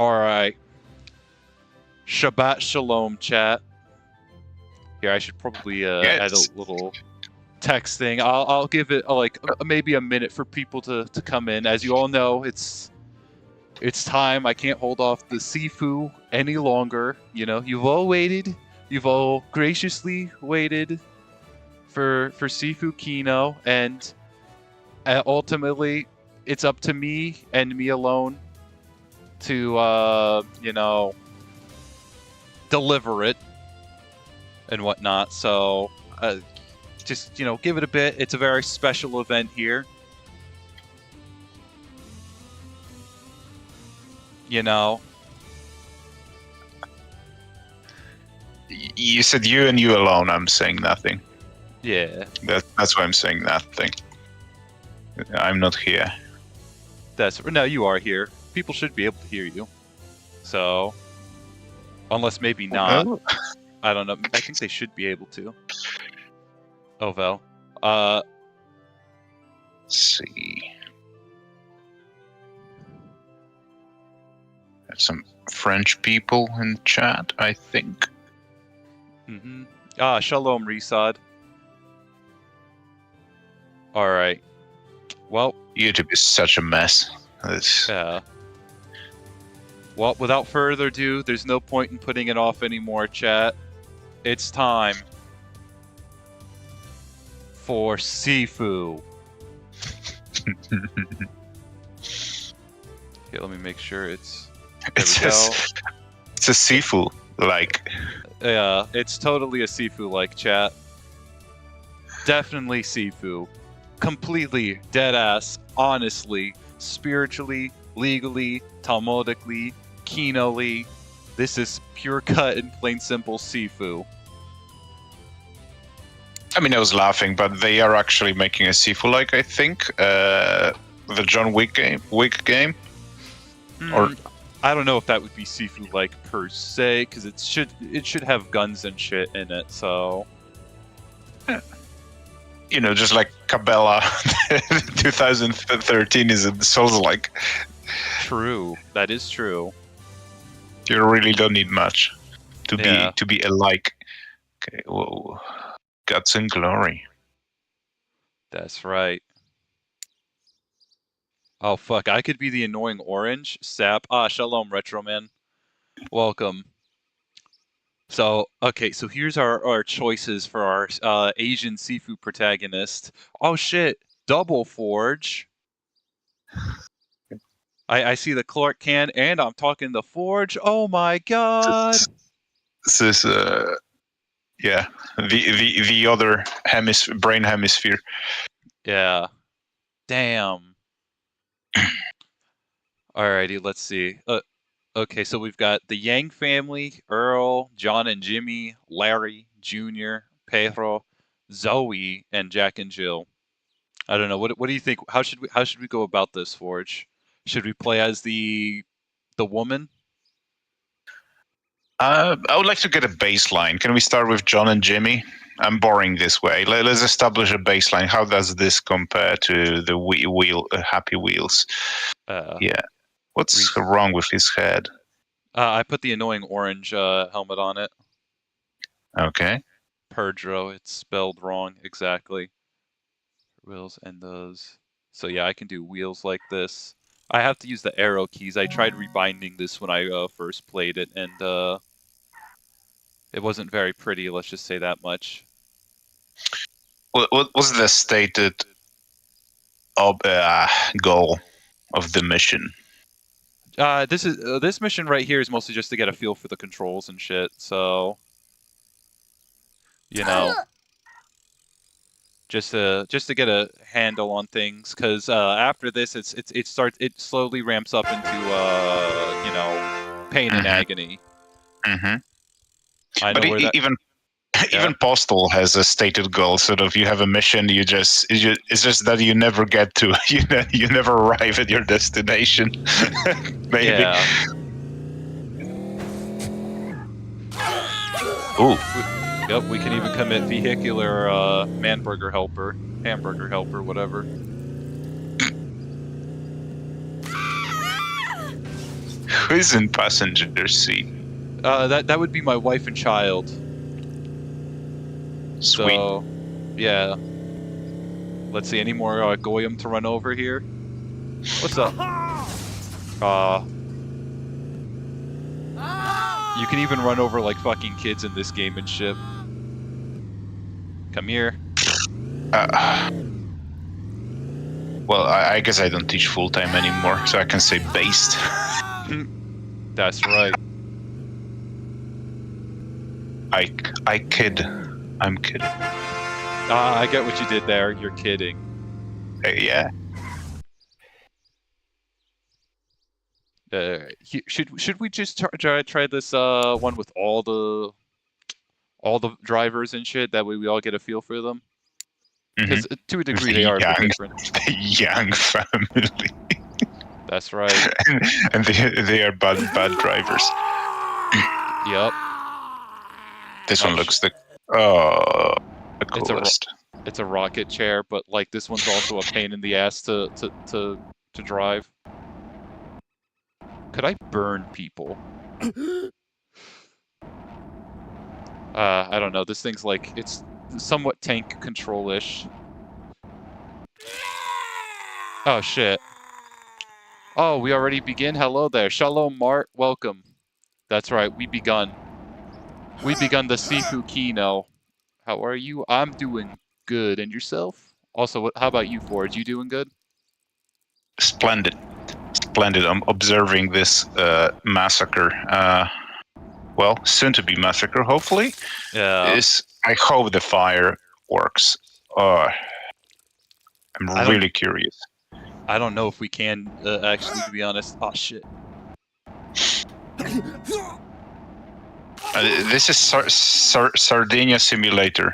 Alright. Shabbat Shalom, chat. Here, I should probably add a little text thing. I'll give it maybe a minute for people to come in. As you all know, it's time. I can't hold off the Sifu any longer. You know, you've all waited. You've all graciously waited for Sifu Kino, and ultimately, it's up to me and me alone to deliver it and whatnot. So just give it a bit. It's a very special event here. You said you and you alone. I'm saying nothing. Yeah. That's why I'm saying nothing. I'm not here. No, you are here. People should be able to hear you. So, unless maybe not. Oh. I don't know. I think they should be able to. Oh, well. Let's see. Have some French people in the chat, I think. Mm-hmm. Shalom, Resad. Alright. Well, YouTube is such a mess. Yeah. Well, without further ado, there's no point in putting it off anymore, chat. It's time for Sifu. Okay, let me make sure it's... There we go. It's a Sifu, like... Yeah, it's totally a Sifu-like, chat. Definitely Sifu. Completely, deadass, honestly, spiritually, legally, Talmudically, Kino-ly. This is pure cut and plain simple Sifu. I mean, I was laughing, but they are actually making a Sifu-like, I think. The John Wick game? Or... I don't know if that would be Sifu-like per se, because it should have guns and shit in it, so... just like Cabela 2013 is a Souls-like. True. That is true. You really don't need much to be alike. Okay, whoa. Guts and glory. That's right. Oh, fuck. I could be the annoying orange. Sap. Shalom, Retro Man. Welcome. So, okay, so here's our choices for our Asian Sifu protagonist. Oh, shit. Double Forge. I see the Clark can, and I'm talking the Forge. Oh, my God. This is, yeah, the other brain hemisphere. Yeah. Damn. Alrighty, let's see. Okay, so we've got the Yang family, Earl, John and Jimmy, Larry, Junior, Pedro, Zoe, and Jack and Jill. I don't know. What do you think? How should we go about this, Forge? Should we play as the woman? I would like to get a baseline. Can we start with John and Jimmy? I'm boring this way. Let's establish a baseline. How does this compare to the Happy Wheels? Yeah. What's wrong with his head? I put the annoying orange helmet on it. Okay. Pedro, it's spelled wrong exactly. Wheels and those. So yeah, I can do wheels like this. I have to use the arrow keys. I tried rebinding this when I first played it, and it wasn't very pretty, let's just say that much. What was the stated goal of the mission? This mission right here is mostly just to get a feel for the controls and shit. So, just to get a handle on things. Because after this, it slowly ramps up into pain and agony. Mm-hmm. I know but even Postal has a stated goal. Sort of, you have a mission. It's just that you never get to. You never arrive at your destination. Maybe. Yeah. Ooh. Yep, we can even commit vehicular hamburger helper, whatever. Who is in passenger seat? That would be my wife and child. Sweet. So, yeah. Let's see, any more Goyim to run over here? What's up? You can even run over like fucking kids in this game and shit. Come here. Well, I guess I don't teach full-time anymore, so I can say based. That's right. I kid. I'm kidding. I get what you did there. You're kidding. Yeah. Should we just try this one with all the drivers and shit? That way we all get a feel for them. Because to a degree they are a bit different. The young family. That's right. and they are bad drivers. Yep. This one looks the coolest. It's a rocket chair, but like this one's also a pain in the ass to drive. Could I burn people? I don't know. This thing's like, it's somewhat tank control-ish. Oh shit. Oh, we already begin? Hello there. Shalom, Mart. Welcome. That's right, we begun. We begun the Sifu Kino. How are you? I'm doing good. And yourself? Also, how about you, Forge? You doing good? Splendid. Splendid. I'm observing this massacre. Well, soon to be massacre, hopefully. Yeah. I hope the fire works. I'm really curious. I don't know if we can, actually, to be honest. Oh, shit. This is Sardinia Simulator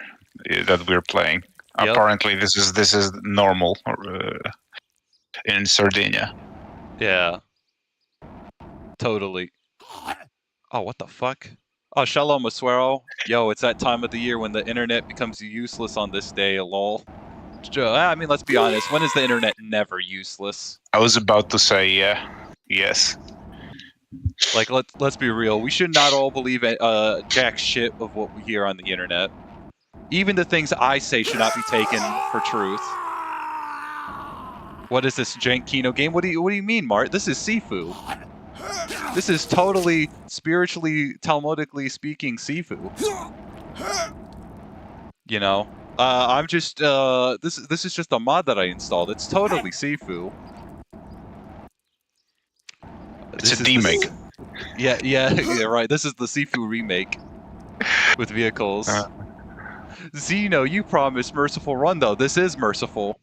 that we're playing. Yep. Apparently, this is normal in Sardinia. Yeah. Totally. Oh, what the fuck? Oh, Shalom Asuero. Yo, it's that time of the year when the internet becomes useless on this day, lol. I mean, let's be honest. When is the internet never useless? I was about to say, yeah. Yes. Like, let's be real. We should not all believe jack shit of what we hear on the internet. Even the things I say should not be taken for truth. What is this jank Kino game? What do you mean, Mart? This is Sifu. This is totally spiritually, Talmudically speaking Sifu. You know, I'm just this is just a mod that I installed. It's totally Sifu. It's a demake. Yeah, right. This is the Sifu remake with vehicles. Zeno, you promised merciful run though. This is merciful.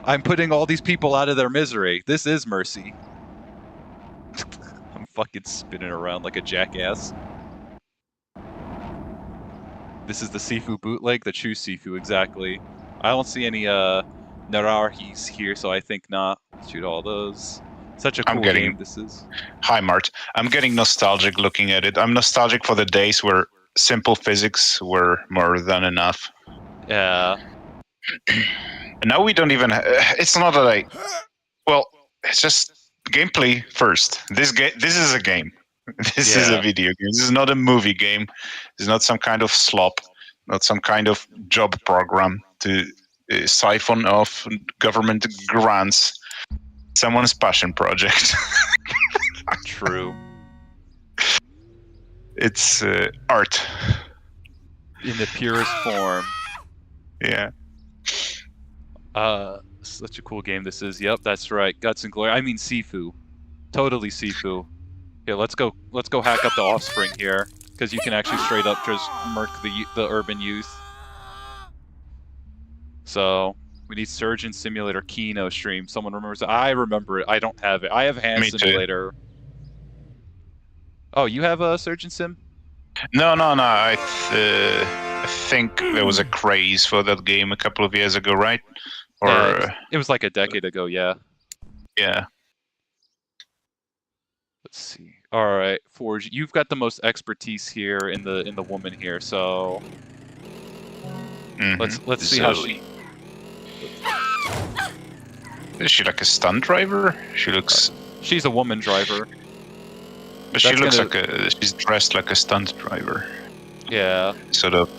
I'm putting all these people out of their misery. This is mercy. I'm fucking spinning around like a jackass. This is the Sifu bootleg, the true Sifu, exactly. I don't see any Narahis here, so I think not. Shoot all those. Such a cool game this is. Hi, Mart. I'm getting nostalgic looking at it. I'm nostalgic for the days where simple physics were more than enough. Yeah. And now we don't even... it's not that well, it's just gameplay first. This is a game. This is a video game. This is not a movie game. This is not some kind of slop. Not some kind of job program to siphon off government grants. Someone's passion project. True. It's art. In the purest form. Yeah. Such a cool game this is. Yep, that's right. Guts and Glory. I mean Sifu. Totally Sifu. Yeah, let's go hack up the offspring here, because you can actually straight up just murk the urban youth. So we need Surgeon Simulator Kino stream. Someone remembers it? I remember it. I don't have it. I have Hand Simulator. Oh, you have a Surgeon Sim? No. I think there was a craze for that game a couple of years ago, right? Or yeah, it was like a decade ago. Yeah. Yeah. Let's see. All right, Forge, you've got the most expertise here in the woman here, so let's see how she. Is she like a stunt driver? She looks She's a woman driver. But she looks like she's dressed like a stunt driver. Yeah. Sort of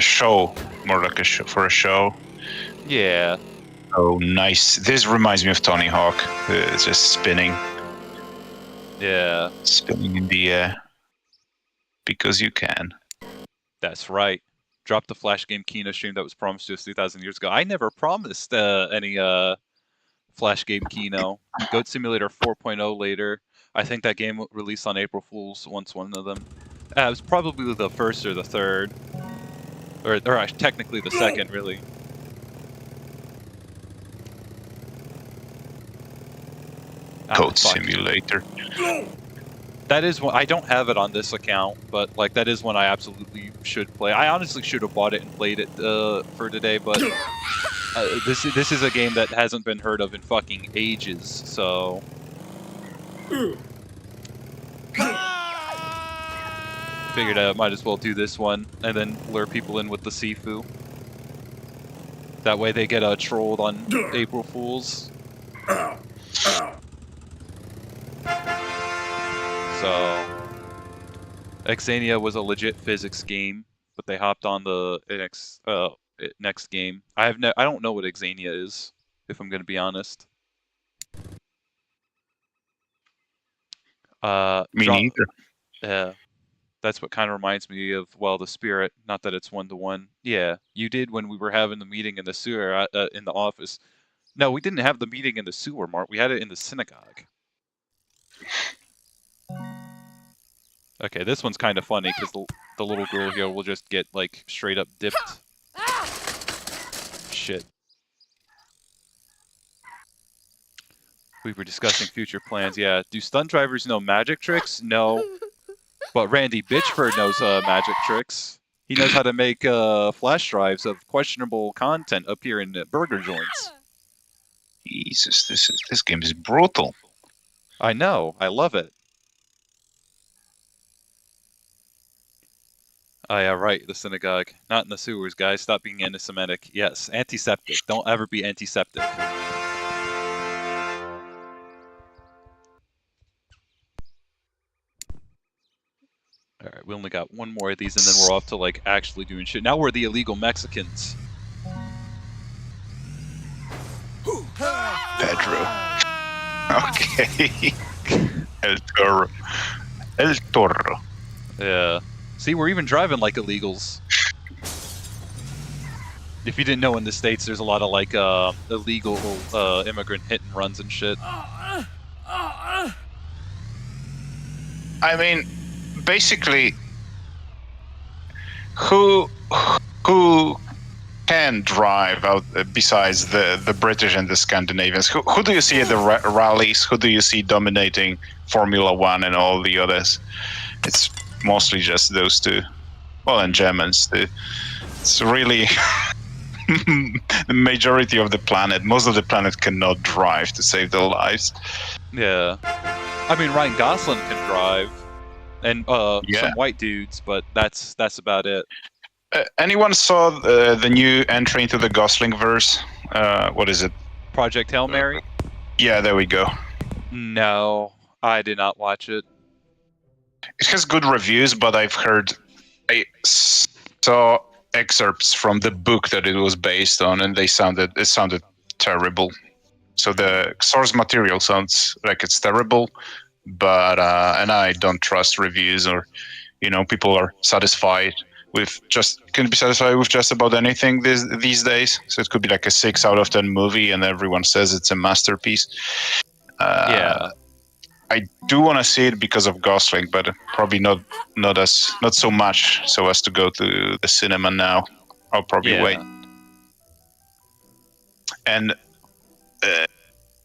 show, more like for a show. Yeah. Oh, nice. This reminds me of Tony Hawk. It's just spinning. Yeah. Spinning in the air. Because you can. That's right. Drop the Flash game Kino stream that was promised to us 2,000 years ago. I never promised any Flash game Kino. Goat Simulator 4.0 later. I think that game released on April Fool's once one of them. It was probably the first or the third. Or technically the second, really. Goat Simulator. That is one I don't have it on this account, but like that is one I absolutely should play. I honestly should have bought it and played it for today, but this is a game that hasn't been heard of in fucking ages. So figured I might as well do this one and then lure people in with the Sifu. That way they get trolled on April Fools. So, Exania was a legit physics game, but they hopped on the next game. I don't know what Exania is, if I'm going to be honest. Me neither. Yeah, that's what kind of reminds me of the Spirit. Not that it's 1-to-1. Yeah, you did when we were having the meeting in the sewer in the office. No, we didn't have the meeting in the sewer, Mark. We had it in the synagogue. Okay, this one's kind of funny because the little girl here will just get like straight up dipped. Shit. We were discussing future plans. Yeah, do stunt drivers know magic tricks? No. But Randy Bitchford knows magic tricks. He knows how to make flash drives of questionable content appear in burger joints. Jesus, this game is brutal. I know. I love it. Oh yeah, right, the synagogue. Not in the sewers, guys. Stop being anti-Semitic. Yes, antiseptic. Don't ever be antiseptic. Alright, we only got one more of these and then we're off to like actually doing shit. Now we're the illegal Mexicans. Pedro. Okay. El Toro. El Toro. Yeah. See, we're even driving like illegals. If you didn't know, in the States, there's a lot of like illegal immigrant hit and runs and shit. I mean, basically, who can drive out besides the British and the Scandinavians? Who do you see at the rallies? Who do you see dominating Formula One and all the others? It's mostly just those two. Well, and Germans. It's really the majority of the planet. Most of the planet cannot drive to save their lives. Yeah. I mean, Ryan Gosling can drive. And some white dudes, but that's about it. Anyone saw the new entry into the Gosling verse? What is it? Project Hail Mary? Yeah, there we go. No, I did not watch it. It has good reviews, but I saw excerpts from the book that it was based on, and it sounded terrible. So the source material sounds like it's terrible, but and I don't trust reviews, or people are satisfied with can be satisfied with just about anything these days. So it could be like a 6 out of 10 movie, and everyone says it's a masterpiece. Yeah. I do want to see it because of Gosling, but probably not so much so as to go to the cinema now. I'll probably wait. And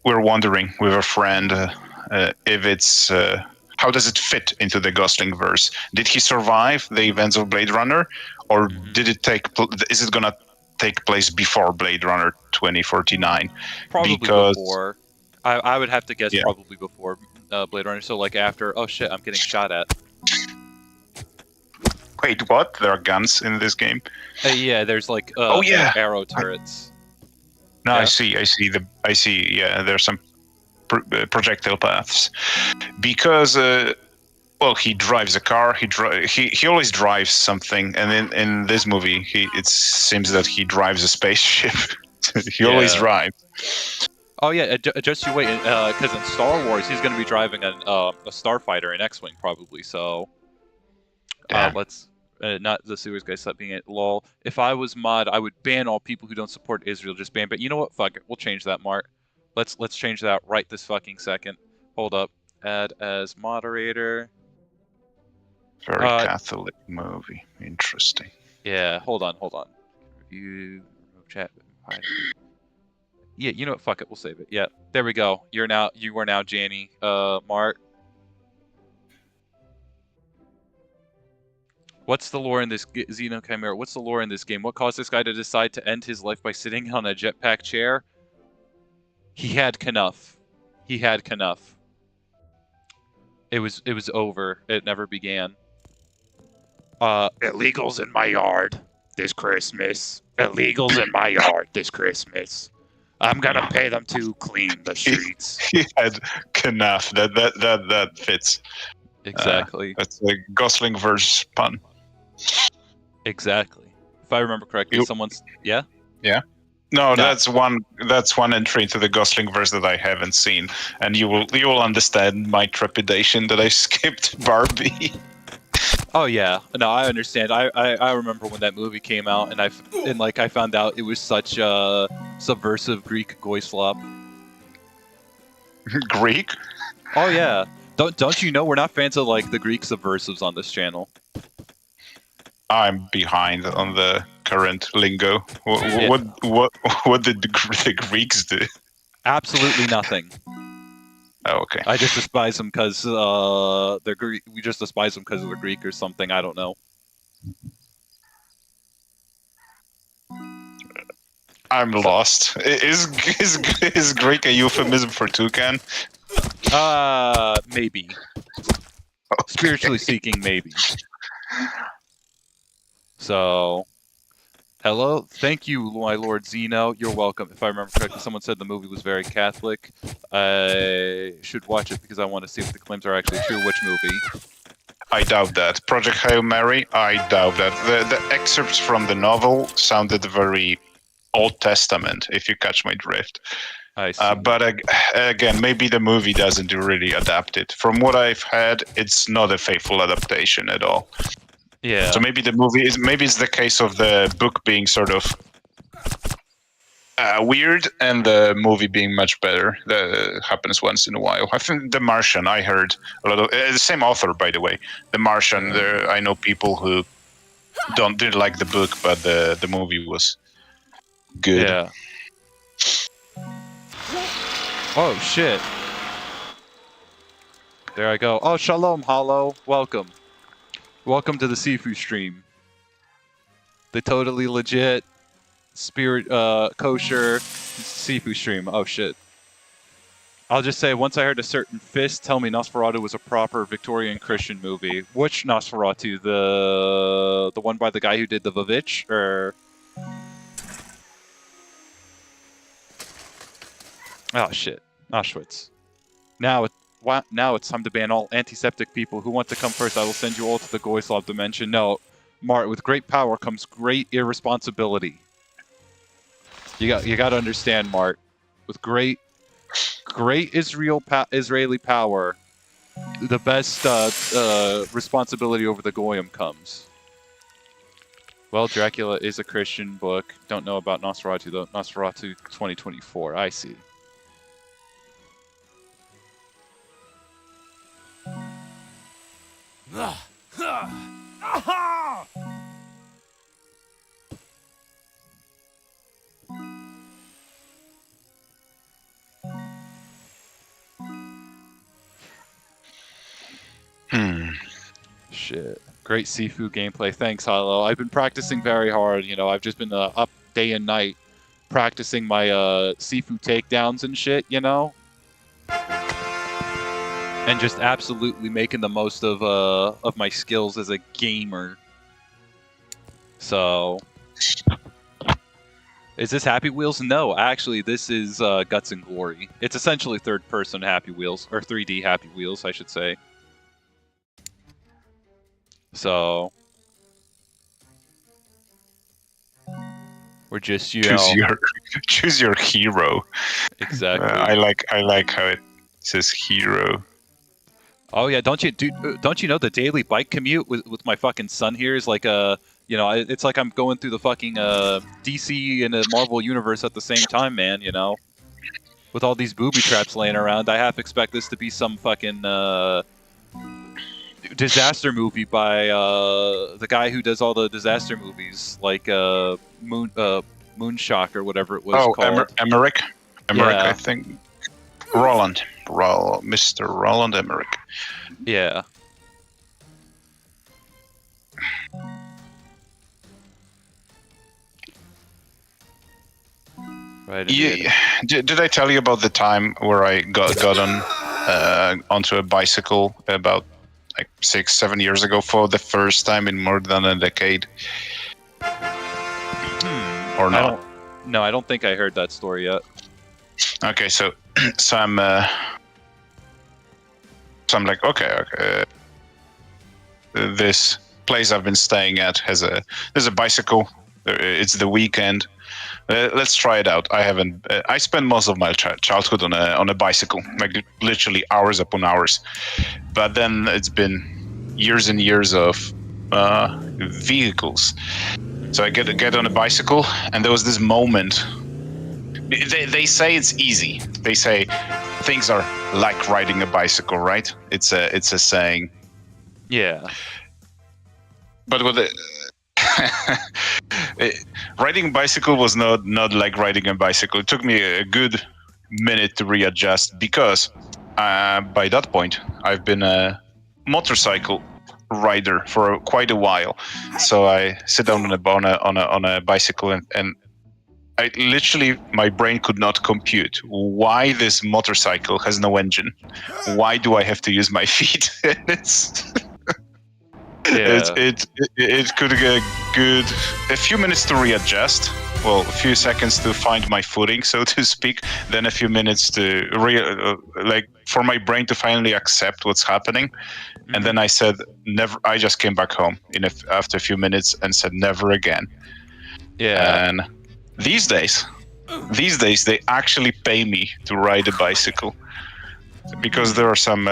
we're wondering with a friend if it's how does it fit into the Gosling verse? Did he survive the events of Blade Runner, or did it is it gonna take place before Blade Runner 2049? Probably before. I would have to guess probably before Blade Runner. So like after. Oh shit! I'm getting shot at. Wait, what? There are guns in this game? Yeah, there's like arrow turrets. No, yeah. I see. Yeah, there's some projectile paths, because well, he drives a car. He always drives something, and in this movie, it seems that he drives a spaceship. He always drives. Oh yeah, just you wait, because in Star Wars he's going to be driving a starfighter, an X-wing probably. So let's not the series guy stop being it. Lol. If I was mod, I would ban all people who don't support Israel. Just ban. But you know what? Fuck it. We'll change that, Mart. Let's change that right this fucking second. Hold up. Add as moderator. Very Catholic movie. Interesting. Yeah. Hold on. Review chat. Yeah, you know what? Fuck it. We'll save it. Yeah, there we go. You are now Janny. Mart. What's the lore in this Xeno Chimera? What's the lore in this game? What caused this guy to decide to end his life by sitting on a jetpack chair? He had Knuff. It was over. It never began. Illegals in my yard this Christmas. Illegals in my yard this Christmas. I'm gonna pay them to clean the streets. He had Knuff. That fits. Exactly. That's a Gosling verse pun. Exactly. If I remember correctly, someone's yeah. No, that's one entry into the Gosling verse that I haven't seen, and you will understand my trepidation that I skipped Barbie. Oh yeah, no, I understand. I remember when that movie came out, and I found out it was such a subversive Greek goy slop. Greek? Oh yeah. Don't you know we're not fans of like the Greek subversives on this channel? I'm behind on the current lingo. What did the Greeks do? Absolutely nothing. Oh, okay. I just despise them because they're Greek. We just despise them because they're Greek or something. I don't know. I'm lost. Is Greek a euphemism for toucan? Maybe. Okay. Spiritually speaking, maybe. So, hello, thank you, my Lord Zeno. You're welcome. If I remember correctly, someone said the movie was very Catholic. I should watch it because I want to see if the claims are actually true. Which movie? I doubt that. Project Hail Mary? I doubt that. The excerpts from the novel sounded very Old Testament, if you catch my drift. I see. But again, maybe the movie doesn't really adapt it. From what I've heard, it's not a faithful adaptation at all. Yeah. So maybe the movie is it's the case of the book being sort of weird and the movie being much better. That happens once in a while. I think The Martian, I heard a lot of the same author, by the way. The Martian. I know people who didn't like the book, but the movie was good. Yeah. Oh shit. There I go. Oh, shalom, Hollow. Welcome. Welcome to the Sifu stream. The totally legit, kosher Sifu stream. Oh shit. I'll just say, once I heard a certain fist tell me Nosferatu was a proper Victorian Christian movie. Which Nosferatu? The one by the guy who did the Vavitch? Or... Oh shit. Auschwitz. Now it's time to ban all antiseptic people. Who want to come first? I will send you all to the Goyslav dimension. No, Mart, with great power comes great irresponsibility. You got to understand, Mart. With great Israeli power, the best responsibility over the Goyim comes. Well, Dracula is a Christian book. Don't know about Nosferatu though. Nosferatu 2024. I see. Shit. Great Sifu gameplay. Thanks, Hollow. I've been practicing very hard. You know, I've just been up day and night practicing my Sifu takedowns and shit, you know? And just absolutely making the most of my skills as a gamer. So, Is this Happy Wheels? No, actually, this is Guts and Glory. It's essentially third-person Happy Wheels, or 3D Happy Wheels, I should say. So we're just, you know, choose your hero. Exactly. I like how it says hero. Oh yeah, don't you know the daily bike commute with my fucking son here is like a, you know, it's like I'm going through the fucking DC and the Marvel universe at the same time, man, you know. With all these booby traps laying around, I half expect this to be some fucking disaster movie by the guy who does all the disaster movies, like Moonshock or whatever it was called. Emmerich, Yeah. I think. Mr. Roland Emmerich. Yeah. Right. Yeah. Did I tell you about the time where I got on onto a bicycle about like 6-7 years ago for the first time in more than a decade? Or not? No, I don't think I heard that story yet. Okay, so I'm like, okay. This place I've been staying at there's a bicycle. It's the weekend. Let's try it out. I spent most of my childhood on a bicycle, like literally hours upon hours. But then it's been years and years of vehicles. So I get on a bicycle, and there was this moment. They say it's easy. They say things are like riding a bicycle, right? It's a saying. Yeah. But with riding a bicycle was not like riding a bicycle. It took me a good minute to readjust because by that point I've been a motorcycle rider for quite a while. So I sit down on a bicycle and I literally, my brain could not compute why this motorcycle has no engine. Why do I have to use my feet? It could get a few minutes to readjust. Well, a few seconds to find my footing, so to speak. Then a few minutes to for my brain to finally accept what's happening. Mm-hmm. And then I said never. I just came back home after a few minutes and said never again. Yeah. And these days they actually pay me to ride a bicycle because there are some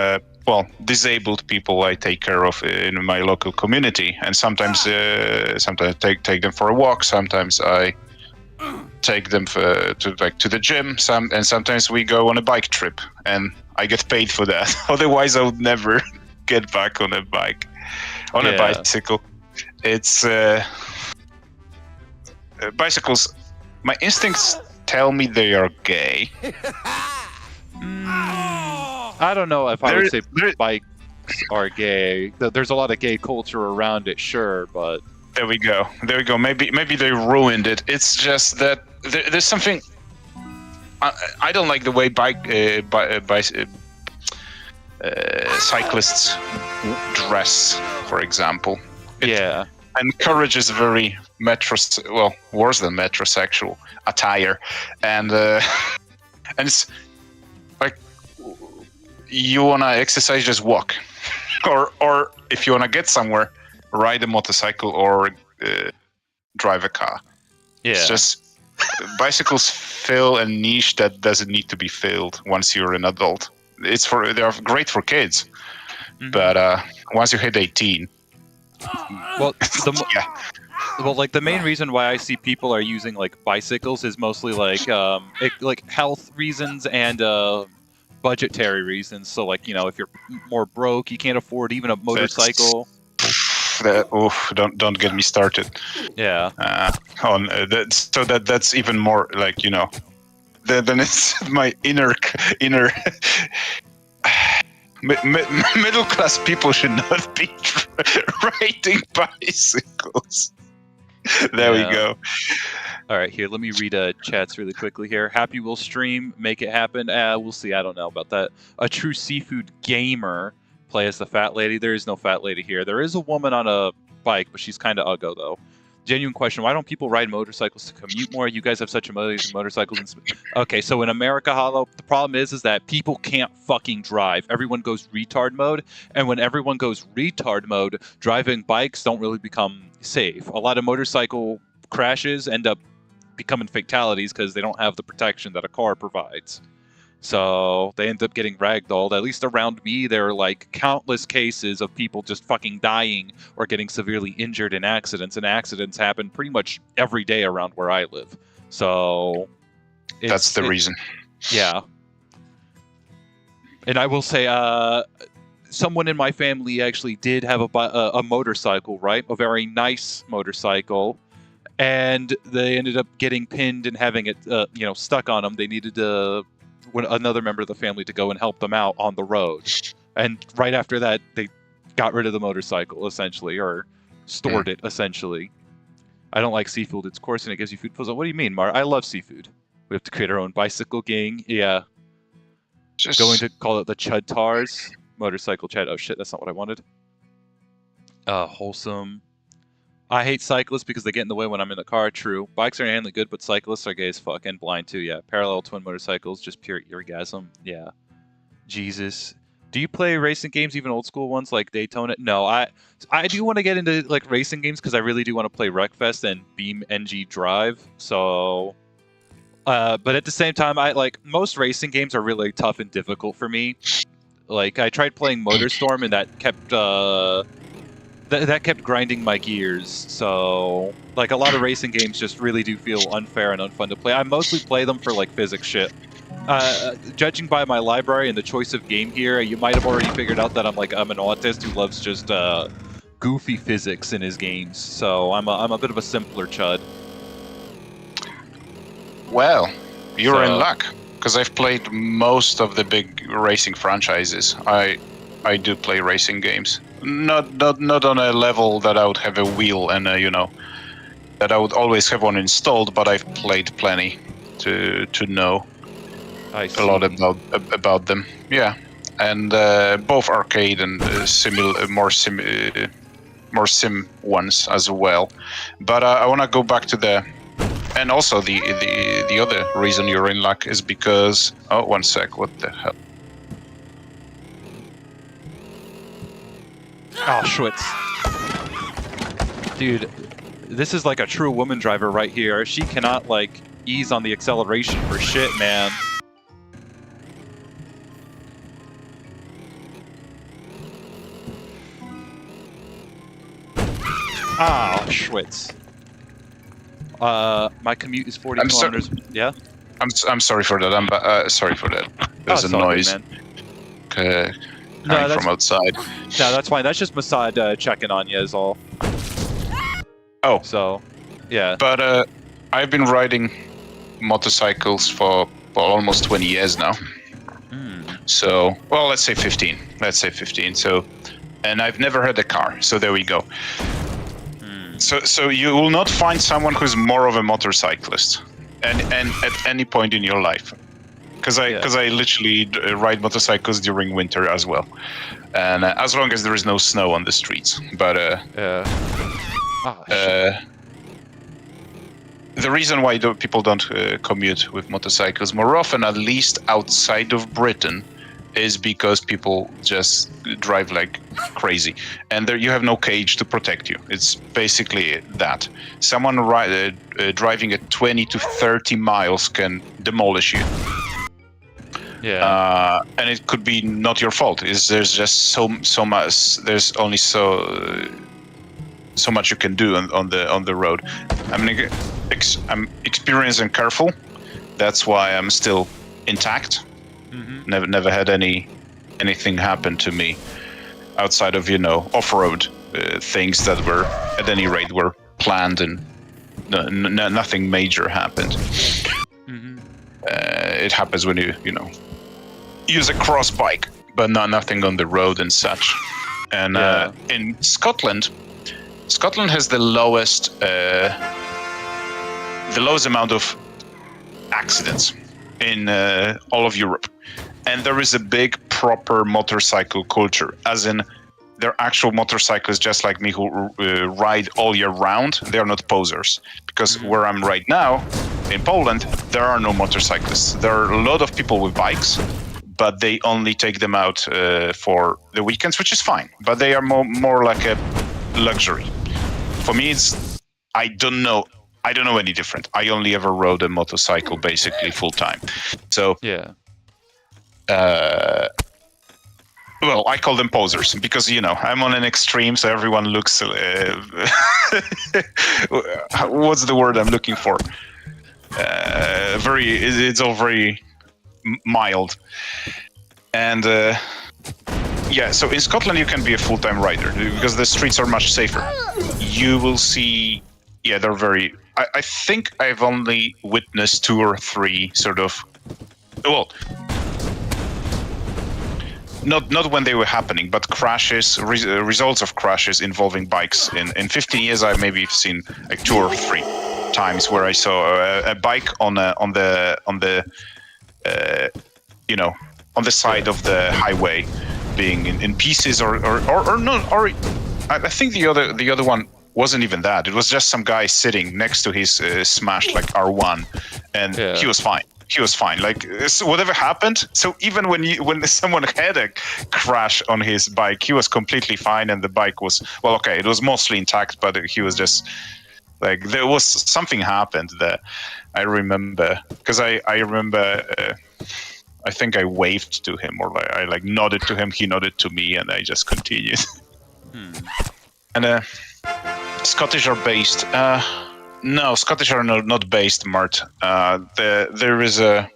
disabled people I take care of in my local community, and sometimes take them for a walk. Sometimes I take them to the gym. Sometimes we go on a bike trip, and I get paid for that. Otherwise, I would never get back on a bicycle. It's bicycles. My instincts tell me they are gay. I don't know if I would say bikes are gay. There's a lot of gay culture around it, sure, but there we go. Maybe they ruined it. It's just that there's something. I don't like the way cyclists dress, for example. Yeah. Encourages very worse than metrosexual attire, and it's like you wanna exercise, just walk, or if you wanna get somewhere, ride a motorcycle or drive a car. Yeah, it's just bicycles fill a niche that doesn't need to be filled once you're an adult. They are great for kids, but once you hit 18. Well, the main reason why I see people are using like bicycles is mostly like health reasons and budgetary reasons. So like, you know, if you're more broke, you can't afford even a motorcycle. Don't get me started. Yeah. So that's even more like, you know, then it's my inner. Middle class people should not be riding bicycles. There we go. All right, here, let me read chats really quickly here. Happy Will stream, make it happen. We'll see. I don't know about that. A true seafood gamer play as the fat lady. There is no fat lady here. There is a woman on a bike, but she's kind of uggo though. genuine question. Why don't people ride motorcycles to commute more? You guys have such amazing motorcycles. Okay, so in America, Hollow, the problem is that people can't fucking drive. Everyone goes retard mode, and when everyone goes retard mode, driving bikes don't really become safe. A lot of motorcycle crashes end up becoming fatalities because they don't have the protection that a car provides. So they end up getting ragdolled. At least around me, there are like countless cases of people just fucking dying or getting severely injured in accidents. And accidents happen pretty much every day around where I live. So that's the reason. Yeah. And I will say, someone in my family actually did have a motorcycle, right? A very nice motorcycle. And they ended up getting pinned and having it, stuck on them. They needed another member of the family to go and help them out on the road. And right after that, they got rid of the motorcycle, essentially, or stored it, essentially. I don't like seafood. It's coarse and it gives you food. What do you mean, Mar? I love seafood. We have to create our own bicycle gang. Yeah. Just going to call it the Chud Tars. Motorcycle Chud. Oh, shit, that's not what I wanted. Wholesome. I hate cyclists because they get in the way when I'm in the car. True. Bikes are inherently good, but cyclists are gay as fuck and blind too. Yeah. Parallel twin motorcycles, just pure orgasm. Yeah. Jesus. Do you play racing games, even old school ones like Daytona? No, I do want to get into like racing games because I really do want to play Wreckfest and Beam NG Drive. So, but at the same time, most racing games are really tough and difficult for me. Like I tried playing MotorStorm and that kept that kept grinding my gears. So, like, a lot of racing games just really do feel unfair and unfun to play. I mostly play them for, like, physics shit. Judging by my library and the choice of game here, you might have already figured out that I'm an autist who loves just goofy physics in his games. So I'm a bit of a simpler chud. Well, you're in luck, because I've played most of the big racing franchises. I do play racing games. Not on a level that I would have a wheel and that I would always have one installed, but I've played plenty to know a lot about them. Yeah, and both arcade and more sim ones as well. But I want to go back to and also the other reason you're in luck is because one sec, what the hell? Oh, Schwitz. Dude, this is like a true woman driver right here. She cannot, ease on the acceleration for shit, man. Ah, Schwitz. My commute is 40 kilometers. Yeah? I'm sorry for that. I'm sorry for that. There's a noise. Good, man. Coming from outside. No, that's fine. That's just Masad checking on you is all. Oh. So, yeah. But I've been riding motorcycles for almost 20 years now. So, well, let's say 15. So, and I've never had a car. So there we go. So you will not find someone who's more of a motorcyclist, and at any point in your life. Because I literally ride motorcycles during winter as well, and as long as there is no snow on the streets. But the reason why people don't commute with motorcycles more often, at least outside of Britain, is because people just drive like crazy, and you have no cage to protect you. It's basically that. Someone driving at 20 to 30 miles can demolish you. Yeah. And it could be not your fault. There's just so much. There's only so much you can do on the road. I'm experienced and careful. That's why I'm still intact. Mm-hmm. Never had anything happen to me outside of off-road things that were at any rate were planned, and nothing major happened. Mm-hmm. It happens when you use a cross bike, but nothing on the road and such. And in Scotland has the lowest amount of accidents in all of Europe, and there is a big proper motorcycle culture, as in they're actual motorcyclists just like me who ride all year round. They're not posers. Because where I'm right now, in Poland, there are no motorcyclists. There are a lot of people with bikes, but they only take them out for the weekends, which is fine. But they are more like a luxury. For me, I don't know any different. I only ever rode a motorcycle basically full time. So yeah. Well, I call them posers because, I'm on an extreme, so everyone looks... what's the word I'm looking for? It's all very mild. And yeah, so in Scotland you can be a full-time rider because the streets are much safer. You will see... Yeah, they're very... I think I've only witnessed 2 or 3 sort of... Well... Not when they were happening, but crashes, results of crashes involving bikes. In 15 years, I've maybe seen like 2 or 3 times where I saw a bike on the side of the highway being in pieces or not. Or I think the other one wasn't even that. It was just some guy sitting next to his smashed like R1, and he was fine. He was fine. Like whatever happened. So even when someone had a crash on his bike, he was completely fine, and the bike was it was mostly intact, but he was just like there was something happened that I remember because I remember. I think I waved to him, or I nodded to him. He nodded to me, and I just continued. And Scottish are based. No, Scottish are not based, Mart. There is a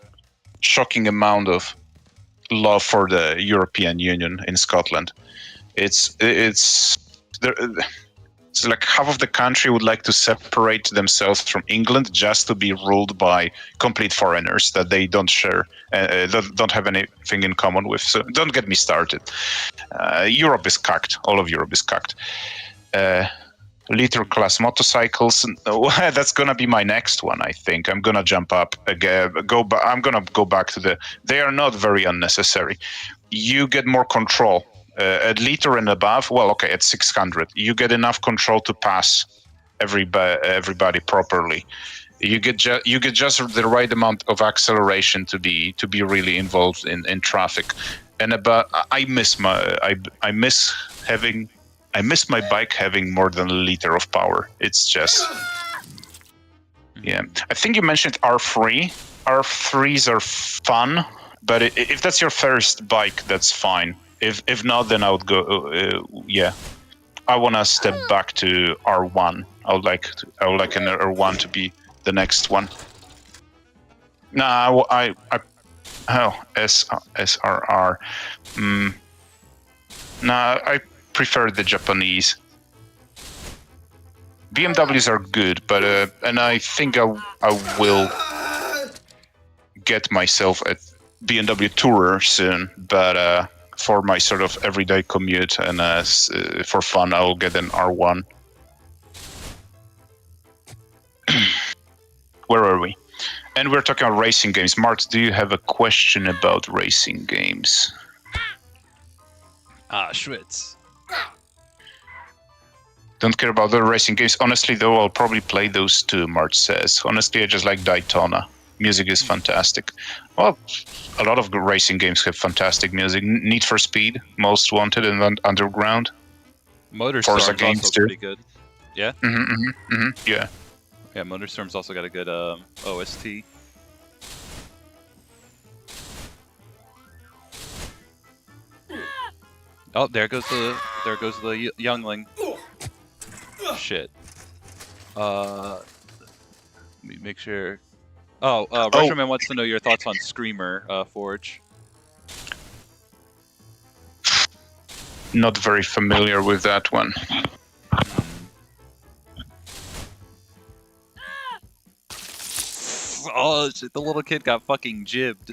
shocking amount of love for the European Union in Scotland. It's like half of the country would like to separate themselves from England just to be ruled by complete foreigners that they don't share, don't have anything in common with. So don't get me started. Europe is cucked. All of Europe is cucked. Liter class motorcycles. That's gonna be my next one. I think I'm gonna jump up again. I'm gonna go back to they are not very unnecessary. You get more control at liter and above. Well, okay, at 600, you get enough control to pass everybody properly. You get just the right amount of acceleration to be really involved in traffic. And I miss my bike having more than a liter of power. It's just, yeah. I think you mentioned R3. R3s are fun, but if that's your first bike, that's fine. If not, then I would go. Yeah, I want to step back to R1. I would like an R1 to be the next one. No, SRR. No, I prefer the Japanese. BMWs are good, but and I think I will get myself a BMW Tourer soon. But for my sort of everyday commute and for fun, I will get an R1. Where are we? And we're talking about racing games. Mart, do you have a question about racing games? Schwitz. Don't care about the racing games. Honestly, though, I'll probably play those too, Mart says. Honestly, I just like Daytona. Music is fantastic. Well, a lot of racing games have fantastic music. Need for Speed, Most Wanted, and Underground. Motorstorm's also pretty good. Yeah? Yeah. Yeah, Motorstorm's also got a good OST. Oh, there goes the youngling. Shit. Let me make sure. Retroman wants to know your thoughts on Screamer, Forge. Not very familiar with that one. Oh shit! The little kid got fucking jibbed.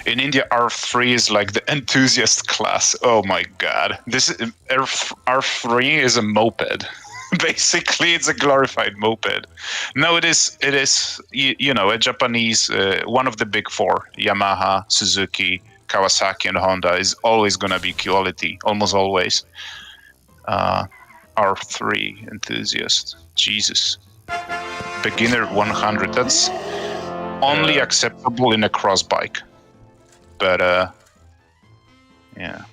In India, R3 is like the enthusiast class. Oh my god. R3 is a moped. Basically, it's a glorified moped. No, it is, a Japanese, one of the big four, Yamaha, Suzuki, Kawasaki and Honda is always gonna be quality, almost always. R3 enthusiast, Jesus. Beginner 100. That's only acceptable in a cross bike. But yeah.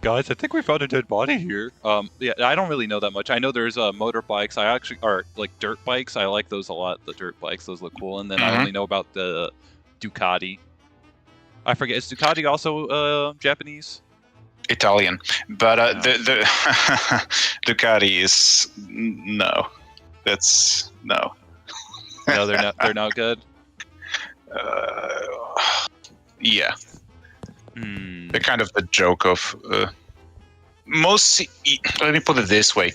Guys, I think we found a dead body here. Yeah, I don't really know that much. I know there's motorbikes. I actually are like dirt bikes. I like those a lot. The dirt bikes, those look cool. And then I only know about the Ducati. I forget. Is Ducati also Japanese? Italian, but the Ducati is no. That's no. No, they're not. They're not good. Yeah. They're kind of the joke of most. Let me put it this way: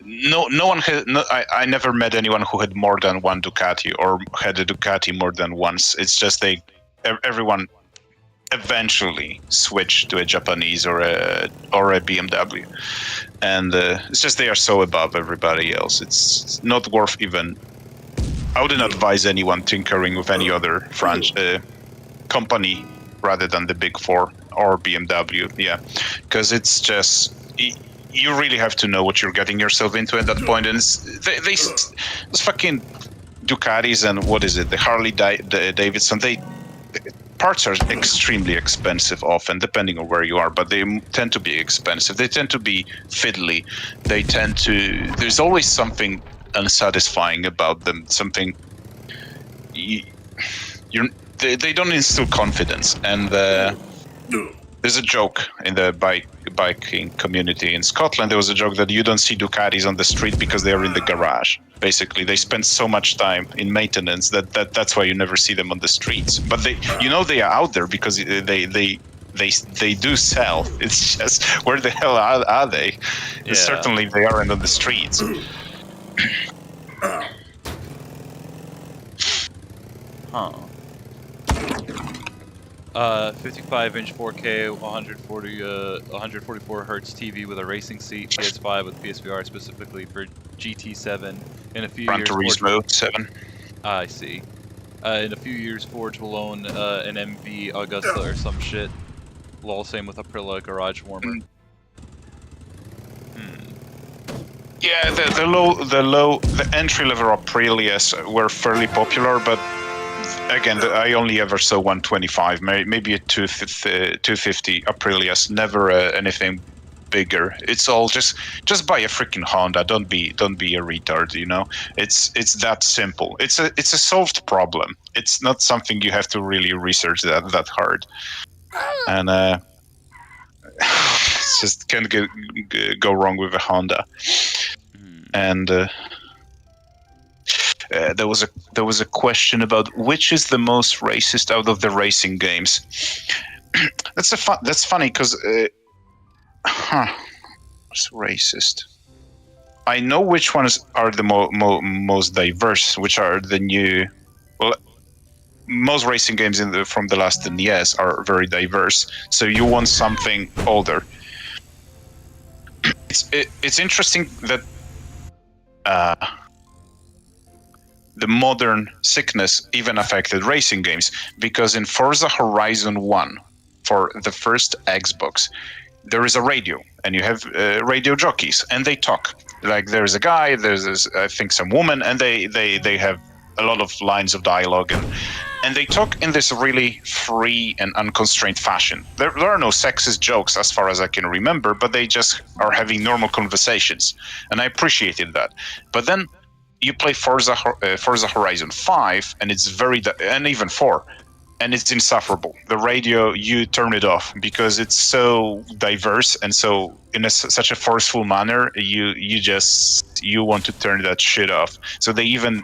no one had. No, I never met anyone who had more than one Ducati or had a Ducati more than once. It's just everyone eventually switched to a Japanese or a BMW, and it's just they are so above everybody else. It's not worth even. I wouldn't advise anyone tinkering with any other company rather than the Big Four or BMW. Yeah, because it's just you really have to know what you're getting yourself into at that point. And those fucking Ducatis and what is it, the Harley Davidson, parts are extremely expensive often, depending on where you are, but they tend to be expensive. They tend to be fiddly. They tend to. There's always something unsatisfying about them. Something they don't instill confidence. And there's a joke in the biking community in Scotland. There was a joke that you don't see Ducatis on the street because they are in the garage. Basically, they spend so much time in maintenance that's why you never see them on the streets. But they are out there because they do sell. It's just where the hell are they? Yeah. Certainly, they aren't on the streets. Huh. 55-inch 4K, 144 hertz TV with a racing seat, PS5 with PSVR specifically for GT7. In a few years, Turismo 7. I see. In a few years, Forge will own an MV Augusta or some shit. Lol, same with Aprilia garage warmer. Yeah, the entry level Aprilias were fairly popular, but again, I only ever saw 125, maybe a 250 Aprilias, never anything bigger. It's all just buy a freaking Honda. Don't be a retard. You know, it's that simple. It's a solved problem. It's not something you have to really research that hard, and it's just can't go wrong with a Honda. And there was a question about which is the most racist out of the racing games. That's funny because what's racist? I know which ones are the most diverse, which are the new. Well, most racing games from the last 10 years are very diverse. So you want something older. It's interesting that the modern sickness even affected racing games, because in Forza Horizon 1, for the first Xbox, there is a radio, and you have radio jockeys, and they talk. Like there's a guy, there's I think some woman, and they have a lot of lines of dialogue, and they talk in this really free and unconstrained fashion. There are no sexist jokes as far as I can remember, but they just are having normal conversations, and I appreciated that. But then you play Forza Horizon 5, and it's and even 4, and it's insufferable. The radio, you turn it off because it's so diverse and so in such a forceful manner. You want to turn that shit off. So they even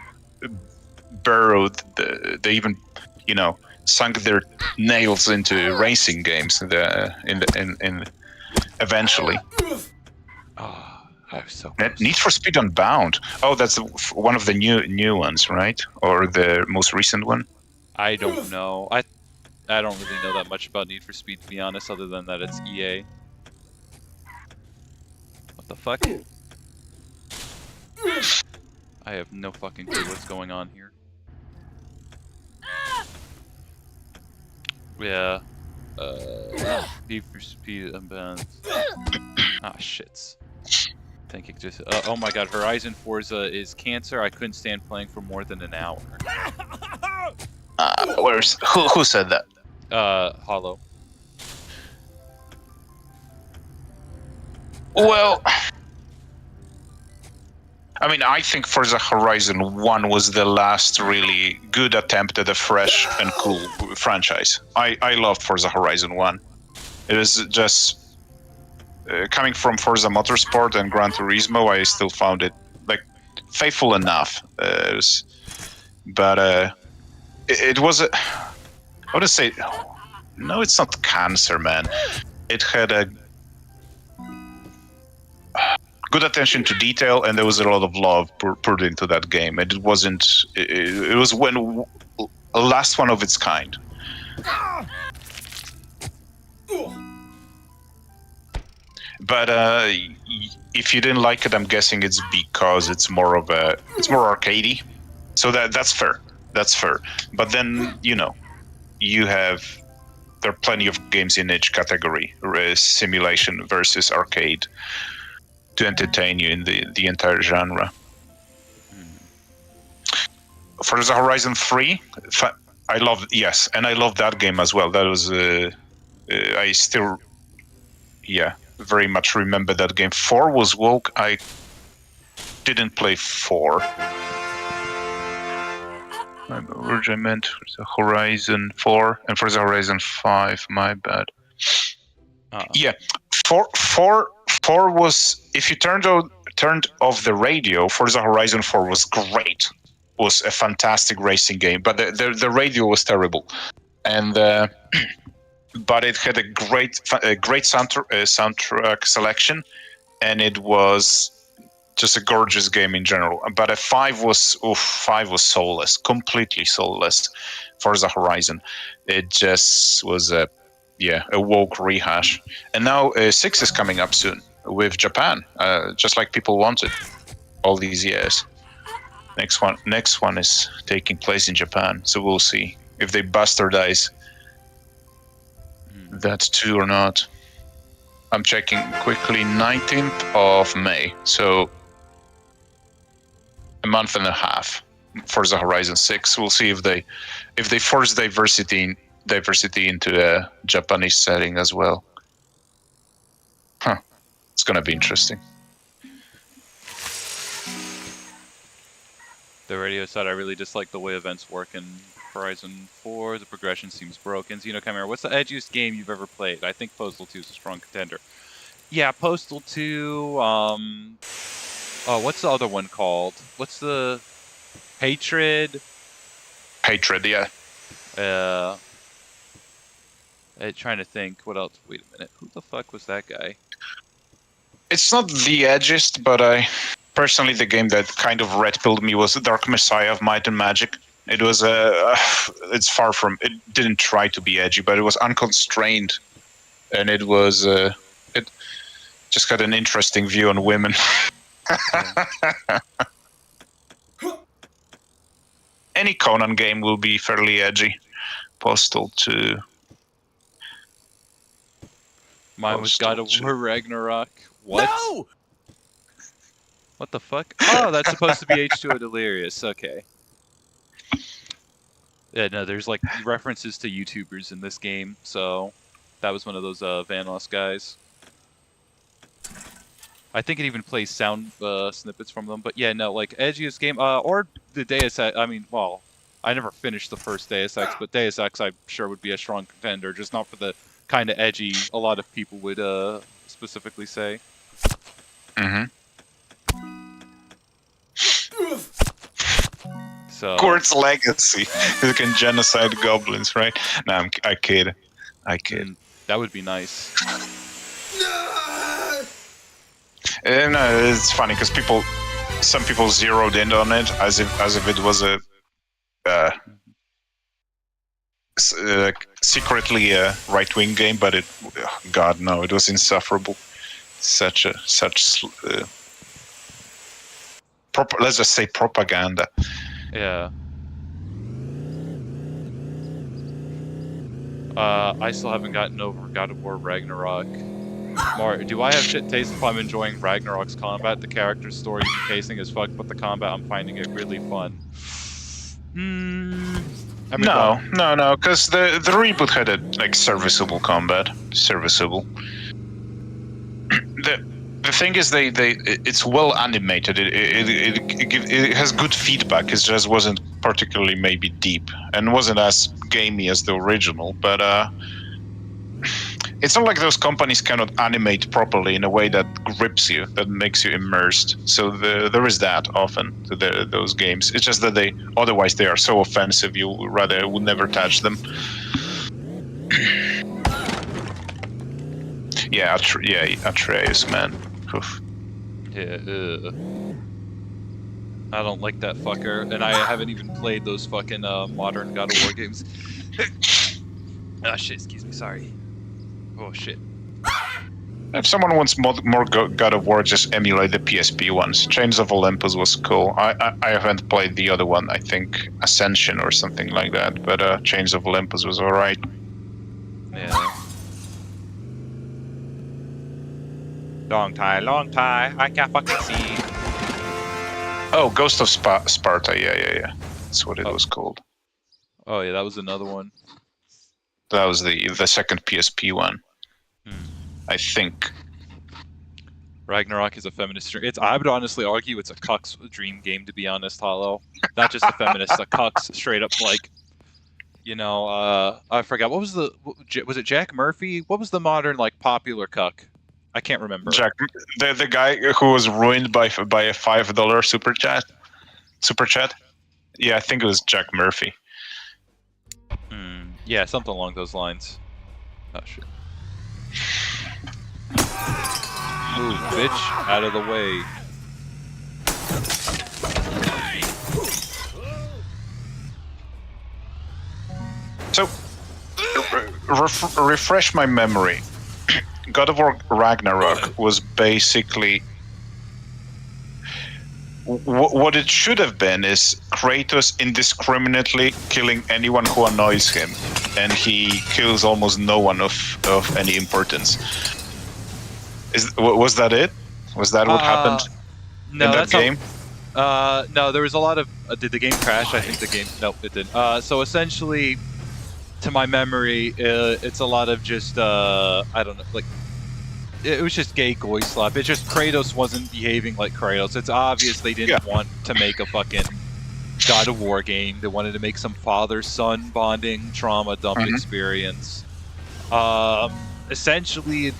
sunk their nails into racing games eventually. So Need for Speed Unbound. Oh, that's one of the new ones, right? Or the most recent one? I don't know. I don't really know that much about Need for Speed, to be honest, other than that it's EA. What the fuck? I have no fucking clue what's going on here. Yeah. Need for speed unbound. Ah, shits. I think it just. Oh my god, Horizon Forza is cancer. I couldn't stand playing for more than an hour. Who said that? Hollow. Well, I mean, I think Forza Horizon 1 was the last really good attempt at a fresh and cool franchise. I loved Forza Horizon 1. It was just coming from Forza Motorsport and Gran Turismo, I still found it like faithful enough. But it was I would say, no, it's not cancer, man. It had a good attention to detail, and there was a lot of love put into that game. And it wasn't. It was when a last one of its kind. But if you didn't like it, I'm guessing it's because it's more arcadey. So that's fair. That's fair. But then there are plenty of games in each category, simulation versus arcade, to entertain you in the entire genre. Forza Horizon 3, I love that game as well. That was I still very much remember that game. 4 was woke. I didn't play 4. I meant Forza Horizon 4 and Forza Horizon 5. My bad. Yeah, 4 was, if you turned off the radio, Forza Horizon 4 was great. Was a fantastic racing game, but the radio was terrible, and but it had a great soundtrack selection, and it was just a gorgeous game in general. But a 5 was soulless, completely soulless. Forza Horizon, it just was a woke rehash. And now 6 is coming up soon with Japan, just like people wanted all these years. Next one is taking place in Japan, so we'll see if they bastardize that too or not. I'm checking quickly. 19th of May, so a month and a half. Forza Horizon 6. We'll see if they force diversity into a Japanese setting as well. It's gonna be interesting. The radio side, I really dislike the way events work in Horizon 4. The progression seems broken. Xenochimera, what's the edgiest game you've ever played? I think Postal 2 is a strong contender. Yeah, Postal 2. What's the other one called? What's the Hatred? Hatred, yeah. Trying to think. What else? Wait a minute. Who the fuck was that guy? It's not the edgiest, but personally, the game that kind of red-pilled me was the Dark Messiah of Might and Magic. It was it's far from. It didn't try to be edgy, but it was unconstrained, and it was. It just had an interesting view on women. Any Conan game will be fairly edgy. Postal 2. Mine was God of War Ragnarok. What? No! What the fuck? Oh, that's supposed to be H2O Delirious. Okay. Yeah, no, there's like references to YouTubers in this game, so that was one of those Vanos guys. I think it even plays sound snippets from them, but yeah, no, like edgiest game, or the Deus Ex. I mean, well, I never finished the first Deus Ex, but Deus Ex I'm sure would be a strong contender, just not for the kind of edgy a lot of people would specifically say. Mm-hmm. So Court's Legacy. You can genocide goblins, right? No, I kid. That would be nice. No, it's funny because some people zeroed in on it as if it was a secretly a right-wing game, but God no, it was insufferable. Let's just say propaganda. Yeah. I still haven't gotten over God of War Ragnarok. Do I have shit taste if I'm enjoying Ragnarok's combat? The character's story and pacing is fucked, but the combat, I'm finding it really fun. I mean, no, because the reboot had a like serviceable combat, serviceable. The thing is, it's well animated. It has good feedback. It just wasn't particularly maybe deep and wasn't as gamey as the original. But it's not like those companies cannot animate properly in a way that grips you, that makes you immersed. So there is that often to those games. It's just that otherwise they are so offensive. You rather would never touch them. Yeah, Atreus, man. Oof. Yeah, I don't like that fucker, and I haven't even played those fucking modern God of War games. Ah, shit, excuse me, sorry. Oh, shit. If someone wants more God of War, just emulate the PSP ones. Chains of Olympus was cool. I haven't played the other one, I think Ascension or something like that, but Chains of Olympus was alright. Yeah. Long tie, I can't fucking see. Oh, Ghost of Sparta, yeah. That's what it was called. Oh yeah, that was another one. That was the second PSP one. I think. Ragnarok is a feminist dream. I would honestly argue it's a cuck's dream game, to be honest, Hollow. Not just a feminist, a cuck's straight up, like, you know, I forgot, was it Jack Murphy? What was the modern, like, popular cuck? I can't remember. The guy who was ruined by a $5 super chat. Yeah, I think it was Jack Murphy. Yeah, something along those lines. Oh shit! Move, bitch, out of the way. So, refresh my memory. God of War Ragnarok was basically what it should have been is Kratos indiscriminately killing anyone who annoys him, and he kills almost no one of any importance. Was that it? Was that what happened in that game? No, there was a lot of. Did the game crash? I think the game. No, it didn't. So essentially, to my memory, it's a lot of just I don't know, like it was just gay goy slap. It's just Kratos wasn't behaving like Kratos. It's obvious they didn't want to make a fucking God of War game. They wanted to make some father-son bonding trauma dump experience. Essentially,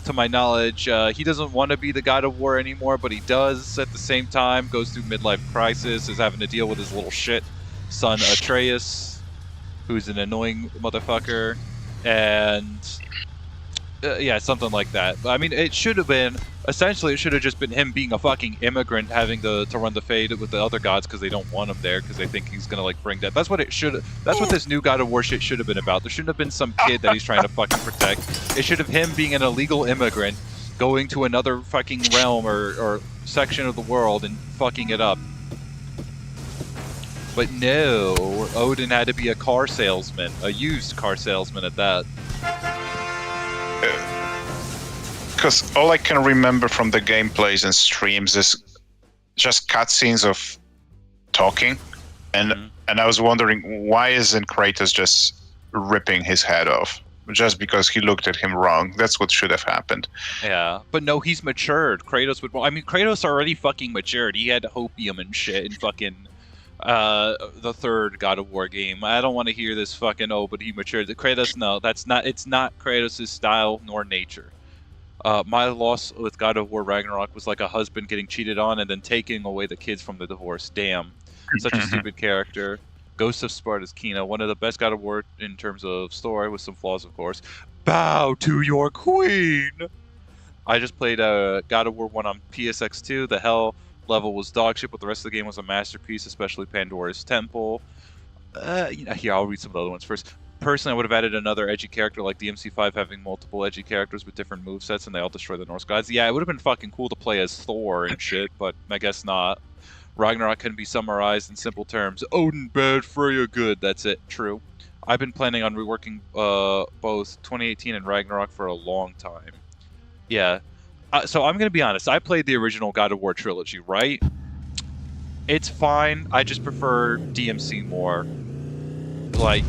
to my knowledge, he doesn't want to be the God of War anymore, but he does at the same time. Goes through midlife crisis, is having to deal with his little shit son Atreus, who's an annoying motherfucker, and yeah, something like that. I mean, it should have been, essentially, it should have just been him being a fucking immigrant, having to run the Fade with the other gods because they don't want him there, because they think he's gonna, like, bring death. That's what it should, that's what this new God of War shit should have been about. There shouldn't have been some kid that he's trying to fucking protect. It should have him being an illegal immigrant, going to another fucking realm or section of the world and fucking it up. But no, Odin had to be a car salesman, a used car salesman at that. Because all I can remember from the gameplays and streams is just cutscenes of talking, and I was wondering, why isn't Kratos just ripping his head off? Just because he looked at him wrong. That's what should have happened. Yeah, but no, he's matured. Kratos would. I mean, Kratos already fucking matured. He had hopium and shit in fucking the third God of War game. I don't want to hear this fucking, oh, but he matured. Kratos, no, that's not. It's not Kratos' style nor nature. My loss with God of War Ragnarok was like a husband getting cheated on and then taking away the kids from the divorce. Damn, such a stupid character. Ghost of Sparta's Kino, one of the best God of War in terms of story, with some flaws, of course. Bow to your queen! I just played God of War 1 on PSX2. The hell level was dog shit, but the rest of the game was a masterpiece, especially Pandora's Temple. Here, I'll read some of the other ones first. Personally, I would have added another edgy character like DMC5 having multiple edgy characters with different movesets and they all destroy the Norse gods. Yeah, it would have been fucking cool to play as Thor and shit, but I guess not. Ragnarok can be summarized in simple terms. Odin bad, Freya good. That's it. True. I've been planning on reworking both 2018 and Ragnarok for a long time. Yeah. So I'm going to be honest. I played the original God of War trilogy, right? It's fine. I just prefer DMC more. Like,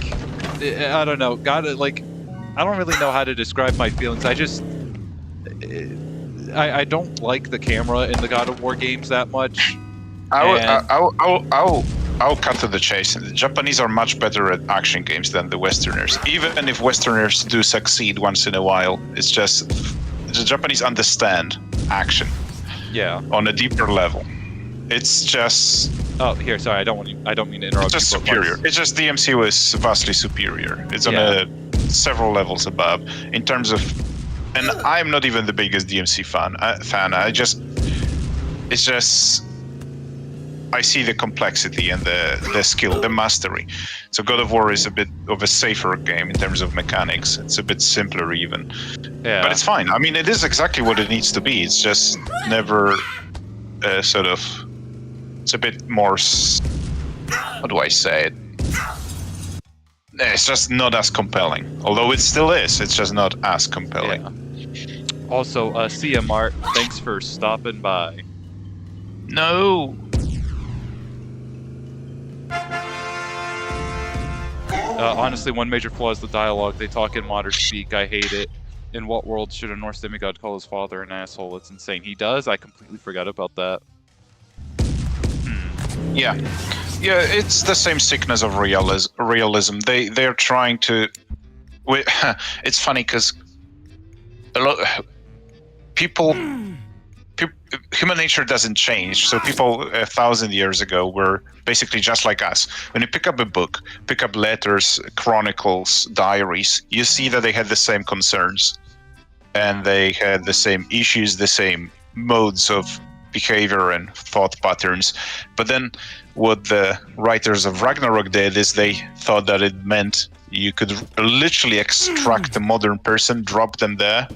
I don't know. I don't really know how to describe my feelings. I don't like the camera in the God of War games that much. I'll cut to the chase. The Japanese are much better at action games than the Westerners. Even if Westerners do succeed once in a while, it's just the Japanese understand action. Yeah. On a deeper level. It's just. Oh, here. Sorry, I don't mean to interrupt. It's just superior. It's just DMC was vastly superior. It's on several levels above in terms of. And I'm not even the biggest DMC fan. It's just. I see the complexity and the skill, the mastery. So God of War is a bit of a safer game in terms of mechanics. It's a bit simpler even. Yeah. But it's fine. I mean, it is exactly what it needs to be. It's just never sort of... It's a bit more... How do I say it? It's just not as compelling. Although it still is. It's just not as compelling. Yeah. Also, see ya, Mart. Thanks for stopping by. No! Honestly, one major flaw is the dialogue. They talk in modern speak. I hate it. In what world should a Norse demigod call his father an asshole? It's insane. He does? I completely forgot about that. Yeah. Yeah, it's the same sickness of realism. They're trying to... It's funny because a lot... Human nature doesn't change. So people 1,000 years ago were basically just like us. When you pick up a book, pick up letters, chronicles, diaries, you see that they had the same concerns. And they had the same issues, the same modes of behavior and thought patterns. But then what the writers of Ragnarok did is they thought that it meant you could literally extract a modern person, drop them there,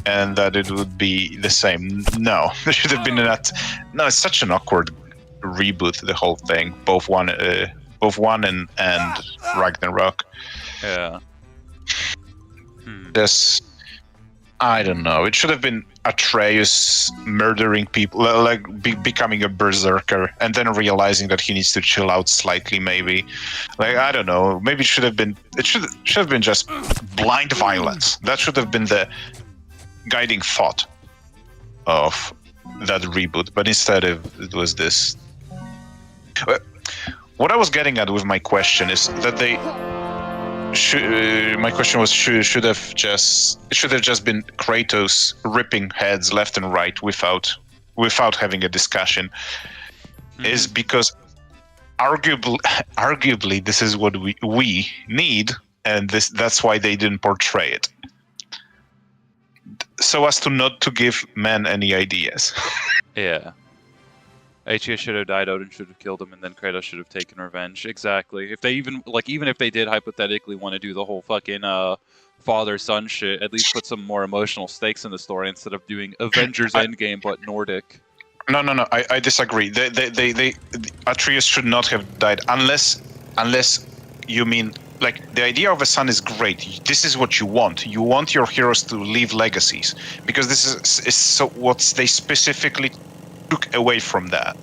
and that it would be the same. No, there should have been that. No, it's such an awkward reboot, the whole thing. Both one and Ragnarok. Yeah. Just, I don't know. It should have been Atreus murdering people, like becoming a berserker, and then realizing that he needs to chill out slightly. Maybe, like I don't know. Maybe it should have been. It should have been just blind violence. That should have been the guiding thought of that reboot. But instead, it was this. What I was getting at with my question is that they. My question was should have just been Kratos ripping heads left and right without having a discussion, is because arguably this is what we need, and that's why they didn't portray it, so as to not to give men any ideas. Yeah. Atreus should have died, Odin should have killed him, and then Kratos should have taken revenge. Exactly. If they even if they did hypothetically want to do the whole fucking father-son shit, at least put some more emotional stakes in the story instead of doing Avengers Endgame but Nordic. No. I disagree. They Atreus should not have died unless you mean like the idea of a son is great. This is what you want. You want your heroes to leave legacies because this is so what they specifically took away from that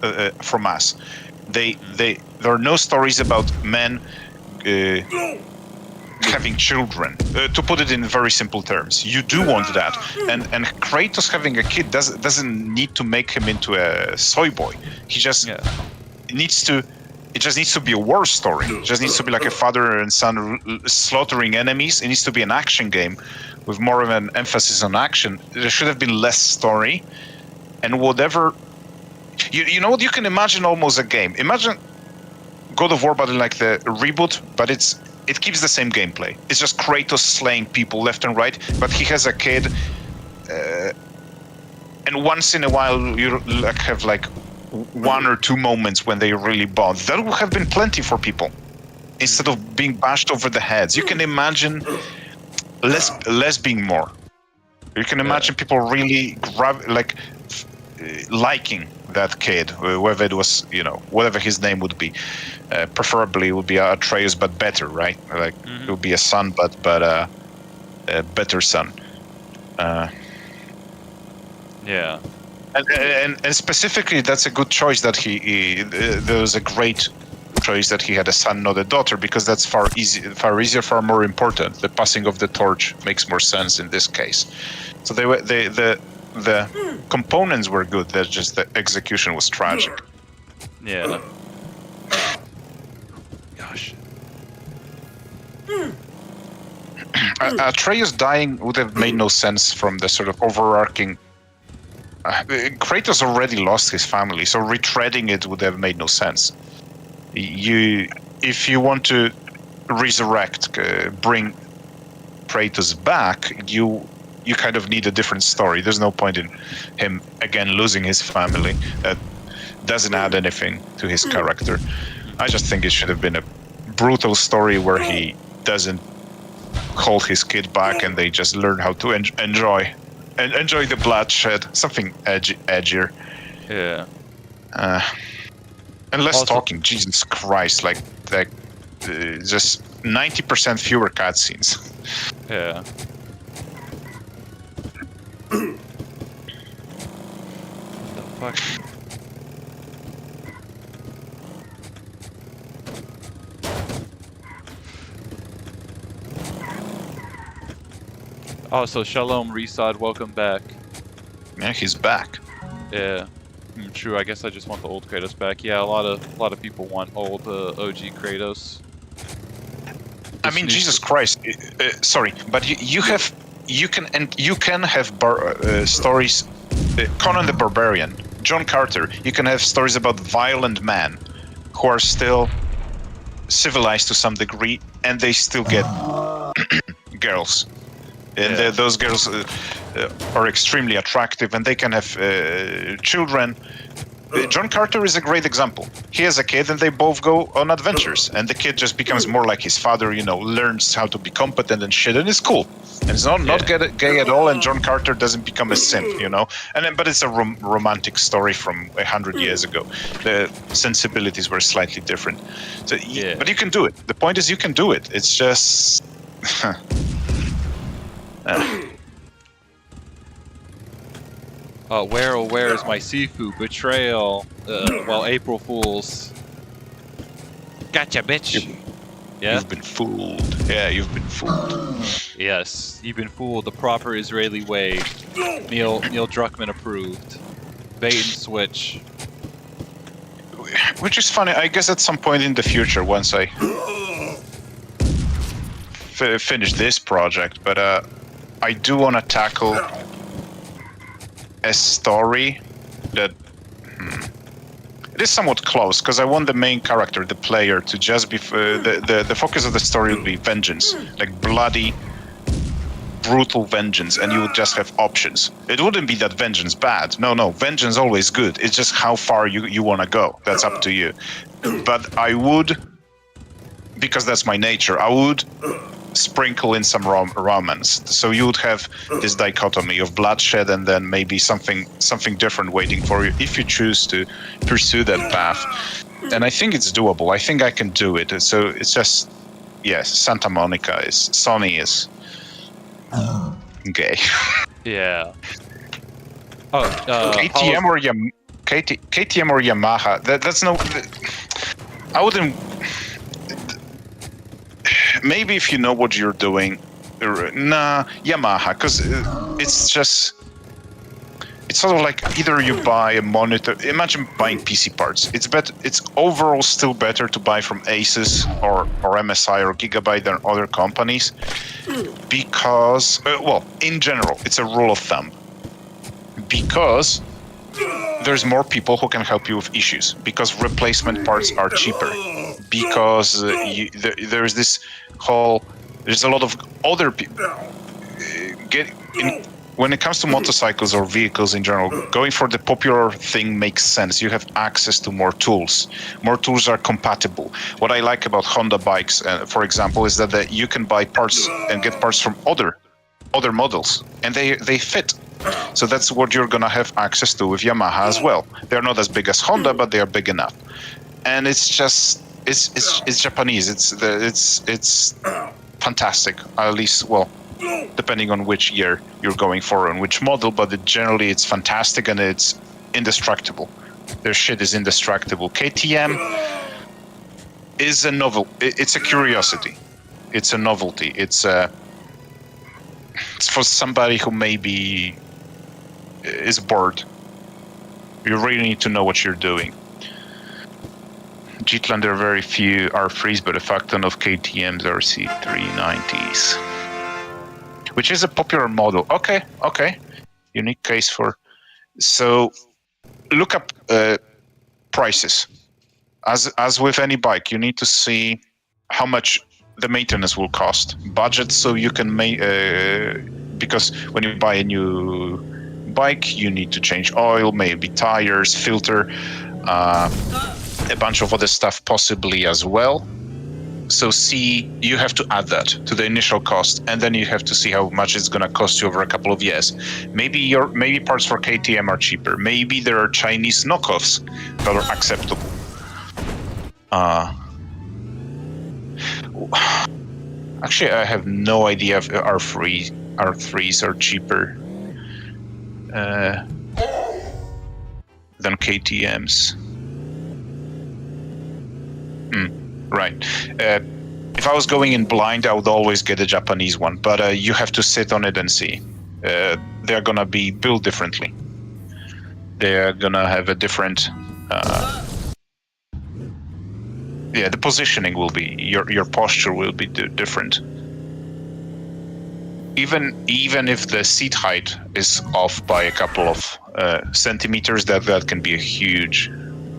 from us. There are no stories about men having children. To put it in very simple terms, you do want that, and Kratos having a kid doesn't need to make him into a soy boy. He just needs to. It just needs to be a war story. It just needs to be like a father and son slaughtering enemies. It needs to be an action game with more of an emphasis on action. There should have been less story, and whatever. You know what? You can imagine almost a game. Imagine God of War, but like the reboot, but it keeps the same gameplay. It's just Kratos slaying people left and right, but he has a kid, and once in a while you have like 1 or 2 moments when they really bond. That would have been plenty for people, instead of being bashed over the heads. You can imagine less being more. You can imagine people really liking that kid, whether it was, you know, whatever his name would be. Preferably it would be Atreus, but better, right? Like it would be a son, but a better son. Yeah. And specifically, that's a good choice that there was a great choice that he had a son, not a daughter, because that's far easier, far more important. The passing of the torch makes more sense in this case. So the components were good. That's just the execution was tragic. Yeah. Gosh. Atreus dying would have made no sense from the sort of overarching. Kratos already lost his family, so retreading it would have made no sense. If you want to resurrect, bring Kratos back, you kind of need a different story. There's no point in him again losing his family. That doesn't add anything to his character. I just think it should have been a brutal story where he doesn't hold his kid back and they just learn how to enjoy the bloodshed. Something edgier. Yeah. And less talking. Jesus Christ! Like just 90% fewer cutscenes. Yeah. What the fuck? Oh, so Shalom Resod, welcome back. Yeah, he's back. Yeah, true. I guess I just want the old Kratos back. Yeah, a lot of people want old OG Kratos. I mean, Jesus Christ. Sorry, but you can have stories. Conan the Barbarian, John Carter. You can have stories about violent men who are still civilized to some degree, and they still get girls. And those girls are extremely attractive, and they can have children. John Carter is a great example. He has a kid, and they both go on adventures. And the kid just becomes more like his father, you know, learns how to be competent and shit, and it's cool. And it's not gay at all, and John Carter doesn't become a simp, you know. But it's a romantic story from 100 years ago. The sensibilities were slightly different. So, but you can do it. The point is, you can do it. It's just. Where is my Sifu betrayal? Well, April Fools. Gotcha, bitch. You've been fooled. Yeah, you've been fooled. Yes, you've been fooled the proper Israeli way. Neil Druckmann approved. Bait and switch. Which is funny. I guess at some point in the future, once I finish this project, but I do want to tackle a story that it is somewhat close, because I want the main character, the player, to just be the focus of the story would be vengeance, like bloody, brutal vengeance, and you would just have options. It wouldn't be that vengeance bad. No, vengeance always good. It's just how far you want to go. That's up to you. But I would, because that's my nature, I would sprinkle in some romance. So you would have this dichotomy of bloodshed and then maybe something different waiting for you if you choose to pursue that path. And I think it's doable. I think I can do it. So it's just, yes, Santa Monica is, Sony is gay. Yeah. Oh, KTM or Yamaha. That's no. I wouldn't. Maybe if you know what you're doing, nah, Yamaha, because it's just, it's sort of like either you buy a monitor. Imagine buying PC parts. It's better. It's overall still better to buy from Asus or MSI or Gigabyte than other companies, because well, in general, it's a rule of thumb. Because there's more people who can help you with issues, because replacement parts are cheaper, because there's this whole, there's a lot of other people when it comes to motorcycles or vehicles in general, going for the popular thing makes sense. You have access to more tools. More tools are compatible. What I like about Honda bikes, for example, is that you can buy parts and get parts from other models, and they fit. So that's what you're gonna have access to with Yamaha as well. They're not as big as Honda, but they are big enough. And it's just it's Japanese. It's fantastic. At least, well, depending on which year you're going for and which model, but generally it's fantastic and it's indestructible. Their shit is indestructible. KTM is a novel. It's a curiosity. It's a novelty. It's for somebody who maybe is bored. You really need to know what you're doing. Jitland, there are very few R3s, but a fuck ton of KTMs are C390s. Which is a popular model. Okay. Unique case for... So, look up prices. As with any bike, you need to see how much the maintenance will cost. Budget, so you can make... because when you buy a new bike, you need to change oil, maybe tires, filter, a bunch of other stuff possibly as well. So you have to add that to the initial cost, and then you have to see how much it's going to cost you over a couple of years. Maybe parts for KTM are cheaper. Maybe there are Chinese knockoffs that are acceptable. Actually, I have no idea if R3s are cheaper than KTMs. Right. If I was going in blind, I would always get a Japanese one, but you have to sit on it and see. They're gonna be built differently. They're gonna have a different... the positioning will be... Your posture will be different. Even if the seat height is off by a couple of centimeters, that can be a huge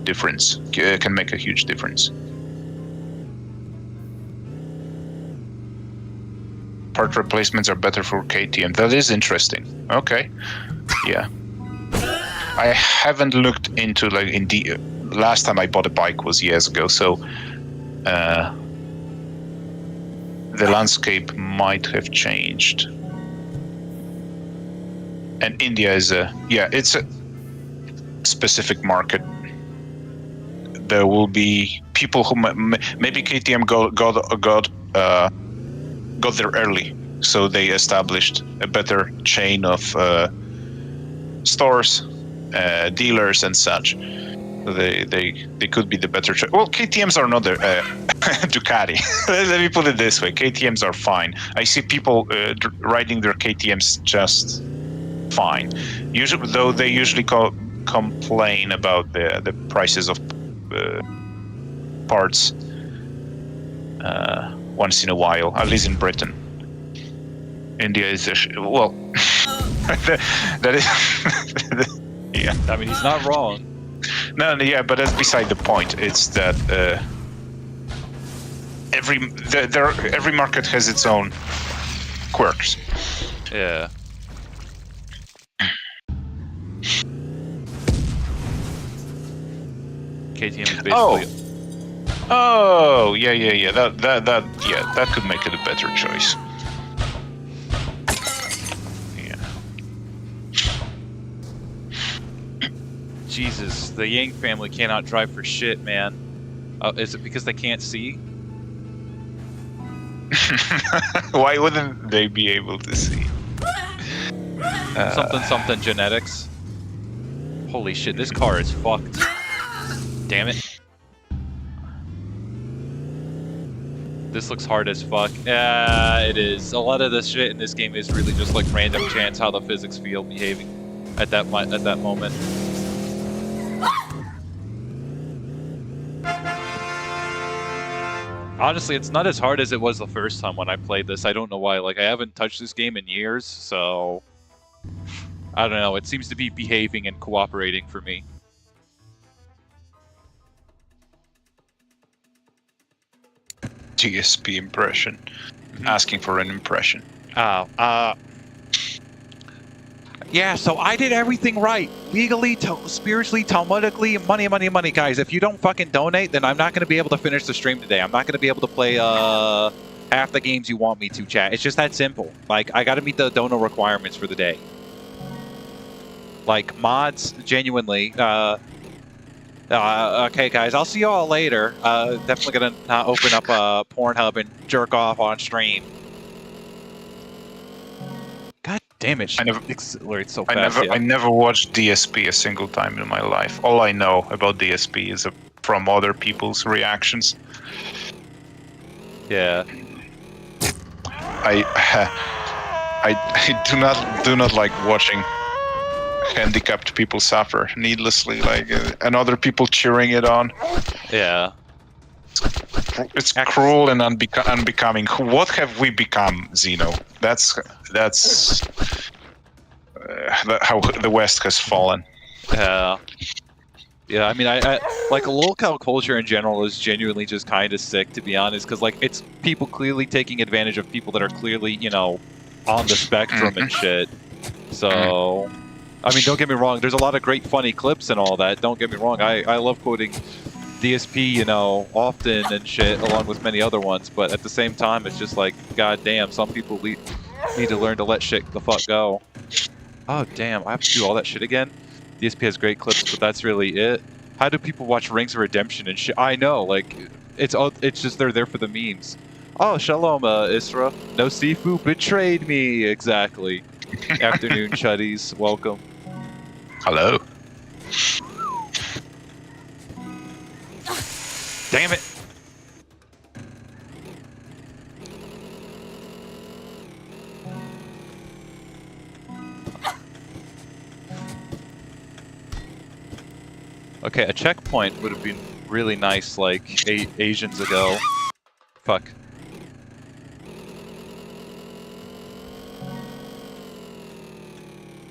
difference. Can make a huge difference. Part replacements are better for KTM. That is interesting. Okay. Yeah. I haven't looked into last time I bought a bike was years ago, so the landscape might have changed. And India is it's a specific market. There will be people who maybe KTM got there early, so they established a better chain of stores, dealers, and such. They could be the better choice. Well, KTMs are not Ducati. Let me put it this way: KTMs are fine. I see people riding their KTMs just fine. Though they usually complain about the prices of parts once in a while, at least in Britain. India is well. that is yeah. I mean, he's not wrong. No, yeah, but that's beside the point. It's that every market has its own quirks. Yeah. KTM is basically. Oh, yeah. That could make it a better choice. Jesus, the Yang family cannot drive for shit, man. Is it because they can't see? Why wouldn't they be able to see? Something genetics. Holy shit, this car is fucked. Damn it. This looks hard as fuck. Yeah, it is. A lot of this shit in this game is really just like random chance how the physics feel behaving at that moment. Honestly, it's not as hard as it was the first time when I played this. I don't know why. Like, I haven't touched this game in years, so... I don't know. It seems to be behaving and cooperating for me. GSP impression. Asking for an impression. Yeah, so I did everything right. Legally, spiritually, Talmudically, money. Guys, if you don't fucking donate, then I'm not going to be able to finish the stream today. I'm not going to be able to play half the games you want me to, chat. It's just that simple. Like, I got to meet the donor requirements for the day. like mods, genuinely. Okay, guys, I'll see y'all later. Definitely gonna open up a Pornhub and jerk off on stream. God damn it! Accelerates so fast. I never watched DSP a single time in my life. All I know about DSP is from other people's reactions. Yeah. I do not like watching handicapped people suffer needlessly, and other people cheering it on. Yeah. It's cruel and unbecoming. What have we become, Zeno? That's how the West has fallen. Yeah. Yeah, I mean, I like local culture in general is genuinely just kind of sick, to be honest, because like it's people clearly taking advantage of people that are clearly, you know, on the spectrum and shit. So, I mean, don't get me wrong. There's a lot of great funny clips and all that. Don't get me wrong. I love quoting DSP, you know, often and shit, along with many other ones. But at the same time, it's just like, goddamn, some people need to learn to let shit the fuck go. Oh damn, I have to do all that shit again. DSP has great clips, but that's really it. How do people watch Rings of Redemption and shit? I know, like, it's just they're there for the memes. Oh, shalom, Isra. No Sifu betrayed me. Exactly. Afternoon, chuddies. Welcome. Hello. Damn it. Okay, a checkpoint would have been really nice, like, Asians ago. Fuck.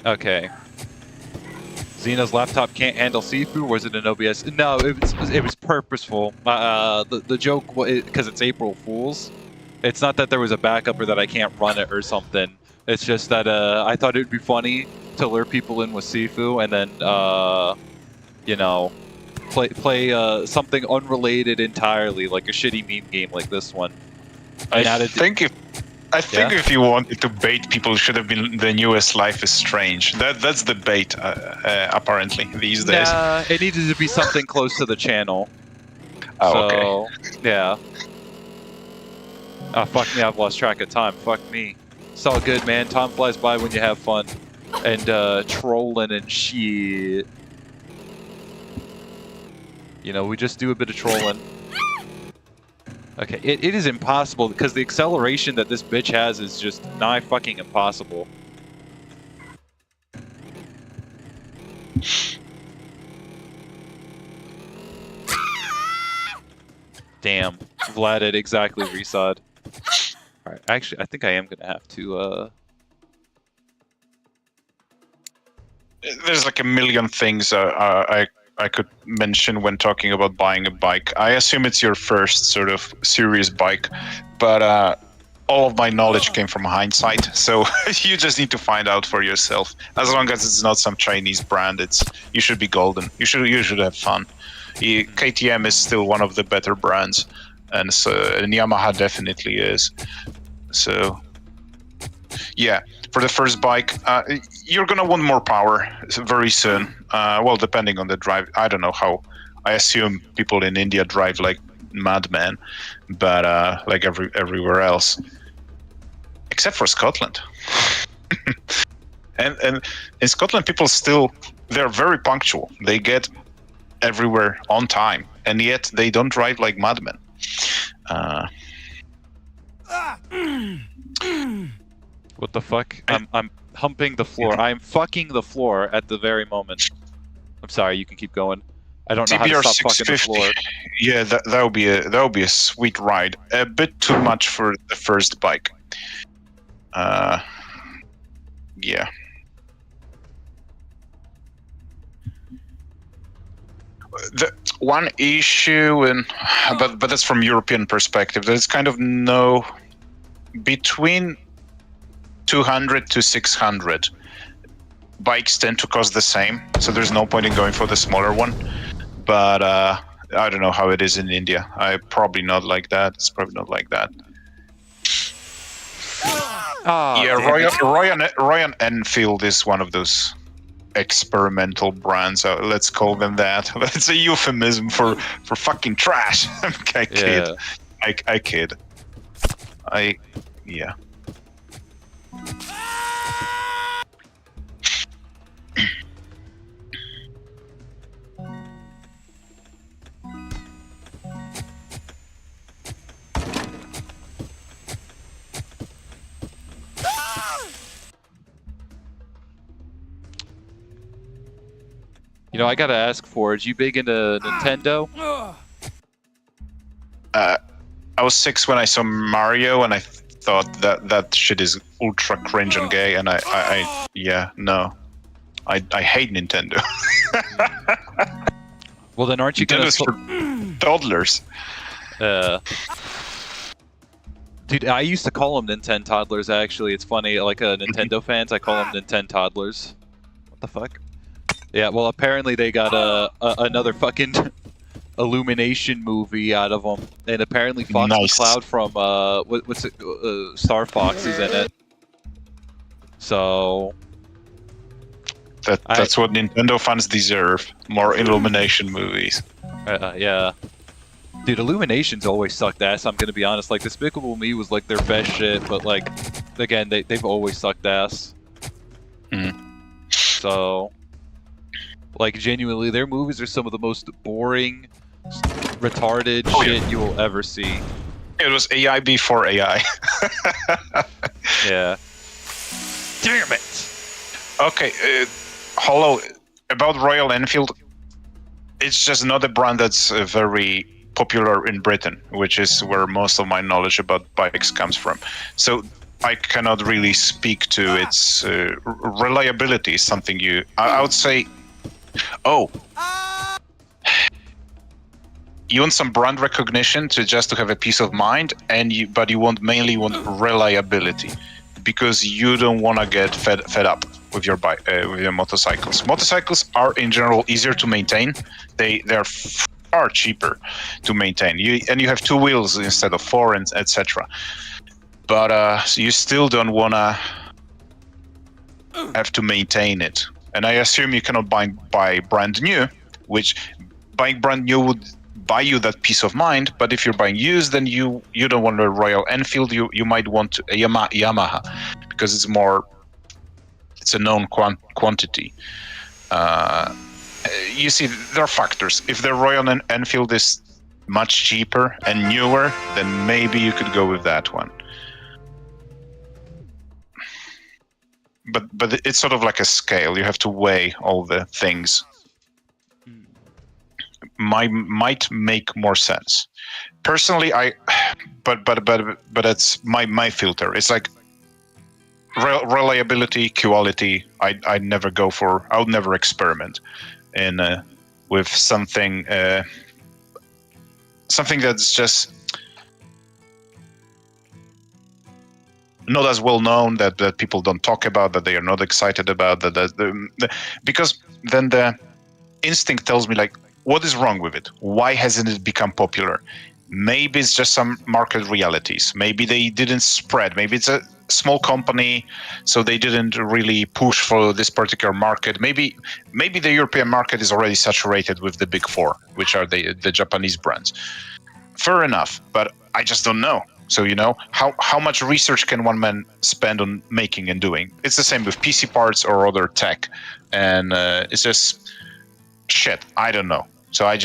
Okay. Xena's laptop can't handle Sifu, or was it an OBS? No, it was purposeful. The joke, because it's April Fool's, it's not that there was a backup or that I can't run it or something. It's just that I thought it would be funny to lure people in with Sifu and then, you know, play something unrelated entirely, like a shitty meme game like this one. I think if you wanted to bait people, it should have been the newest Life is Strange. That's the bait, apparently, these days. Nah, it needed to be something close to the channel. Oh, so, okay. Yeah. Oh, fuck me, I've lost track of time. Fuck me. It's all good, man. Time flies by when you have fun. And, trolling and shit. You know, we just do a bit of trolling. Okay, it is impossible, because the acceleration that this bitch has is just nigh fucking impossible. Damn, Vlad had exactly resawed. Alright, actually, I think I am gonna have to, There's like a million things I could mention when talking about buying a bike. I assume it's your first sort of serious bike, but all of my knowledge came from hindsight, so you just need to find out for yourself. As long as it's not some Chinese brand, you should be golden. You should have fun. KTM is still one of the better brands, and Yamaha definitely is. So yeah, for the first bike, you're gonna want more power very soon. Well, depending on the drive. I don't know how. I assume people in India drive like madmen, but like everywhere else, except for Scotland. and in Scotland, people they're very punctual. They get everywhere on time, and yet they don't drive like madmen. What the fuck? I'm humping the floor. I'm fucking the floor at the very moment. I'm sorry, you can keep going. I don't know how to stop fucking the floor. Yeah, that would be a sweet ride. A bit too much for the first bike. Yeah. The one issue, but that's from European perspective. There's kind of no between 200 to 600. Bikes tend to cost the same, so there's no point in going for the smaller one. But I don't know how it is in India. Probably not like that. It's probably not like that. Oh, yeah, Royal Enfield is one of those experimental brands. Let's call them that. That's a euphemism for fucking trash. I kid. Yeah. I kid. Yeah. You know, I gotta ask, Forge, you big into Nintendo? I was 6 when I saw Mario, and I thought that shit is ultra cringe and gay, and yeah, no. I hate Nintendo. Well, then aren't you Nintendo's for toddlers. Dude, I used to call them Nintendo toddlers, actually. It's funny, like Nintendo fans, I call them Nintendo toddlers. What the fuck? Yeah, well, apparently they got another fucking Illumination movie out of them, and apparently Fox McCloud from what's it, Star Fox is in it. So that's what Nintendo fans deserve: more Illumination movies. Yeah, dude, Illumination's always sucked ass. I'm gonna be honest. Like, Despicable Me was like their best shit, but like, again, they've always sucked ass. So, like, genuinely, their movies are some of the most boring, retarded shit you will ever see. It was AI before AI. Yeah. Damn it! Okay, Hollow, about Royal Enfield, it's just not a brand that's very popular in Britain, which is where most of my knowledge about bikes comes from. So I cannot really speak to its reliability. Something I would say. Oh, you want some brand recognition to have a peace of mind, but you mainly want reliability, because you don't want to get fed up with your bike, with your motorcycles. Motorcycles are in general easier to maintain. They're far cheaper to maintain. You have 2 wheels instead of 4, and etc. But so you still don't want to have to maintain it. And I assume you cannot buy brand new, which buying brand new would buy you that peace of mind. But if you're buying used, then you don't want a Royal Enfield. You might want a Yamaha, because it's a known quantity. You see, there are factors. If the Royal Enfield is much cheaper and newer, then maybe you could go with that one. But it's sort of like a scale. You have to weigh all the things. Might make more sense. Personally, but it's my filter. It's like reliability, quality. I'd never go for. I would never experiment in with something that's just not as well known, that people don't talk about, that they are not excited about, because then the instinct tells me, like, what is wrong with it? Why hasn't it become popular? Maybe it's just some market realities. Maybe they didn't spread. Maybe it's a small company, so they didn't really push for this particular market. Maybe the European market is already saturated with the big 4, which are the Japanese brands. Fair enough, but I just don't know. So, how much research can one man spend on making and doing? It's the same with PC parts or other tech, and it's just shit. I don't know. So I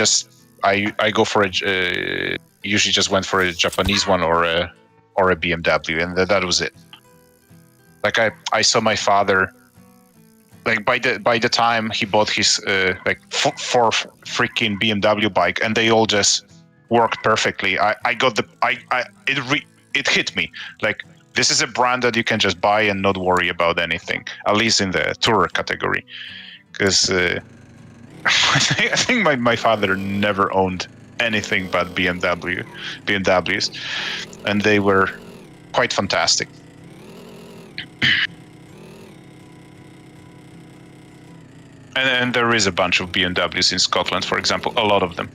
go for usually just went for a Japanese one or a BMW, and that was it. Like I saw my father, like by the time he bought his fourth freaking BMW bike, and they all just worked perfectly. It hit me, like, this is a brand that you can just buy and not worry about anything, at least in the tourer category, because I think my father never owned anything but BMWs, and they were quite fantastic. And there is a bunch of BMWs in Scotland, for example, a lot of them.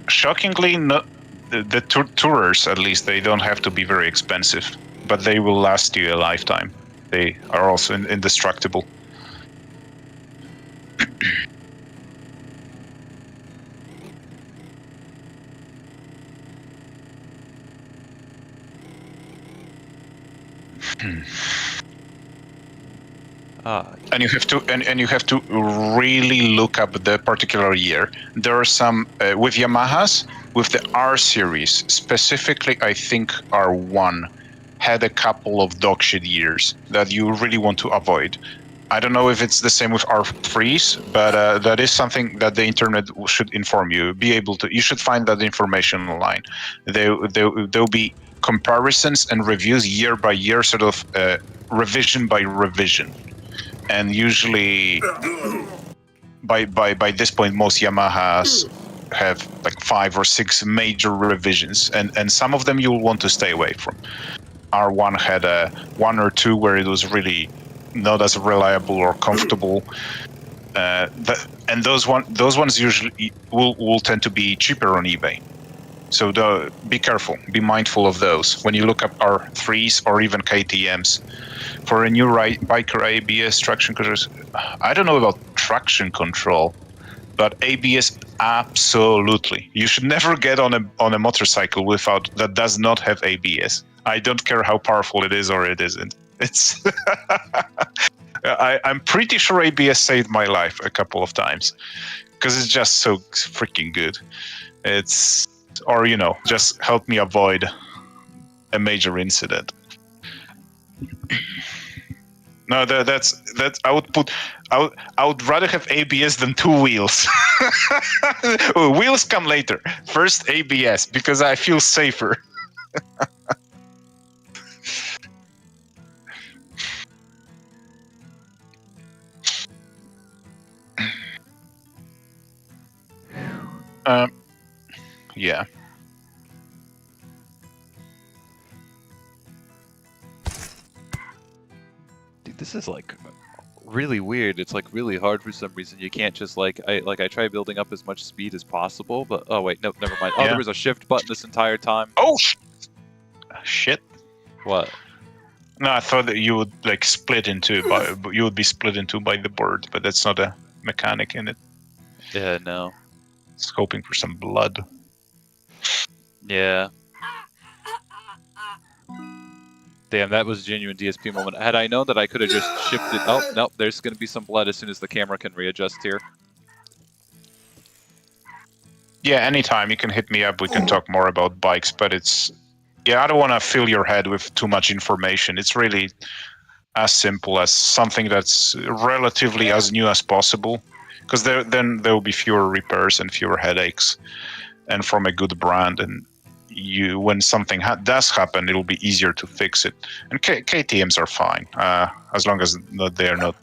Shockingly, the tourers, at least, they don't have to be very expensive, but they will last you a lifetime. They are also indestructible. And you have to and you have to really look up the particular year. There are some with Yamahas, with the R series specifically. I think R1 had a couple of dog shit years that you really want to avoid. I don't know if it's the same with R3s, but that is something that the internet should inform you. Be able to. You should find that information online. There'll be comparisons and reviews year by year, sort of revision by revision. And usually, by this point, most Yamahas have like 5 or 6 major revisions, and some of them you'll want to stay away from. R1 had 1 or 2 where it was really not as reliable or comfortable, and those ones usually will tend to be cheaper on eBay. So be careful, be mindful of those when you look up R3s or even KTMs. For a new biker ABS traction control, I don't know about traction control, but ABS absolutely. You should never get on a motorcycle that does not have ABS. I don't care how powerful it is or it isn't. It's I'm pretty sure ABS saved my life a couple of times because it's just so freaking good. Or just help me avoid a major incident. No, that's I would rather have ABS than 2 wheels. Wheels come later. First ABS because I feel safer. Yeah. Dude, this is like really weird. It's like really hard for some reason. You can't just I try building up as much speed as possible, but oh wait, no, never mind. Oh, Yeah. there was a shift button this entire time. Oh shit. What? No, I thought that you would split into you would be split into by the board, but that's not a mechanic in it. Yeah, no. It's hoping for some blood. Yeah. Damn, that was a genuine DSP moment. Had I known that I could have just shifted... Oh, no, there's going to be some blood as soon as the camera can readjust here. Yeah, anytime. You can hit me up. We can talk more about bikes, but it's... Yeah, I don't want to fill your head with too much information. It's really as simple as something that's relatively as new as possible, because then there will be fewer repairs and fewer headaches, and from a good brand. And when something does happen, it'll be easier to fix it. And KTMs are fine, as long as they're not,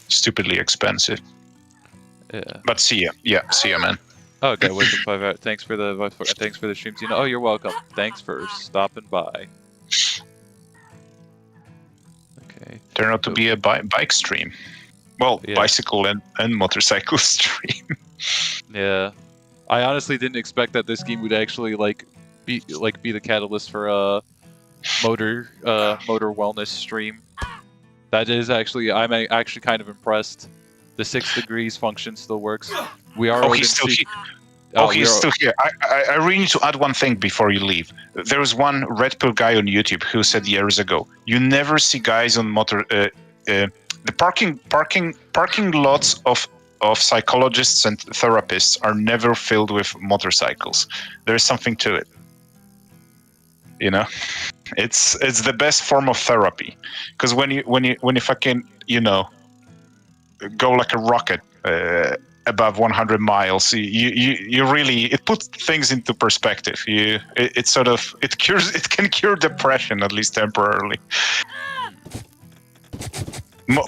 stupidly expensive. Yeah. But see ya, man. Okay, wait for 5 hours. Thanks for the streams. Oh, you're welcome. Thanks for stopping by. Okay. Turned out to be a bike stream. Well, yeah. Bicycle and motorcycle stream. Yeah. I honestly didn't expect that this game would actually be the catalyst for a motor wellness stream. That is I'm actually kind of impressed. The 6 degrees function still works. We are. Oh, he's still here. He's still here. I really need to add one thing before you leave. There was one Red Pill guy on YouTube who said years ago, you never see guys on the parking lots of psychologists and therapists are never filled with motorcycles. There's something to it. It's the best form of therapy, because when you fucking go like a rocket above 100 miles, you really, it puts things into perspective. It can cure depression, at least temporarily.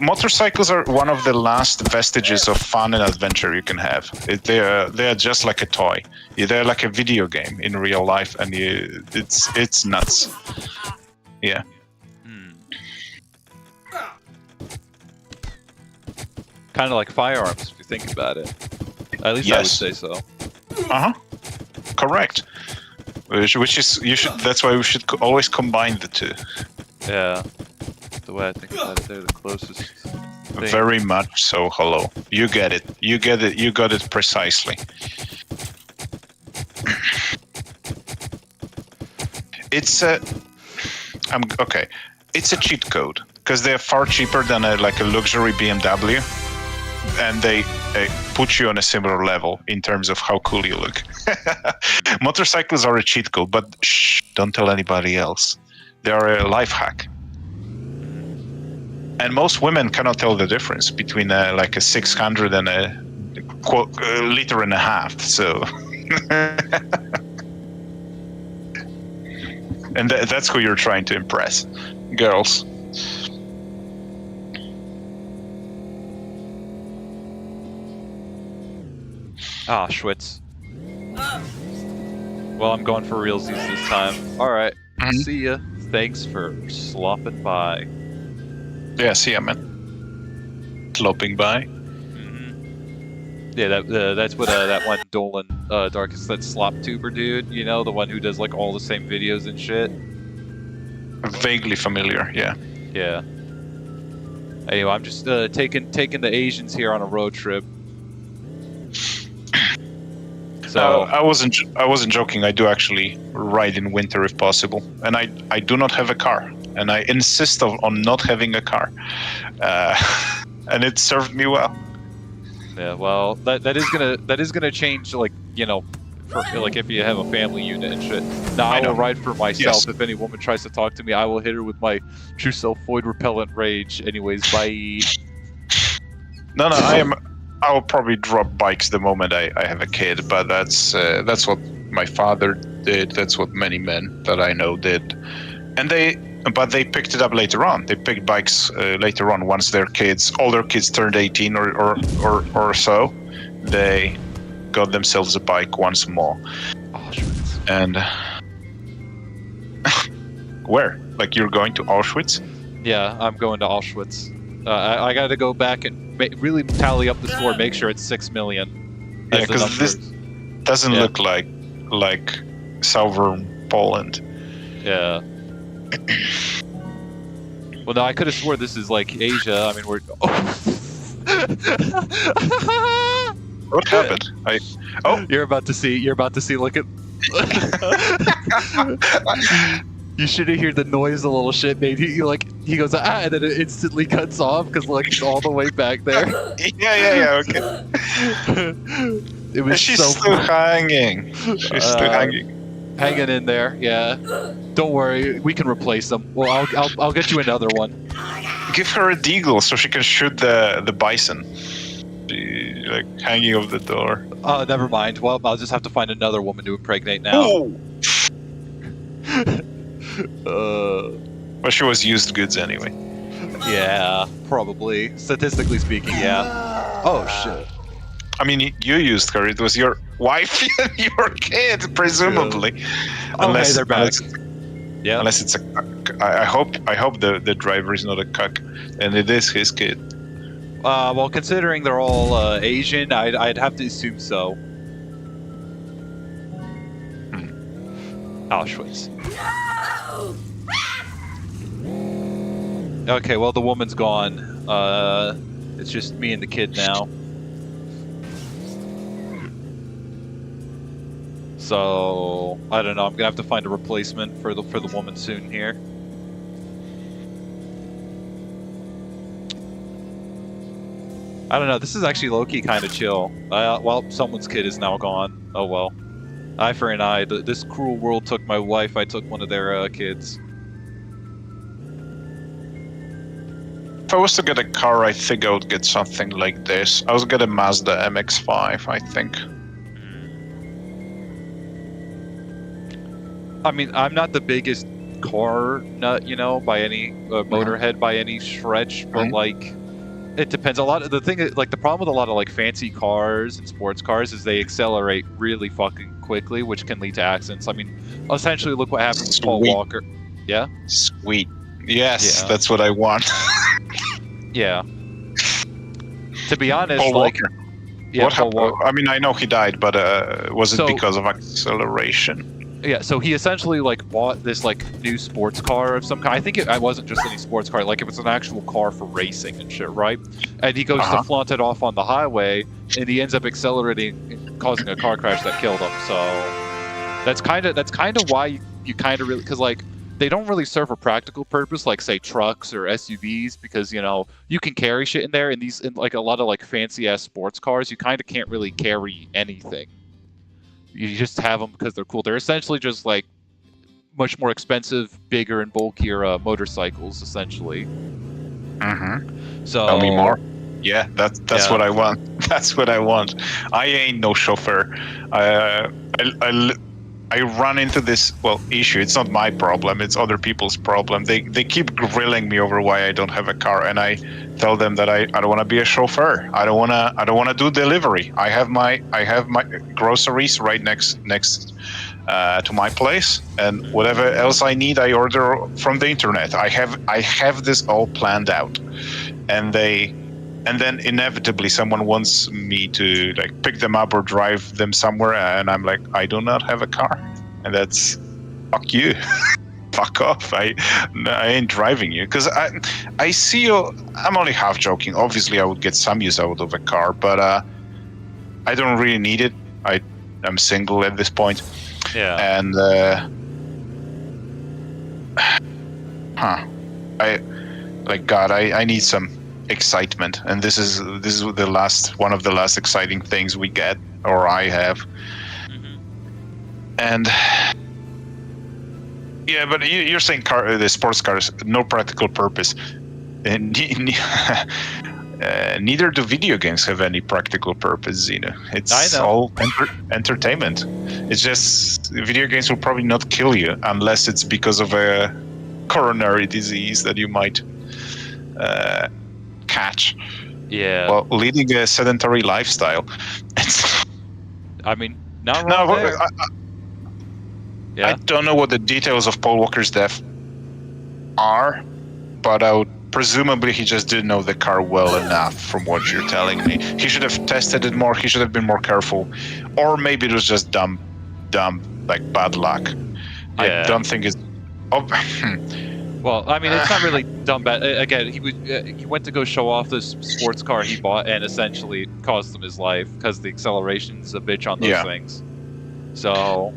Motorcycles are one of the last vestiges of fun and adventure you can have. They're just like a toy. They're like a video game in real life, and it's nuts. Yeah. Kind of like firearms, if you think about it. At least yes. I would say so. Correct. That's why we should always combine the two. Yeah. The way I think about it, they're the closest thing. Very much so. Hello. You get it. You got it precisely. It's a cheat code. because they're far cheaper than like a luxury BMW, and they put you on a similar level in terms of how cool you look. Motorcycles are a cheat code, but shh, don't tell anybody else. They are a life hack. And most women cannot tell the difference between like a 600 and a liter and a half. So, and that's who you're trying to impress, girls. Ah, Schwitz. Well, I'm going for realsies this time. Alright, see ya. Thanks for slopping by. Yeah, see ya, man. Sloping by. Yeah, that's what that one Dolan Darkest that slop tuber dude, you know, the one who does like all the same videos and shit. Vaguely familiar, yeah. Yeah. Anyway, I'm just taking the Asians here on a road trip. So I wasn't joking. I do actually ride in winter if possible, and I do not have a car, and I insist on not having a car, and it served me well. Yeah, well, that is gonna change, like, you know, for, like if you have a family unit and shit. Now I will ride for myself. Yes. If any woman tries to talk to me, I will hit her with my true self void repellent rage. Anyways, bye. No, I will probably drop bikes the moment I have a kid, but that's what my father did. That's what many men that I know did, but they picked it up later on. They picked bikes later on once all their kids turned 18 or so. They got themselves a bike once more. Auschwitz. And where? Like you're going to Auschwitz? Yeah, I'm going to Auschwitz. I got to go back and really tally up the score, make sure it's 6 million. Yeah, because this doesn't look like southern Poland. Yeah. Well, no, I could have swore this is like Asia. I mean, we're. What happened? You're about to see. Look at. You should have heard the noise a little shit, mate. He goes, ah, and then it instantly cuts off because like it's all the way back there. Yeah, okay. It was She's still hanging. She's still hanging in there. Yeah. Don't worry, we can replace them. Well, I'll get you another one. Give her a deagle so she can shoot the bison. Like hanging over the door. Oh, never mind. Well, I'll just have to find another woman to impregnate now. Well, she was used goods anyway. Yeah, probably. Statistically speaking, yeah. Oh, shit. I mean, you used her. It was your wife and your kid, presumably. Yeah. Unless they're back. Yeah. Unless it's a cuck. I hope the driver is not a cuck, and it is his kid. Well, considering they're all Asian, I'd have to assume so. Auschwitz. Okay, well, the woman's gone. It's just me and the kid now. So I don't know. I'm gonna have to find a replacement for the woman soon here. I don't know. This is actually low-key kind of chill. Well, someone's kid is now gone. Oh well. Eye for an eye. This cruel world took my wife. I took one of their kids. If I was to get a car, I think I would get something like this. I would get a Mazda MX-5, I think. I mean, I'm not the biggest car nut, you know, by any motorhead by any stretch, but like, it depends. A lot of the thing, like the problem with a lot of like fancy cars and sports cars is they accelerate really fucking quickly, which can lead to accidents. I mean, essentially, look what happened with Paul Walker. Yeah. Sweet. Yes, yeah. That's what I want. Yeah. To be honest, Paul like, Walker. Yeah, what happened? I mean, I know he died, but was it because of acceleration? Yeah, so he essentially like bought this like new sports car of some kind. I think it wasn't just any sports car, like it was an actual car for racing and shit, right? And he goes to flaunt it off on the highway, and he ends up accelerating and causing a car crash that killed him. So that's kind of why you kind of really, because like they don't really serve a practical purpose like, say, trucks or SUVs, because, you know, you can carry shit in there. In like a lot of like fancy ass sports cars, you kind of can't really carry anything. You just have them because they're cool. They're essentially just like much more expensive, bigger and bulkier motorcycles, essentially. So tell me more. Yeah, that's what I want. That's what I want. I ain't no chauffeur. I run into this issue. It's not my problem. It's other people's problem. They keep grilling me over why I don't have a car, and I tell them that I don't want to be a chauffeur. I don't want to do delivery. I have my groceries right next to my place, and whatever else I need, I order from the internet. I have this all planned out, and then inevitably someone wants me to like pick them up or drive them somewhere, and I'm like, I do not have a car, and that's fuck you. Fuck off. I ain't driving you, because I see you. I'm only half joking. Obviously I would get some use out of a car, but I don't really need it. I'm single at this point. Yeah. And I need some excitement, and this is one of the last exciting things we get, or I have. And yeah, but you're saying the sports cars, no practical purpose, and neither do video games have any practical purpose. You know, it's all entertainment. It's just video games will probably not kill you unless it's because of a coronary disease that you might catch. Yeah. Well, leading a sedentary lifestyle. I mean, not wrong there. I don't know what the details of Paul Walker's death are, but presumably he just didn't know the car well enough, from what you're telling me. He should have tested it more. He should have been more careful, or maybe it was just dumb, like bad luck. Yeah. I don't think it's. Well, I mean, it's not really dumb bad. Again, he went to go show off this sports car he bought, and essentially cost him his life because the acceleration's a bitch on those things. So,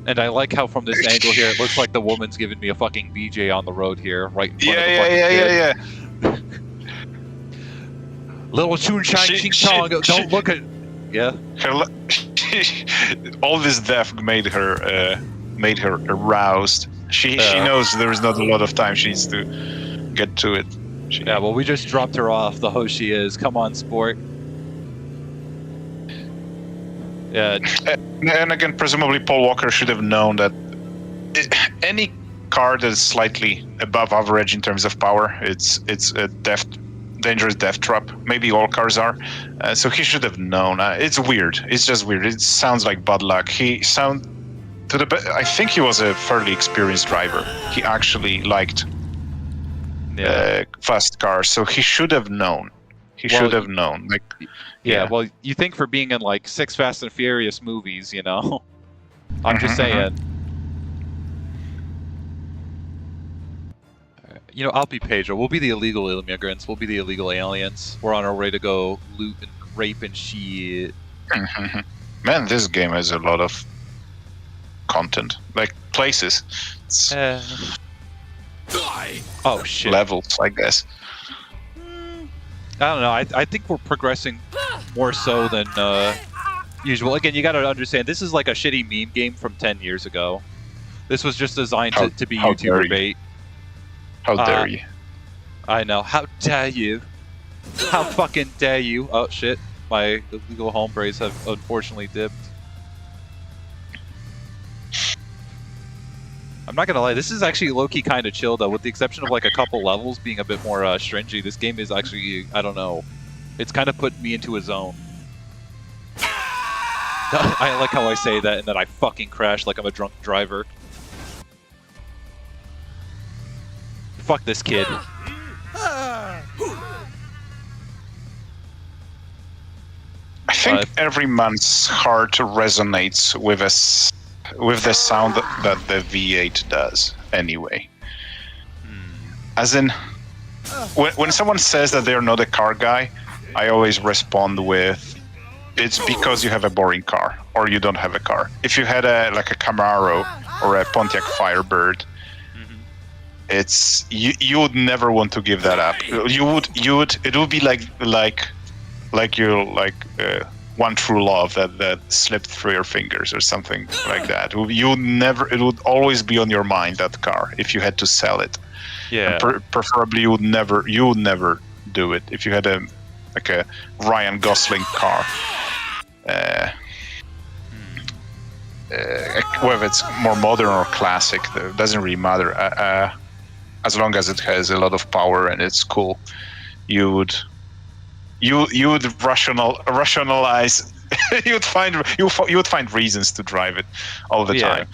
and I like how from this angle here, it looks like the woman's giving me a fucking BJ on the road here, right in front of the fucking kid. Little chun shine ching chong. Don't look at. Yeah. All this death made her aroused. She knows there is not a lot of time. She needs to get to it. Yeah, well, we just dropped her off. The hoe she is. Come on, sport. Yeah. And again, presumably Paul Walker should have known that any car that is slightly above average in terms of power, it's a dangerous death trap. Maybe all cars are. So he should have known. It's weird. It's just weird. It sounds like bad luck. I think he was a fairly experienced driver. He actually liked fast cars, so he should have known. Should have known. Well, you think for being in like 6 Fast and Furious movies, you know? I'm just saying. You know, I'll be Pedro. We'll be the illegal immigrants. We'll be the illegal aliens. We're on our way to go loot and rape and shit. Man, this game has a lot of content, like places. Oh shit. Levels, I guess. I don't know. I think we're progressing more so than usual. Again, you gotta understand, this is like a shitty meme game from 10 years ago. This was just designed to be YouTuber bait. How dare you? I know. How dare you? How fucking dare you? Oh shit. My illegal hombres have unfortunately dipped. I'm not gonna lie, this is actually low-key kind of chill though, with the exception of like a couple levels being a bit more stringy. This game is actually, I don't know, it's kind of put me into a zone. I like how I say that and then I fucking crash like I'm a drunk driver. Fuck this kid. I think every man's heart resonates with the sound that the V8 does, anyway. As in, when someone says that they're not a car guy, I always respond with, it's because you have a boring car, or you don't have a car. If you had like a Camaro or a Pontiac Firebird, it's you would never want to give that up. You would it would be like your one true love that slipped through your fingers or something like that. You would never. It would always be on your mind, that car, if you had to sell it. Yeah. And preferably you would never do it if you had a Ryan Gosling car. Whether it's more modern or classic, it doesn't really matter. As long as it has a lot of power and it's cool, you would rationalize. you would find reasons to drive it all the time.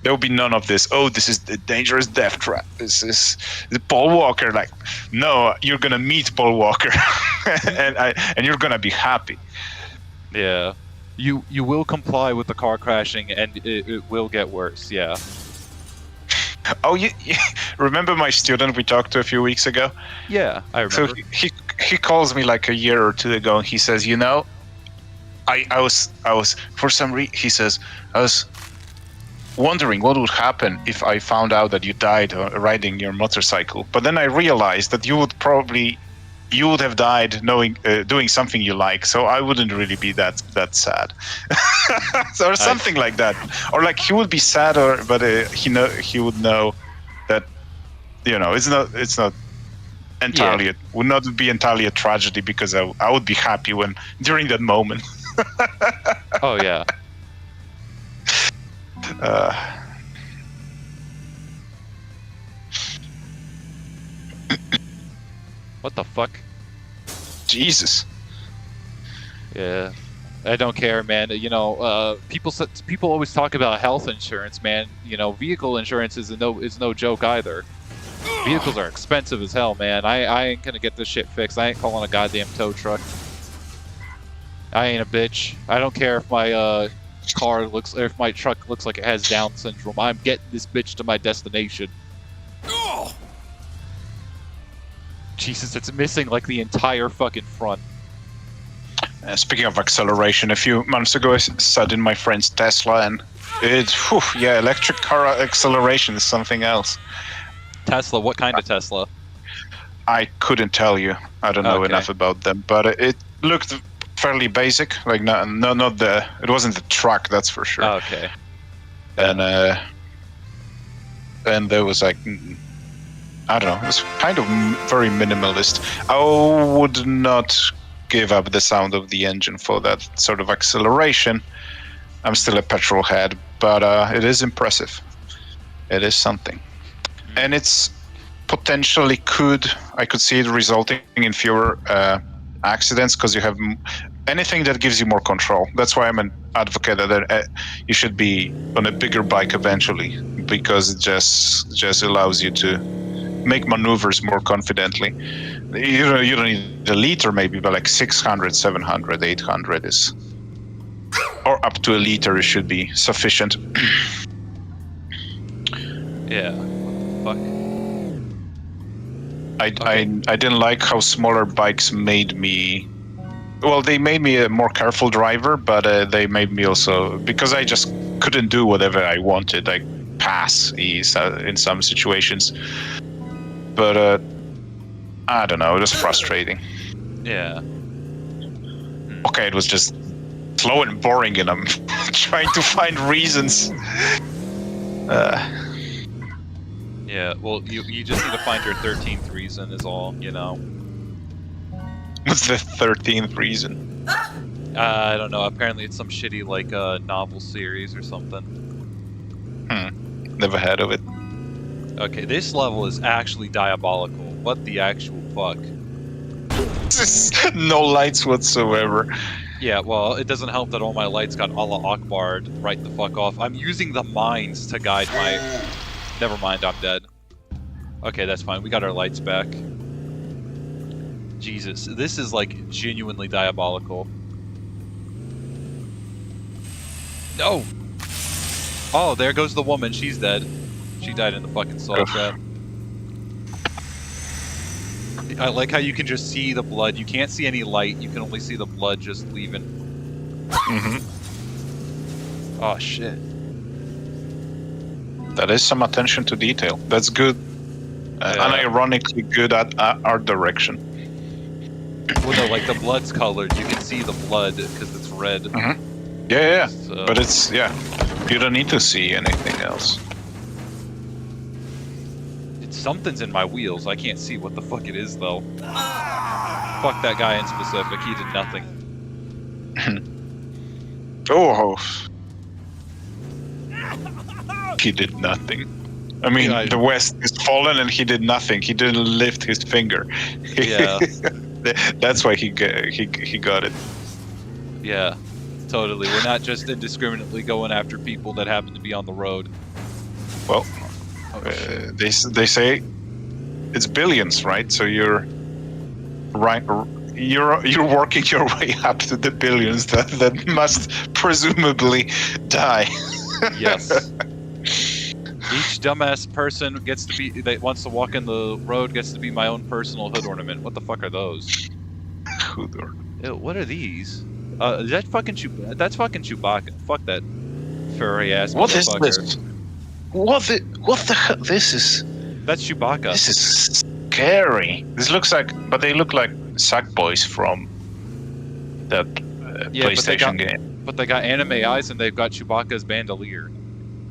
There will be none of this. Oh, this is the dangerous death trap. This is the Paul Walker. Like, no, you're gonna meet Paul Walker, and you're gonna be happy. Yeah, you will comply with the car crashing, and it will get worse. Yeah. Oh, you remember my student we talked to a few weeks ago? Yeah, I remember. So he calls me like a year or two ago, and he says, you know, I was for some reason, he says, I was wondering what would happen if I found out that you died riding your motorcycle. But then I realized that you would have died doing something you like, so I wouldn't really be that sad. Or something like that. Or like he would be sad, but he would know that, you know, it's not entirely, it would not be entirely a tragedy, because I would be happy during that moment. Oh yeah. What the fuck? Jesus. Yeah, I don't care, man. You know, people always talk about health insurance, man. You know, vehicle insurance is no joke either. Vehicles are expensive as hell, man. I ain't gonna get this shit fixed. I ain't calling a goddamn tow truck. I ain't a bitch. I don't care if my if my truck looks like it has Down syndrome. I'm getting this bitch to my destination. Jesus, it's missing like the entire fucking front. Speaking of acceleration, a few months ago I sat in my friend's Tesla, and electric car acceleration is something else. Tesla? What kind of Tesla? I couldn't tell you. I don't know enough about them, but it looked fairly basic. Like it wasn't the truck, that's for sure. Okay. And there was like, I don't know, it was kind of very minimalist. I would not give up the sound of the engine for that sort of acceleration. I'm still a petrol head, but it is impressive. It is something. And it's potentially I could see it resulting in fewer accidents, because you have anything that gives you more control. That's why I'm an advocate that you should be on a bigger bike eventually, because it just allows you to make maneuvers more confidently. You don't need a liter maybe, but like 600, 700, 800 is, or up to a liter, it should be sufficient. Yeah, what the fuck? I didn't like how smaller bikes made me. Well, they made me a more careful driver, but they made me also, because I just couldn't do whatever I wanted. I pass in some situations. But I don't know, it was frustrating. Yeah. Okay, it was just slow and boring, and I'm trying to find reasons. Yeah, well, you just need to find your 13th reason is all, you know. What's the 13th reason? I don't know, apparently it's some shitty, like, novel series or something. Never heard of it. Okay, this level is actually diabolical. What the actual fuck? No lights whatsoever. Yeah, well, it doesn't help that all my lights got Allah Akbar'd right the fuck off. I'm using the mines to guide my... Never mind, I'm dead. Okay, that's fine. We got our lights back. Jesus, this is like genuinely diabolical. No! Oh, there goes the woman. She's dead. She died in the fucking saw trap. I like how you can just see the blood. You can't see any light. You can only see the blood just leaving. Oh, shit. That is some attention to detail. That's good. unironically good at art direction. Well, no, like the blood's colored. You can see the blood because it's red. Mm-hmm. Yeah. So... But it's you don't need to see anything else. Something's in my wheels. I can't see what the fuck it is though. Fuck that guy in specific. He did nothing. Oh. He did nothing. I mean, the West is fallen and he did nothing. He didn't lift his finger. Yeah. That's why he got it. Yeah, totally. We're not just indiscriminately going after people that happen to be on the road. Well, they say it's billions, right? So you're working your way up to the billions that must presumably die. Yes. Each dumbass person that wants to walk in the road gets to be my own personal hood ornament. What the fuck are those? Hood ornament. Ew, what are these? Is that fucking That's fucking Chewbacca. Fuck that furry ass motherfucker. What is this? What the hell? This is... That's Chewbacca. This is scary. This looks like... But they look like Sackboys from that PlayStation game. But they got anime eyes and they've got Chewbacca's bandolier.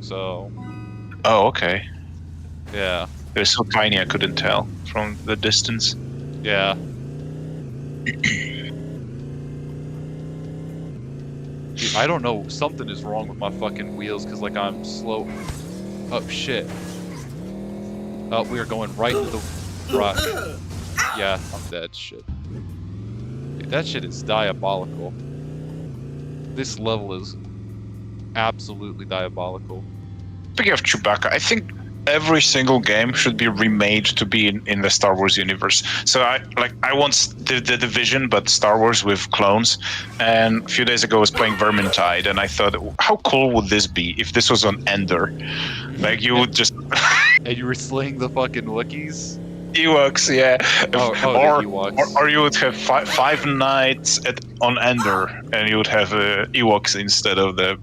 So... Oh, okay. Yeah. They're so tiny I couldn't tell from the distance. Yeah. Dude, I don't know. Something is wrong with my fucking wheels because, like, I'm slow. Oh, shit. Oh, we are going right into the rock. Yeah, I'm dead. Shit. Dude, that shit is diabolical. This level is absolutely diabolical. Speaking of Chewbacca, I think every single game should be remade to be in the Star Wars universe. So I want the Division, but Star Wars with clones. And a few days ago I was playing Vermintide, and I thought, how cool would this be if this was on Ender? Like you would just... And you were slaying the fucking Wookiees? Ewoks, yeah. Or you would have five nights on Ender, and you would have Ewoks instead of the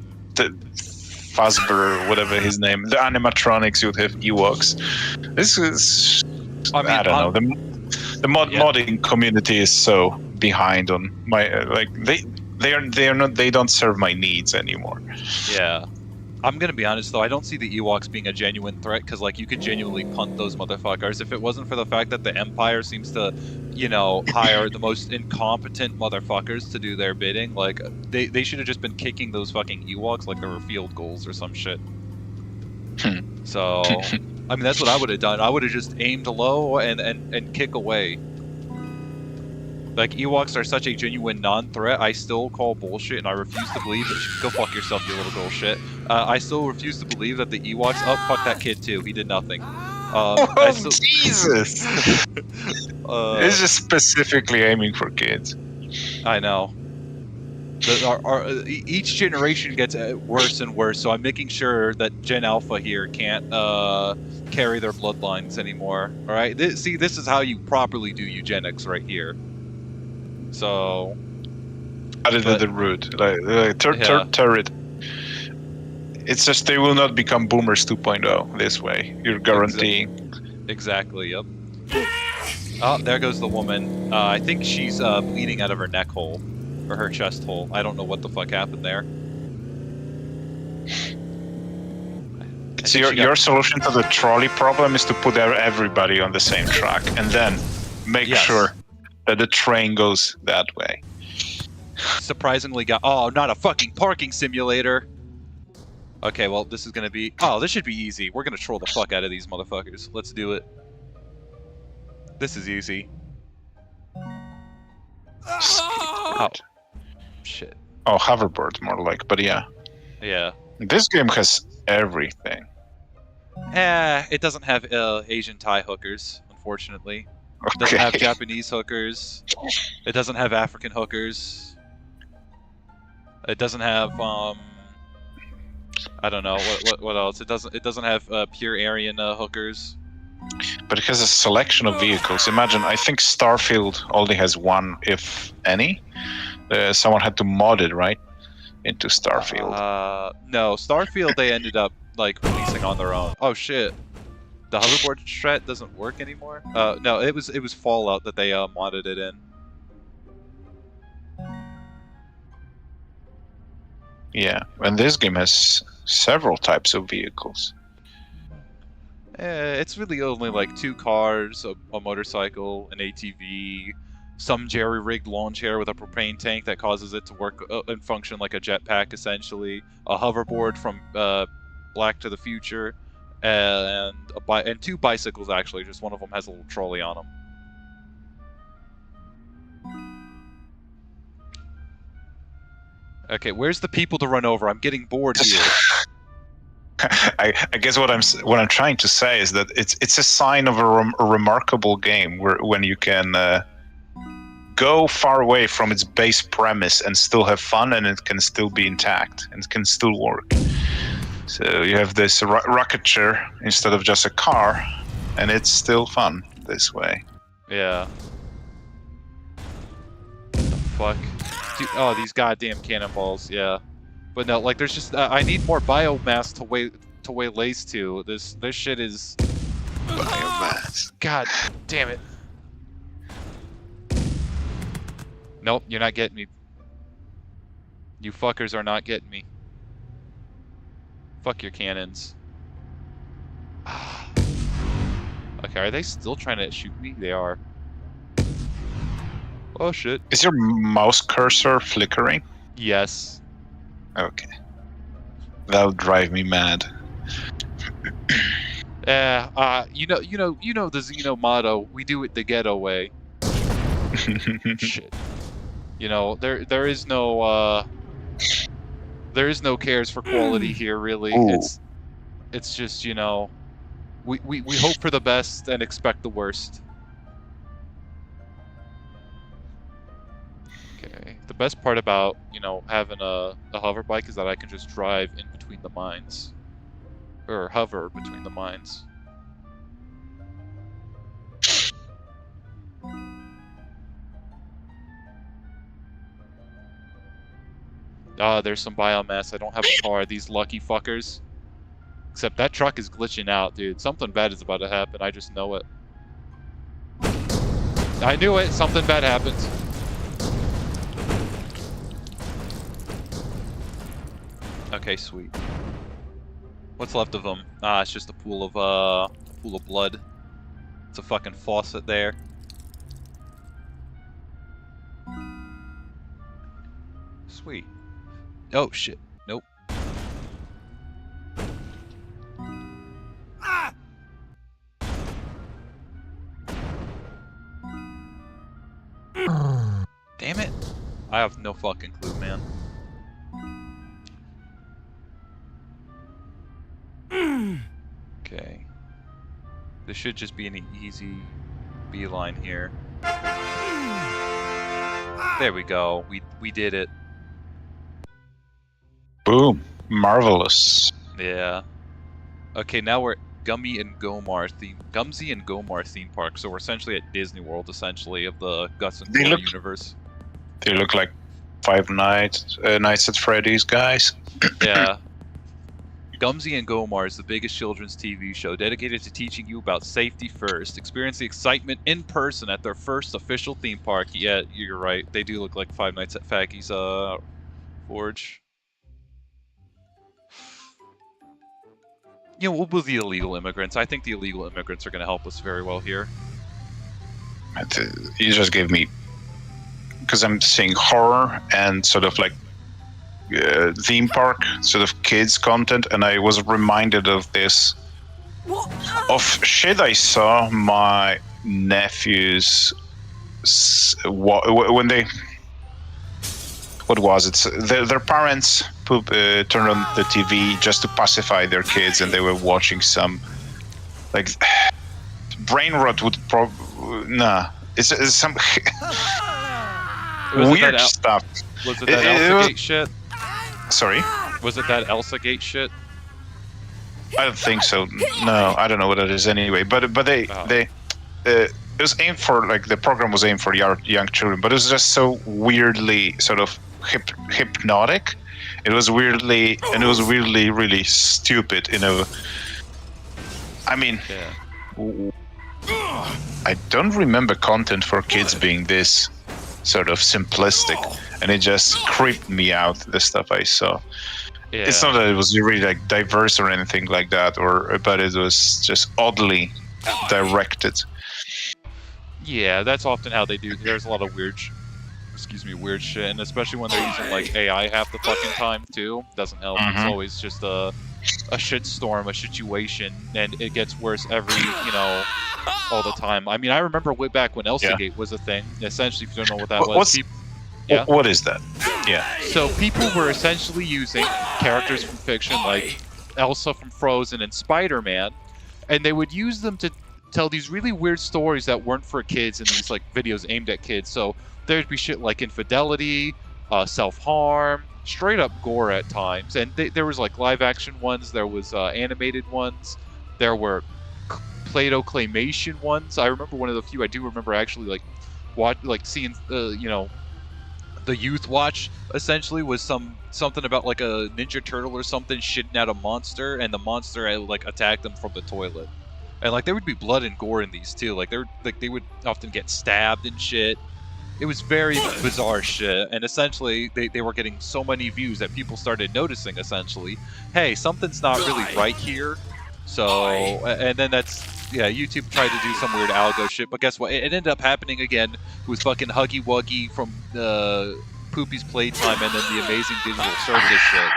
Fazbear, whatever his name, the animatronics. You'd have Ewoks. This is, I don't know. The modding community is so behind on my they don't serve my needs anymore. Yeah, I'm gonna be honest though. I don't see the Ewoks being a genuine threat because like you could genuinely punt those motherfuckers if it wasn't for the fact that the Empire seems to, you know, hire the most incompetent motherfuckers to do their bidding. Like, they should have just been kicking those fucking Ewoks like they were field goals or some shit. So, I mean, that's what I would have done. I would have just aimed low and kick away. Like, Ewoks are such a genuine non-threat. I still call bullshit, and I refuse to believe that... Go fuck yourself, you little girl shit. I still refuse to believe that the Ewoks... Oh, fuck that kid, too. He did nothing. Jesus! It's just specifically aiming for kids. I know. Each generation gets worse and worse, so I'm making sure that Gen Alpha here can't carry their bloodlines anymore. Alright? This is how you properly do eugenics right here. So... Other the route. Turret. It's just they will not become Boomers 2.0 this way. You're guaranteeing. Exactly, yep. Oh, there goes the woman. I think she's bleeding out of her neck hole. Or her chest hole. I don't know what the fuck happened there. So your solution to the trolley problem is to put everybody on the same track and then make sure that the train goes that way. Surprisingly oh, not a fucking parking simulator! Okay, well, this is gonna be... Oh, this should be easy. We're gonna troll the fuck out of these motherfuckers. Let's do it. This is easy. Oh. Shit. Oh, hoverboard, more like, but yeah. Yeah. This game has everything. It doesn't have Asian Thai hookers, unfortunately. It doesn't have Japanese hookers. It doesn't have African hookers. It doesn't have I don't know what else. It doesn't have pure Aryan hookers. But it has a selection of vehicles. Imagine, I think Starfield only has one, if any. Someone had to mod it, right, into Starfield. No, Starfield they ended up like releasing on their own. Oh shit! The hoverboard strat doesn't work anymore. No, it was Fallout that they modded it in. Yeah, and this game has several types of vehicles. It's really only like 2 cars, a motorcycle, an ATV, some jerry-rigged lawn chair with a propane tank that causes it to work and function like a jetpack, essentially. A hoverboard from Black to the Future, and 2 bicycles actually. Just one of them has a little trolley on them. Okay, where's the people to run over? I'm getting bored here. I guess what I'm trying to say is that it's a sign of a remarkable game when you can go far away from its base premise and still have fun, and it can still be intact and it can still work. So you have this rocket chair instead of just a car, and it's still fun this way. Yeah. What the fuck? Dude, oh, these goddamn cannonballs. Yeah. But no, like, there's just I need more biomass to waylace to. This shit is Biomass. God damn it. Nope, you're not getting me. You fuckers are not getting me. Fuck your cannons. Okay, are they still trying to shoot me? They are. Oh shit. Is your mouse cursor flickering? Yes. Okay. That'll drive me mad. You know the Xeno motto. We do it the ghetto way. Shit. You know, there is no cares for quality here, really. Ooh. It's just, you know, we hope for the best and expect the worst. Okay. The best part about, you know, having a hover bike is that I can just drive in between the mines. Or hover between the mines. There's some biomass. I don't have a car. These lucky fuckers. Except that truck is glitching out, dude. Something bad is about to happen. I just know it. I knew it. Something bad happened. Okay, sweet. What's left of them? It's just a pool of blood. It's a fucking faucet there. Sweet. Oh shit. Nope. Damn it. I have no fucking clue, man. Okay. This should just be an easy beeline here. There we go. We did it. Boom. Marvelous. Yeah. Okay, now we're at Gummy and Gomar theme park. So we're essentially at Disney World, essentially, of the Gus and Cora universe. They look like Five Nights at Freddy's guys. Yeah. Gumsy and Gomar is the biggest children's TV show dedicated to teaching you about safety first. Experience the excitement in person at their first official theme park. Yeah, you're right. They do look like Five Nights at Freddy's Forge. You know, we'll move the illegal immigrants. I think the illegal immigrants are going to help us very well here. You just gave me... Because I'm seeing horror and sort of like theme park, sort of kids content, and I was reminded of this... Of shit I saw my nephews... When they... What was it? Their parents turned on the TV just to pacify their kids, and they were watching some, like, brain rot would probably... Nah. It's some weird stuff. Was it that Elsa Gate shit? Sorry? Was it that Elsa Gate shit? I don't think so. No, I don't know what it is anyway. But it was aimed for, like, the program was aimed for young children, but it was just so weirdly sort of hypnotic. It was weirdly really stupid, you know. I mean, I don't remember content for kids being this sort of simplistic, and it just creeped me out, the stuff I saw. Yeah. It's not that it was really like diverse or anything like that, but it was just oddly directed. Yeah, that's often how they do. There's a lot of weird shit, and especially when they're using like AI half the fucking time too. Doesn't help. It's always just a shitstorm, a situation, and it gets worse every, all the time. I mean, I remember way back when Elsagate was a thing. Essentially, if you don't know what that was, what is that? Yeah. So people were essentially using characters from fiction like Elsa from Frozen and Spider-Man, and they would use them to tell these really weird stories that weren't for kids in these like videos aimed at kids. So there'd be shit like infidelity, self-harm, straight up gore at times, and there was like live action ones, there was animated ones, there were Play-Doh claymation ones. I remember one of the few I do remember actually seeing the youth watch essentially was something about like a Ninja Turtle or something shitting out a monster, and the monster like attacked them from the toilet. And like there would be blood and gore in these too. Like they would often get stabbed and shit. It was very bizarre shit, and essentially they were getting so many views that people started noticing essentially, hey, something's not really right here. So, and then YouTube tried to do some weird algo shit, but guess what? It ended up happening again with fucking Huggy Wuggy from Poopy's Playtime and then the Amazing Digital Circus shit.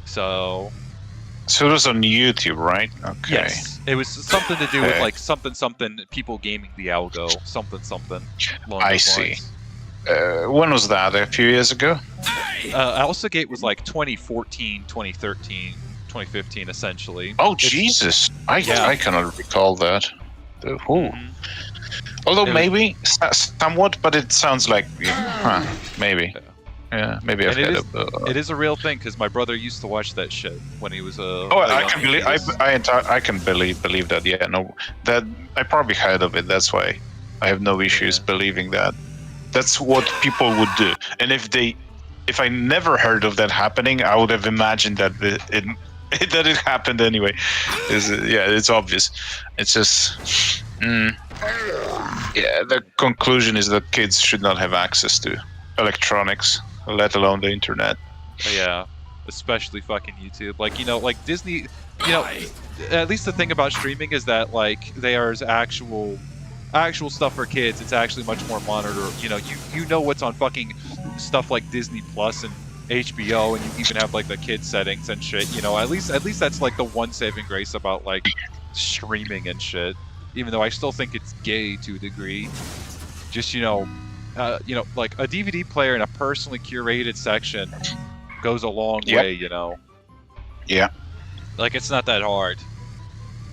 So it was on YouTube, right? Okay. Yes, it was something to do with like something people gaming the algo, something. I see. When was that? A few years ago? Elsagate was like 2014, 2013. 2015, essentially. Oh, Jesus! I cannot recall that. Although maybe somewhat, but it sounds like maybe. Yeah, maybe I've heard of. It is a real thing because my brother used to watch that shit when he was a. I can believe. I can believe that. Yeah, no, that I probably heard of it. That's why I have no issues believing that. That's what people would do, and if I never heard of that happening, I would have imagined that that it happened anyway. It's obvious. It's just, the conclusion is that kids should not have access to electronics, let alone the internet. Yeah, especially fucking YouTube. Like, like Disney, at least the thing about streaming is that, like, there's actual stuff for kids. It's actually much more monitored. You know what's on fucking stuff like Disney Plus and HBO, and you even have like the kids settings and shit. At least that's like the one saving grace about like streaming and shit. Even though I still think it's gay to a degree. Just like a DVD player in a personally curated section goes a long way. Yeah. Like it's not that hard.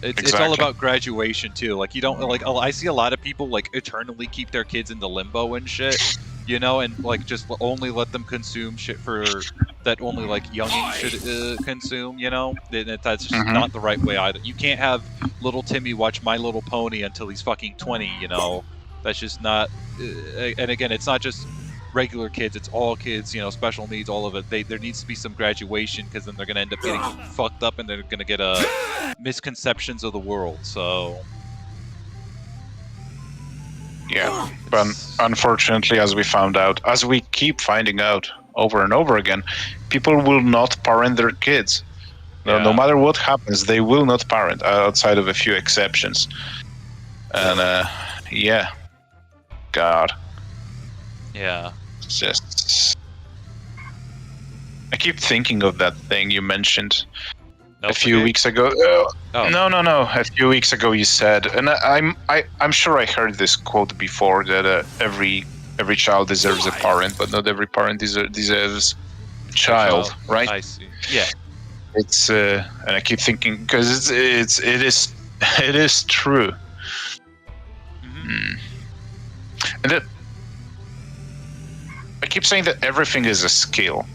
It's all about graduation too. Like you don't like. I see a lot of people like eternally keep their kids in the limbo and shit. And like just only let them consume shit for that only like youngins should consume. That's just not the right way either. You can't have little Timmy watch My Little Pony until he's fucking 20. That's just not. And again, it's not just regular kids; it's all kids. Special needs, all of it. There needs to be some graduation because then they're gonna end up getting fucked up and they're gonna get misconceptions of the world. So. Yeah, but unfortunately, as we keep finding out over and over again, people will not parent their kids. No matter what happens, they will not parent, outside of a few exceptions. And God. Yeah. It's just. I keep thinking of that thing you mentioned. A few weeks ago. No. A few weeks ago, you said, and I'm sure I heard this quote before that every child deserves a parent, but not every parent deserves a child, right? I see. Yeah. It's and I keep thinking because it is true. And I keep saying that everything is a skill.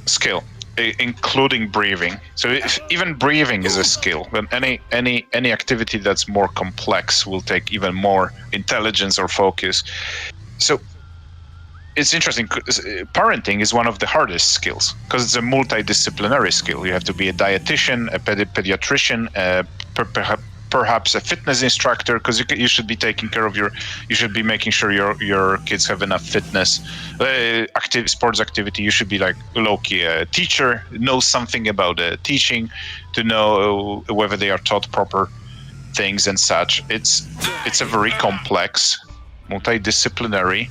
Including breathing. So even breathing is a skill. Then any activity that's more complex will take even more intelligence or focus. So it's interesting. Parenting is one of the hardest skills because it's a multidisciplinary skill. You have to be a dietitian, a pediatrician, perhaps a fitness instructor, because you should be taking care of you should be making sure your kids have enough fitness, sports activity. You should be like low-key a teacher, know something about teaching, to know whether they are taught proper things and such. It's a very complex, multidisciplinary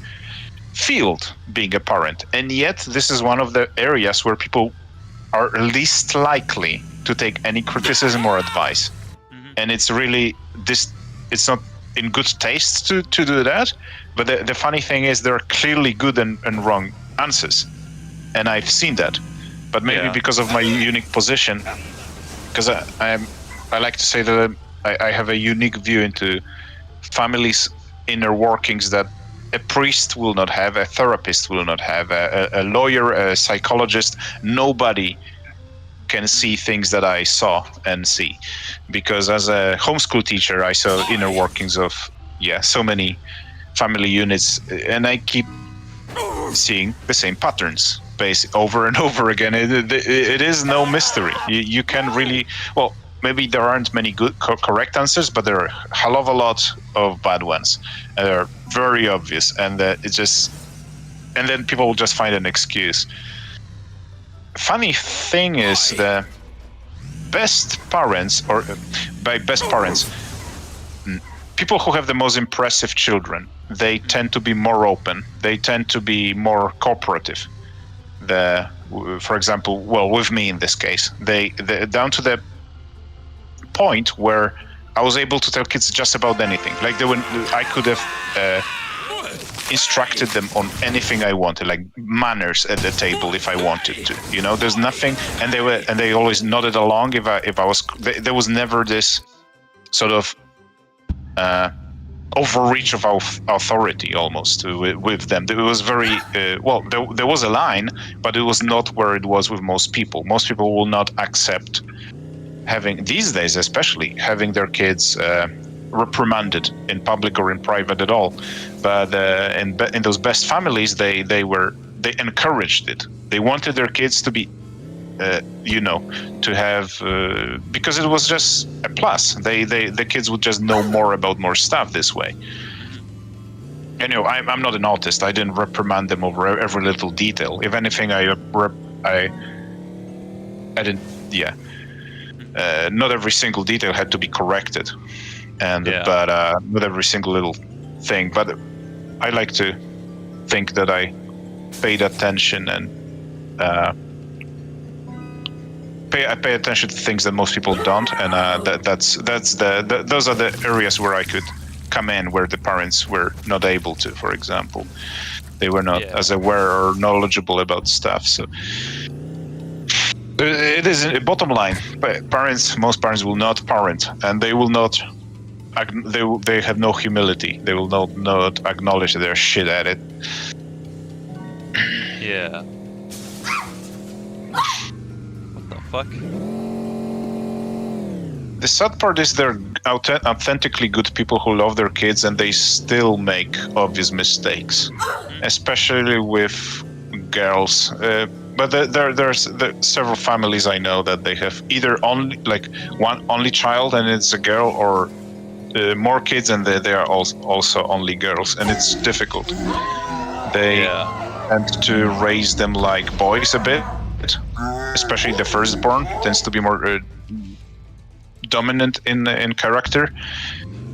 field, being a parent, and yet this is one of the areas where people are least likely to take any criticism or advice. And it's really it's not in good taste to do that, but the funny thing is there are clearly good and wrong answers, and I've seen that. But maybe because of my unique position, because I like to say that I have a unique view into families' inner workings that a priest will not have, a therapist will not have, a lawyer, a psychologist. Nobody can see things that I saw and see, because as a homeschool teacher, I saw inner workings of so many family units, and I keep seeing the same patterns over and over again. It is no mystery. You can really, well, maybe there aren't many good correct answers, but there are a hell of a lot of bad ones. They're very obvious, and and then people will just find an excuse. Funny thing is, the best parents, or by best parents, people who have the most impressive children, they tend to be more open. They tend to be more cooperative. For example, well, with me in this case, they down to the point where I was able to tell kids just about anything. Like I could have instructed them on anything I wanted, like manners at the table if I wanted to. You know, there's nothing, and they always nodded along if I was. There was never this sort of overreach of authority almost with them. It was very well. There was a line, but it was not where it was with most people. Most people will not accept these days, especially having their kids reprimanded in public or in private at all. But in those best families, they encouraged it. They wanted their kids to be, to have, because it was just a plus. The kids would just know more about more stuff this way. And, I'm not an autist. I didn't reprimand them over every little detail. If anything, I didn't. Yeah. Not every single detail had to be corrected, but not every single little thing. But I like to think that I paid attention and pay attention to things that most people don't, and those are the areas where I could come in, where the parents were not able to. For example, they were not as aware or knowledgeable about stuff. So. It is a bottom line. Most parents will not parent, and they will not. They have no humility. They will not acknowledge that they're shit at it. Yeah. What the fuck? The sad part is they're authentically good people who love their kids, and they still make obvious mistakes, especially with girls. But there's several families I know that they have either one only child and it's a girl, or more kids and they are also only girls, and it's difficult. They tend to raise them like boys a bit, especially the firstborn tends to be more dominant in character,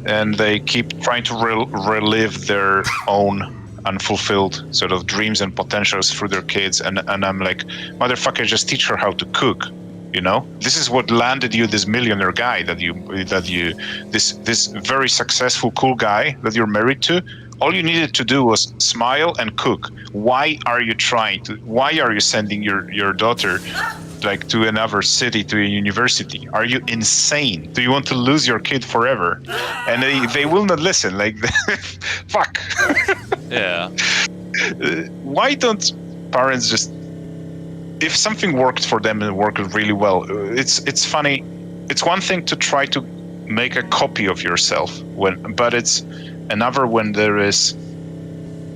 and they keep trying to relive their own unfulfilled sort of dreams and potentials through their kids, and I'm like, motherfucker, just teach her how to cook. This is what landed you this millionaire guy this very successful, cool guy that you're married to. All you needed to do was smile and cook. Why are you sending your daughter to another city, to a university? Are you insane? Do you want to lose your kid forever? And they will not listen. Fuck. Yeah. Why don't parents just, if something worked for them and worked really well, it's funny. It's one thing to try to make a copy of yourself, but it's another when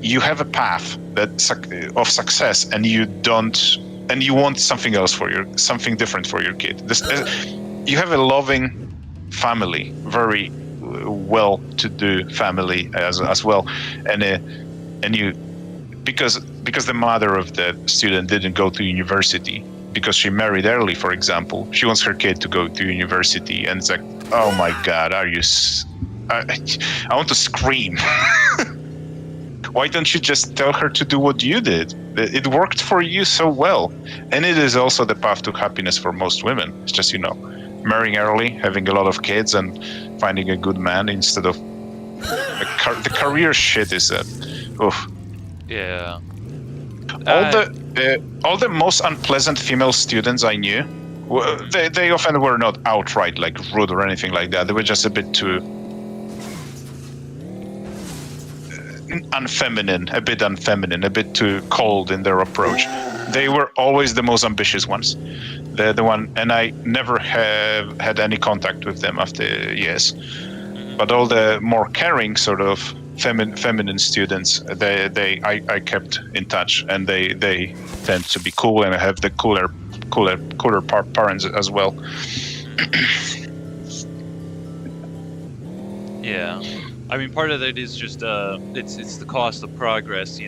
you have a path of success, and you want something else something different for your kid. You have a loving family, very well-to-do family as well, and you because the mother of the student didn't go to university because she married early, for example. She wants her kid to go to university, and it's like, oh my God, I want to scream. Why don't you just tell her to do what you did? It worked for you so well. And it is also the path to happiness for most women. It's just, marrying early, having a lot of kids, and finding a good man instead of the career shit is oof. Yeah. All the most unpleasant female students I knew, they often were not outright like rude or anything like that. They were just a bit too unfeminine, a bit too cold in their approach. They were always the most ambitious ones. They're the one, and I never have had any contact with them after years. But all the more caring sort of feminine students, I kept in touch, and they tend to be cool and have the cooler parents as well. Yeah, I mean, part of it is just it's the cost of progress.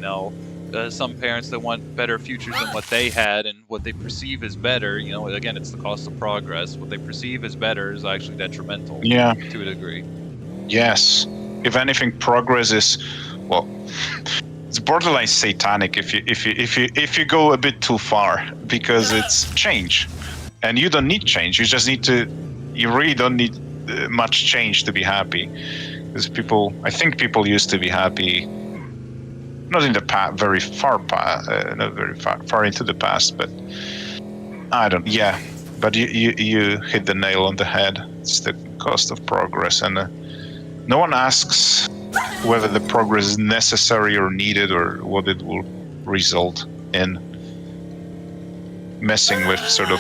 Some parents that want better futures than what they had, and what they perceive as better. Again, it's the cost of progress. What they perceive as better is actually detrimental. Yeah. To a degree. Yes. If anything, progress is, well, it's borderline satanic if you go a bit too far, because it's change, and you don't need change. You really don't need much change to be happy. Because I think people used to be happy, not in the past, not very far into the past, but but you hit the nail on the head. It's the cost of progress, and no one asks whether the progress is necessary or needed, or what it will result in. Messing with sort of,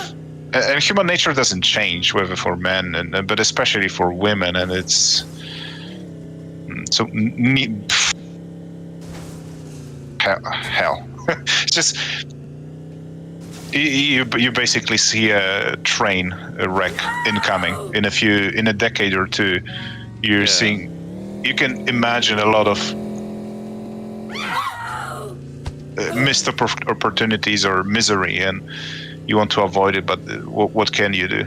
and human nature doesn't change, whether for men but especially for women, and it's so hell. It's just you basically see a train wreck incoming in a decade or two. You're seeing, you can imagine a lot of missed opportunities or misery, and you want to avoid it, but what can you do?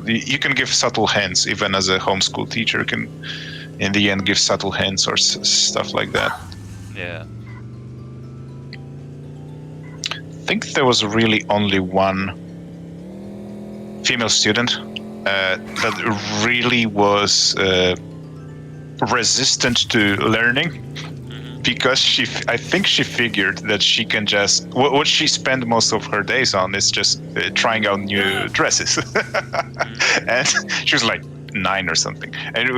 You can give subtle hints, even as a homeschool teacher can in the end give subtle hints or stuff like that. Yeah. I think there was really only one female student that really was resistant to learning, because I think she figured that she can just, what she spent most of her days on is just trying out new dresses. And she was like 9 or something, and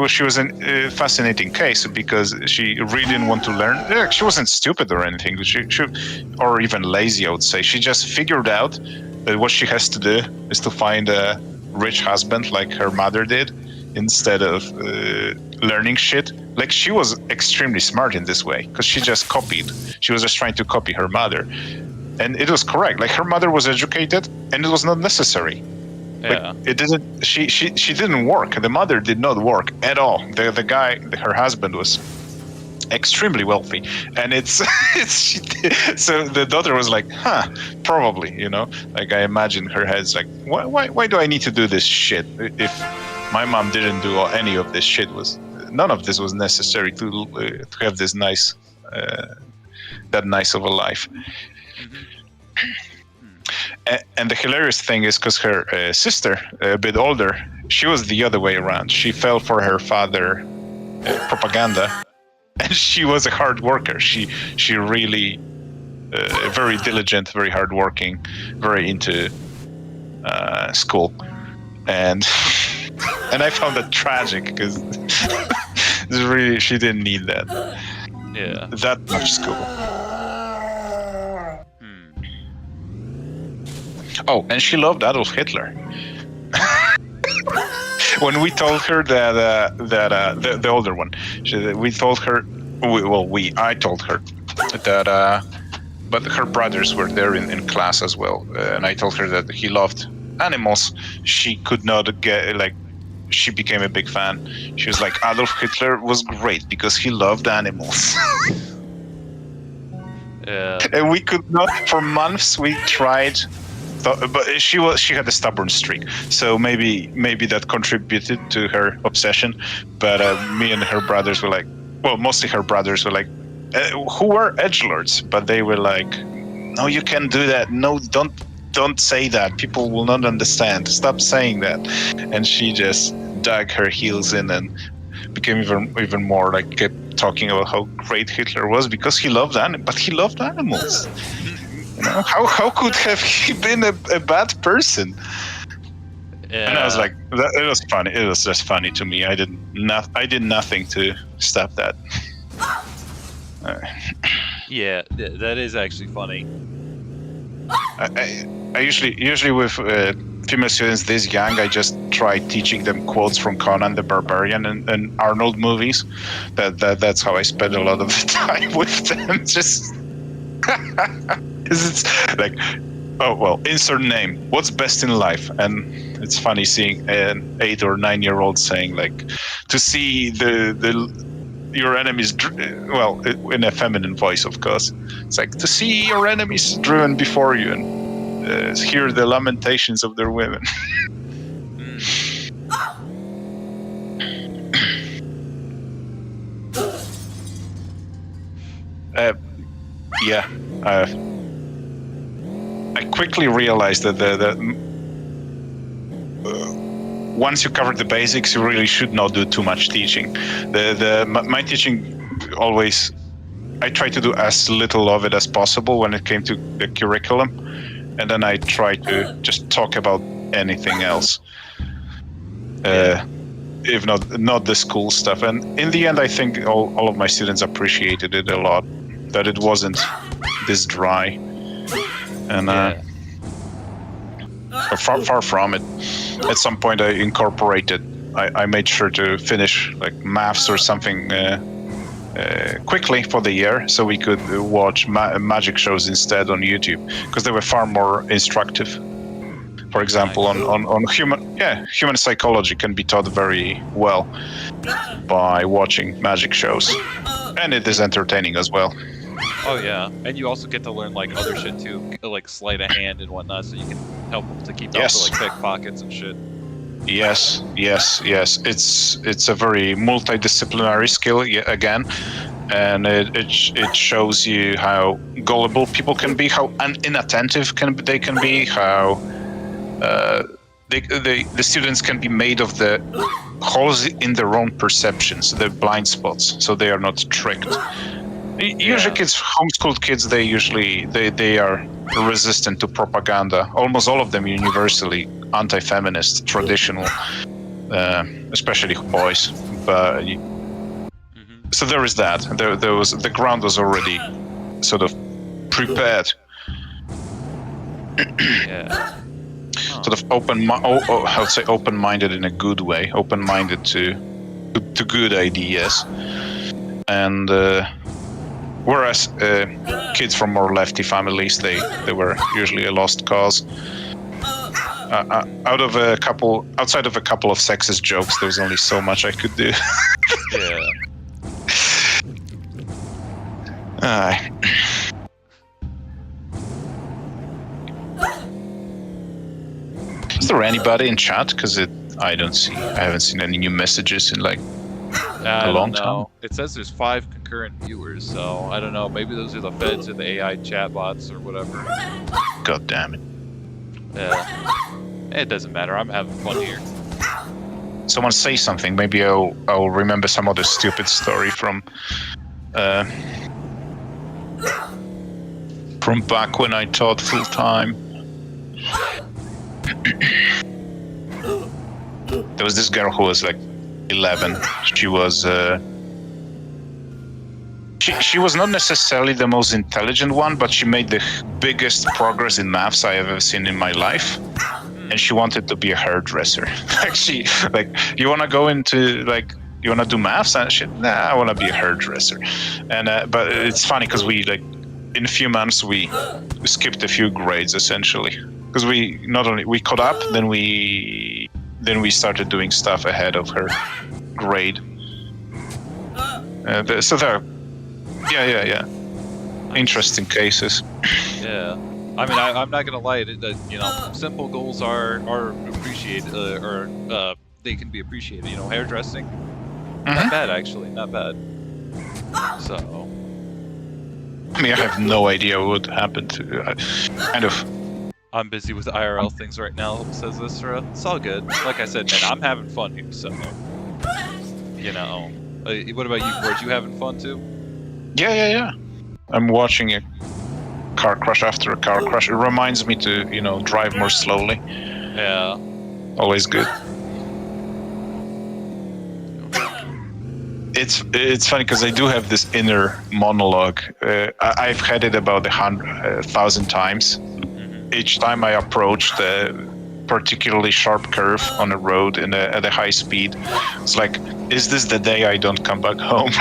she was a fascinating case, because she really didn't want to learn. She wasn't stupid or anything, or even lazy, I would say. She just figured out that what she has to do is to find a rich husband like her mother did, instead of learning shit. Like, she was extremely smart in this way, because she just copied. She was just trying to copy her mother, and it was correct. Like, her mother was educated, and it was not necessary. Yeah. Like, it didn't. She didn't work. The mother did not work at all. The guy, her husband, was extremely wealthy, and so the daughter was like, probably, like, I imagine her head's like, why do I need to do this shit if my mom didn't do any of this shit? None of this was necessary to have this nice, that nice of a life. And the hilarious thing is, because her sister, a bit older, she was the other way around. She fell for her father propaganda, and she was a hard worker. She really very diligent, very hardworking, very into school, and I found that tragic, because really she didn't need that. Yeah. That much school. Oh, and she loved Adolf Hitler. When we told her that the older one, we told her, I told her that, but her brothers were there in class as well, and I told her that he loved animals. She could not she became a big fan. She was like, Adolf Hitler was great because he loved animals. Yeah. And we could not, for months we tried, but she had a stubborn streak, so maybe that contributed to her obsession. But me and her brothers were like, well, mostly her brothers were like, who were edgelords, but they were like, no, you can't do that. No, don't say that. People will not understand. Stop saying that. And she just dug her heels in and became even more like kept talking about how great Hitler was because he loved animals. You know, how could have he been a bad person? Yeah. And I was like, it was funny. It was just funny to me. I did nothing to stop that. Yeah, that is actually funny. I usually with female students this young, I just try teaching them quotes from Conan the Barbarian and Arnold movies. That's how I spend a lot of the time with them. Just it's like, oh well, insert name. What's best in life? And it's funny seeing an 8 or 9 year old saying like, to see your enemies, well, in a feminine voice, of course. It's like to see your enemies driven before you and hear the lamentations of their women. I quickly realized that once you cover the basics, you really should not do too much teaching. My teaching always, I try to do as little of it as possible when it came to the curriculum, and then I try to just talk about anything else, if not the school stuff. And in the end, I think all of my students appreciated it a lot, that it wasn't this dry, and far from it. At some point, I incorporated. I made sure to finish like maths or something quickly for the year, so we could watch magic shows instead on YouTube, because they were far more instructive. For example, on human psychology can be taught very well by watching magic shows, and it is entertaining as well. Oh yeah, and you also get to learn like other shit too, like sleight of hand and whatnot, so you can help them to keep up for like pickpockets and shit. Yes. It's a very multidisciplinary skill again, and it shows you how gullible people can be, how inattentive they can be, how the students can be made of the holes in their own perceptions, the blind spots, so they are not tricked. Usually homeschooled kids, they are resistant to propaganda. Almost all of them universally anti-feminist, traditional, especially boys. But so there is that. There was, the ground was already sort of prepared. Sort of I would say open-minded in a good way, open-minded to good ideas, and. Whereas kids from more lefty families, they were usually a lost cause. Outside of a couple of sexist jokes, there was only so much I could do. Is there anybody in chat? Because I haven't seen any new messages in like a long time. It says there's 5 concurrent viewers, so I don't know. Maybe those are the feds or the AI chatbots or whatever. God damn it. It doesn't matter. I'm having fun here. Someone say something. Maybe I'll remember some other stupid story from back when I taught full time. There was this girl who was like 11. She was she was not necessarily the most intelligent one, but she made the biggest progress in maths I have ever seen in my life. And she wanted to be a hairdresser. You want to go into you want to do maths? And she, nah, I want to be a hairdresser. And but it's funny because we in a few months we skipped a few grades essentially, because we caught up, then we then we started doing stuff ahead of her grade. So there, yeah. Interesting cases. Yeah. I mean, I'm not gonna lie. You know, simple goals are appreciated, or they can be appreciated. You know, hairdressing, not bad actually, not bad. So, I mean, I have no idea what happened to. Kind of. I'm busy with IRL things right now. Says Isra. It's all good. Like I said, man, I'm having fun here. So, you know, what about you, George? You having fun too? Yeah. I'm watching a car crash after a car crash. It reminds me to, you know, drive more slowly. Yeah. Always good. It's funny because I do have this inner monologue. I've had it about 1,000 times. Each time I approached a particularly sharp curve on a road at a high speed, it's like, is this the day I don't come back home?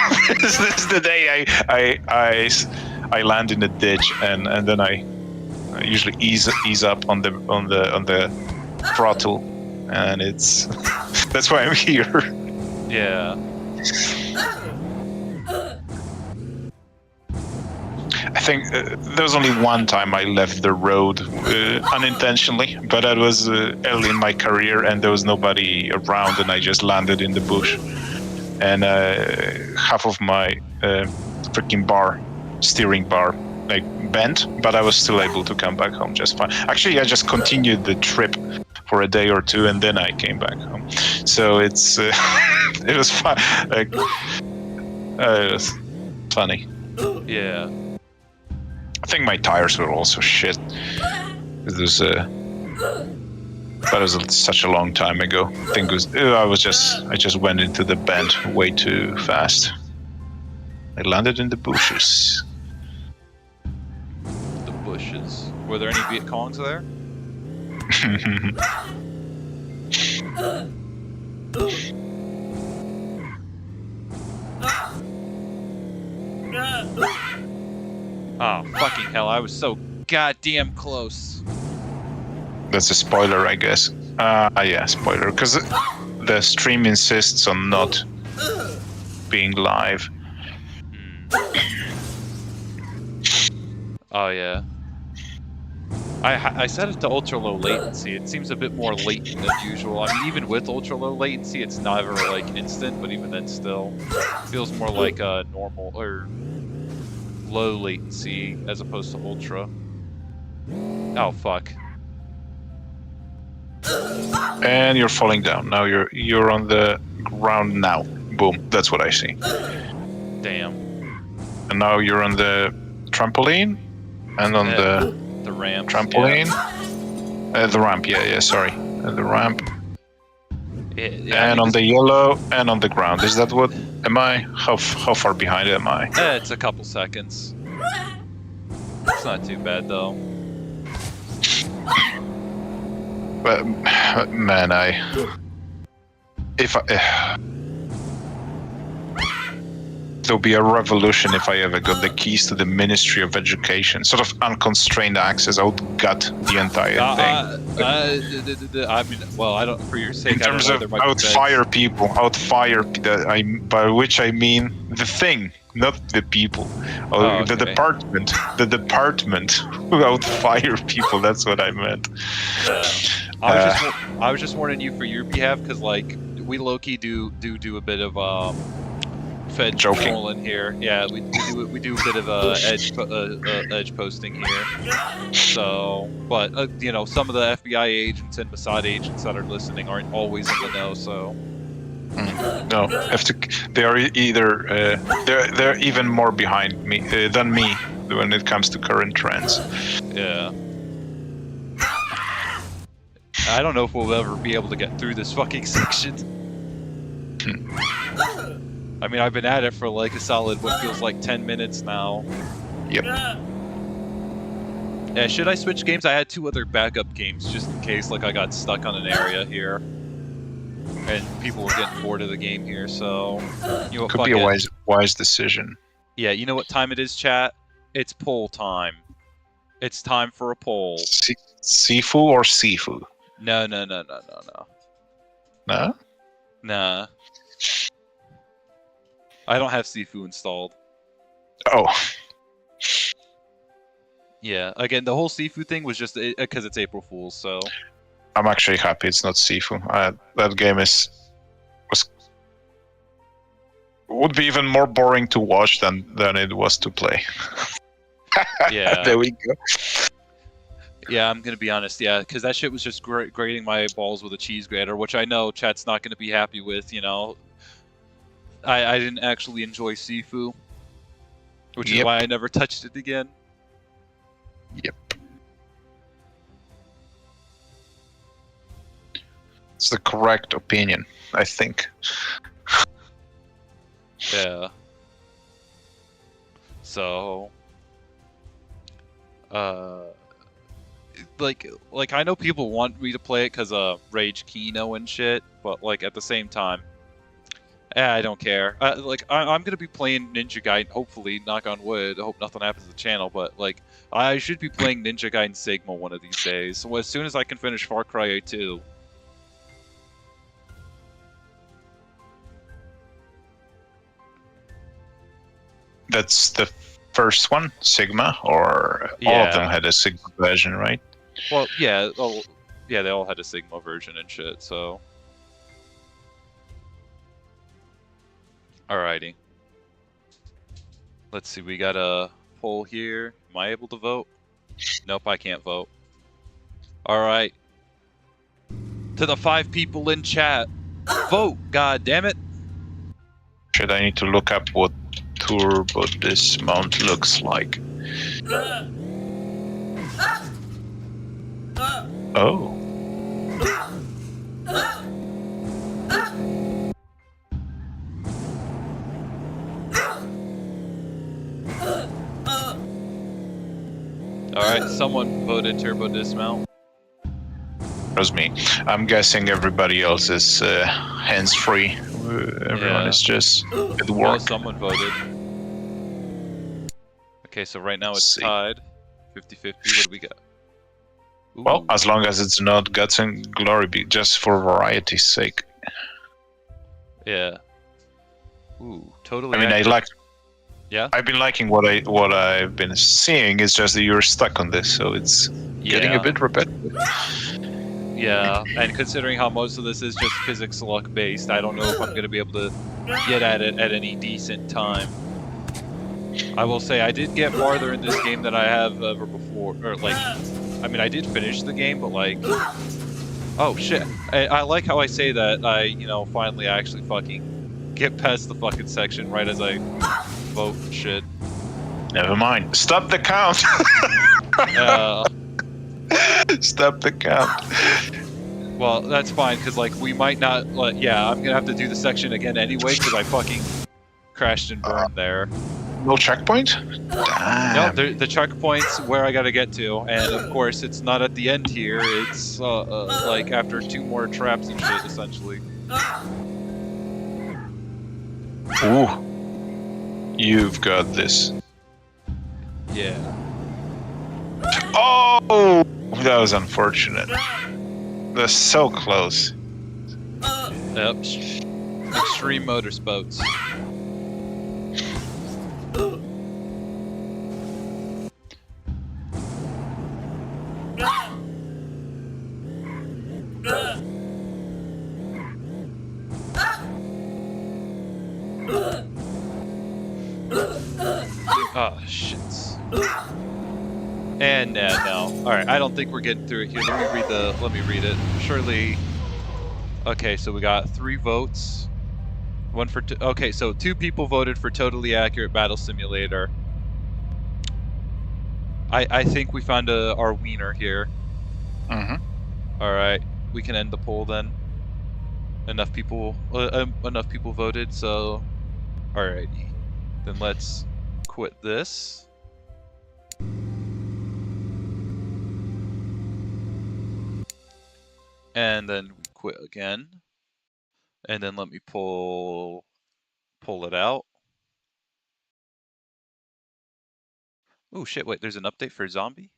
Is this the day I land in a ditch and then I usually ease up on the throttle, and it's that's why I'm here. Yeah. I think there was only one time I left the road unintentionally, but that was early in my career and there was nobody around and I just landed in the bush. And half of my freaking steering bar, like bent, but I was still able to come back home just fine. Actually, I just continued the trip for a day or two and then I came back home. So it's it was fun. Like, it was funny. Yeah. I think my tires were also shit. It was, that was such a long time ago. I think it was. I just went into the bend way too fast. I landed in the bushes. The bushes. Were there any Viet Congs there? Oh, fucking hell, I was so goddamn close. That's a spoiler, I guess. Yeah, spoiler. Because the stream insists on not being live. Oh, yeah. I set it to ultra low latency. It seems a bit more latent than usual. I mean, even with ultra low latency, it's never like instant, but even then still feels more like a normal or low latency as opposed to ultra. Oh fuck. And you're falling down. Now you're on the ground now. Boom. That's what I see. Damn. And now you're on the trampoline and on the ramp. Trampoline. Yeah. The ramp. Yeah. Sorry. The ramp. Yeah, and on the yellow and on the ground. Is that what? Am I? How far behind am I? It's a couple seconds. It's not too bad though. But man, there'll be a revolution if I ever got the keys to the Ministry of Education. Sort of unconstrained access. I would gut the entire thing. I mean, well, I don't. For your sake, in terms of, I would fire people. I would fire. By which I mean the thing, not the people. The department. The department. I would fire people. That's what I meant. I was just warning you for your behalf because, like, we low-key do a bit of Fed control in here. Yeah, we do a bit of edge posting here. So, but you know, some of the FBI agents and Mossad agents that are listening aren't always in the know. So, no, they are either they're even more behind me than me when it comes to current trends. Yeah. I don't know if we'll ever be able to get through this fucking section. I mean, I've been at it for like a solid, what feels like 10 minutes now. Yep. Yeah, should I switch games? I had 2 other backup games just in case like I got stuck on an area here. And people were getting bored of the game here, so... You know, could be a wise decision. Yeah, you know what time it is, chat? It's poll time. It's time for a poll. Sifu or Sifu? No. No? Nah. I don't have Sifu installed. Oh. Yeah, again, the whole Sifu thing was just because it's April Fool's, so... I'm actually happy it's not Sifu. That game would be even more boring to watch than it was to play. Yeah. There we go. Yeah, I'm gonna be honest, yeah, because that shit was just grating my balls with a cheese grater, which I know chat's not gonna be happy with, you know. I didn't actually enjoy Sifu, which is why I never touched it again. Yep. It's the correct opinion, I think. Yeah. So, like I know people want me to play it because Rage Kino and shit, but like at the same time, I don't care. I'm gonna be playing Ninja Gaiden. Hopefully, knock on wood. I hope nothing happens to the channel. But like, I should be playing Ninja Gaiden Sigma one of these days. So as soon as I can finish Far Cry 2. That's the first one, Sigma, or all of them had a Sigma version, right? Well, yeah, yeah, they all had a Sigma version and shit. So, alrighty. Let's see. We got a poll here. Am I able to vote? Nope, I can't vote. All right. To the 5 people in chat, vote! God damn it! Should I need to look up what turbo dismount looks like? Oh. Alright, someone voted turbo dismount. That was me. I'm guessing everybody else is hands-free. Everyone is just at work. No, someone voted. Okay, so right now it's tied. 50-50, what do we got? Ooh. Well, as long as it's not Guts and Glory, just for variety's sake. Yeah. Ooh, totally. I mean, I like. Yeah. I've been liking what I've been seeing. It's just that you're stuck on this, so it's getting a bit repetitive. Yeah, and considering how most of this is just physics luck based, I don't know if I'm going to be able to get at it at any decent time. I will say I did get farther in this game than I have ever before, or like, I mean, I did finish the game, but like, oh shit. I like how I say that I, you know, finally actually fucking get past the fucking section right as I vote and shit. Never mind. Stop the count! Stop the count. Well, that's fine, because, like, we might not, yeah, I'm gonna have to do the section again anyway, because I fucking crashed and burned there. No checkpoint? Damn. No, the checkpoint's where I gotta get to, and of course, it's not at the end here, it's, like, after 2 more traps and shit, essentially. Ooh. You've got this. Yeah. Oh! That was unfortunate. That's so close. Yep. Extreme motorsports. Oh, shit. And no. Alright, I don't think we're getting through it here. Let me read it. Surely. Okay, so we got 3 votes. One for okay, so 2 people voted for Totally Accurate Battle Simulator. I think we found our wiener here. Alright, we can end the poll then. Enough people voted, so alrighty. Then let's quit this. And then we quit again. And then let me pull it out. Oh shit, wait, there's an update for zombie?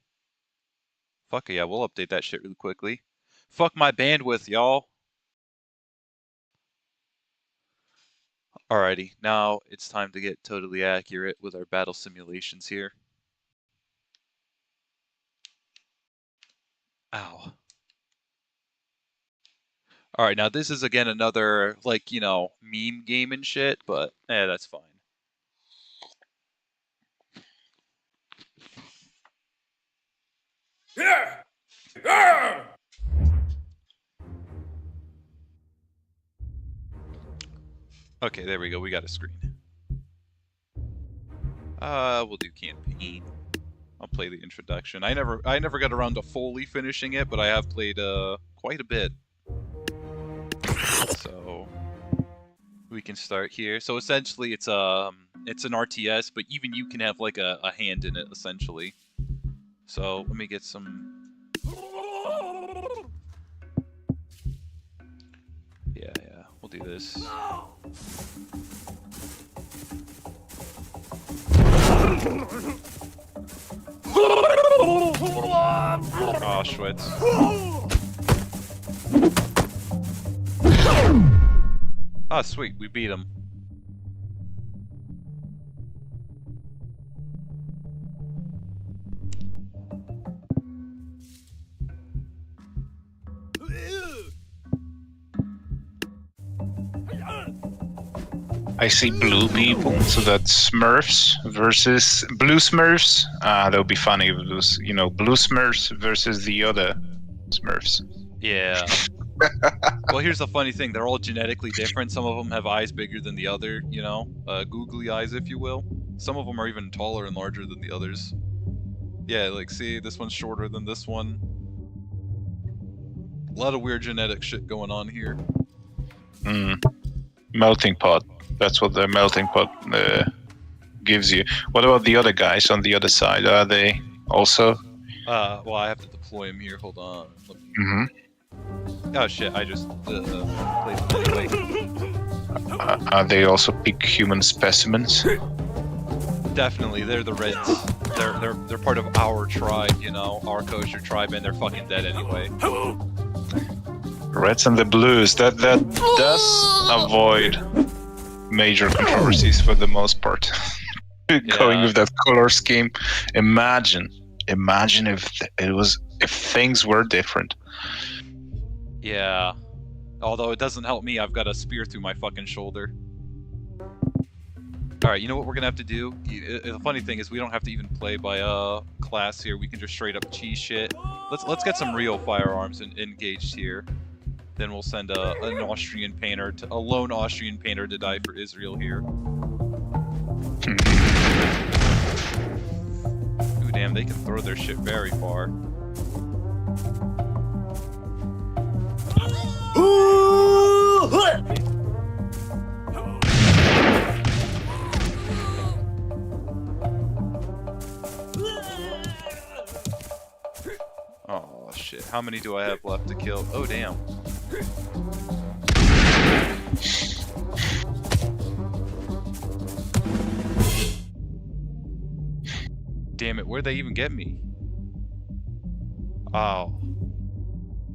Fuck yeah, we'll update that shit really quickly. Fuck my bandwidth, y'all. Alrighty, now it's time to get totally accurate with our battle simulations here. Ow. Alright, now this is again another, like, you know, meme game and shit, but that's fine. Yeah! Yeah! Okay, there we go, we got a screen. We'll do campaign. I'll play the introduction. I never got around to fully finishing it, but I have played quite a bit. So we can start here. So essentially it's an RTS, but even you can have like a hand in it essentially. So let me get some. Yeah, we'll do this. Auschwitz. Ah, sweet, we beat him. I see blue people, so that's Smurfs versus blue Smurfs. That would be funny if it was, you know, blue Smurfs versus the other Smurfs. Yeah. Well, here's the funny thing. They're all genetically different. Some of them have eyes bigger than the other, you know, googly eyes, if you will. Some of them are even taller and larger than the others. Yeah, like, see, this one's shorter than this one. A lot of weird genetic shit going on here. Melting pot. That's what the melting pot gives you. What about the other guys on the other side? Are they also? Well, I have to deploy them here. Hold on. Oh shit! I just played them anyway. Are they also big human specimens? Definitely, they're the Reds. They're part of our tribe, you know, our kosher tribe, and they're fucking dead anyway. Reds and the blues. That does avoid major controversies for the most part. Going with that color scheme. Imagine if things were different. Yeah. Although it doesn't help me, I've got a spear through my fucking shoulder. Alright, you know what we're gonna have to do? The funny thing is we don't have to even play by class here, we can just straight up cheese shit. Let's get some real firearms engaged here. Then we'll send a lone Austrian painter to die for Israel here. Ooh, damn, they can throw their shit very far. Oh shit, how many do I have left to kill? Oh damn. Damn it, where'd they even get me? Oh.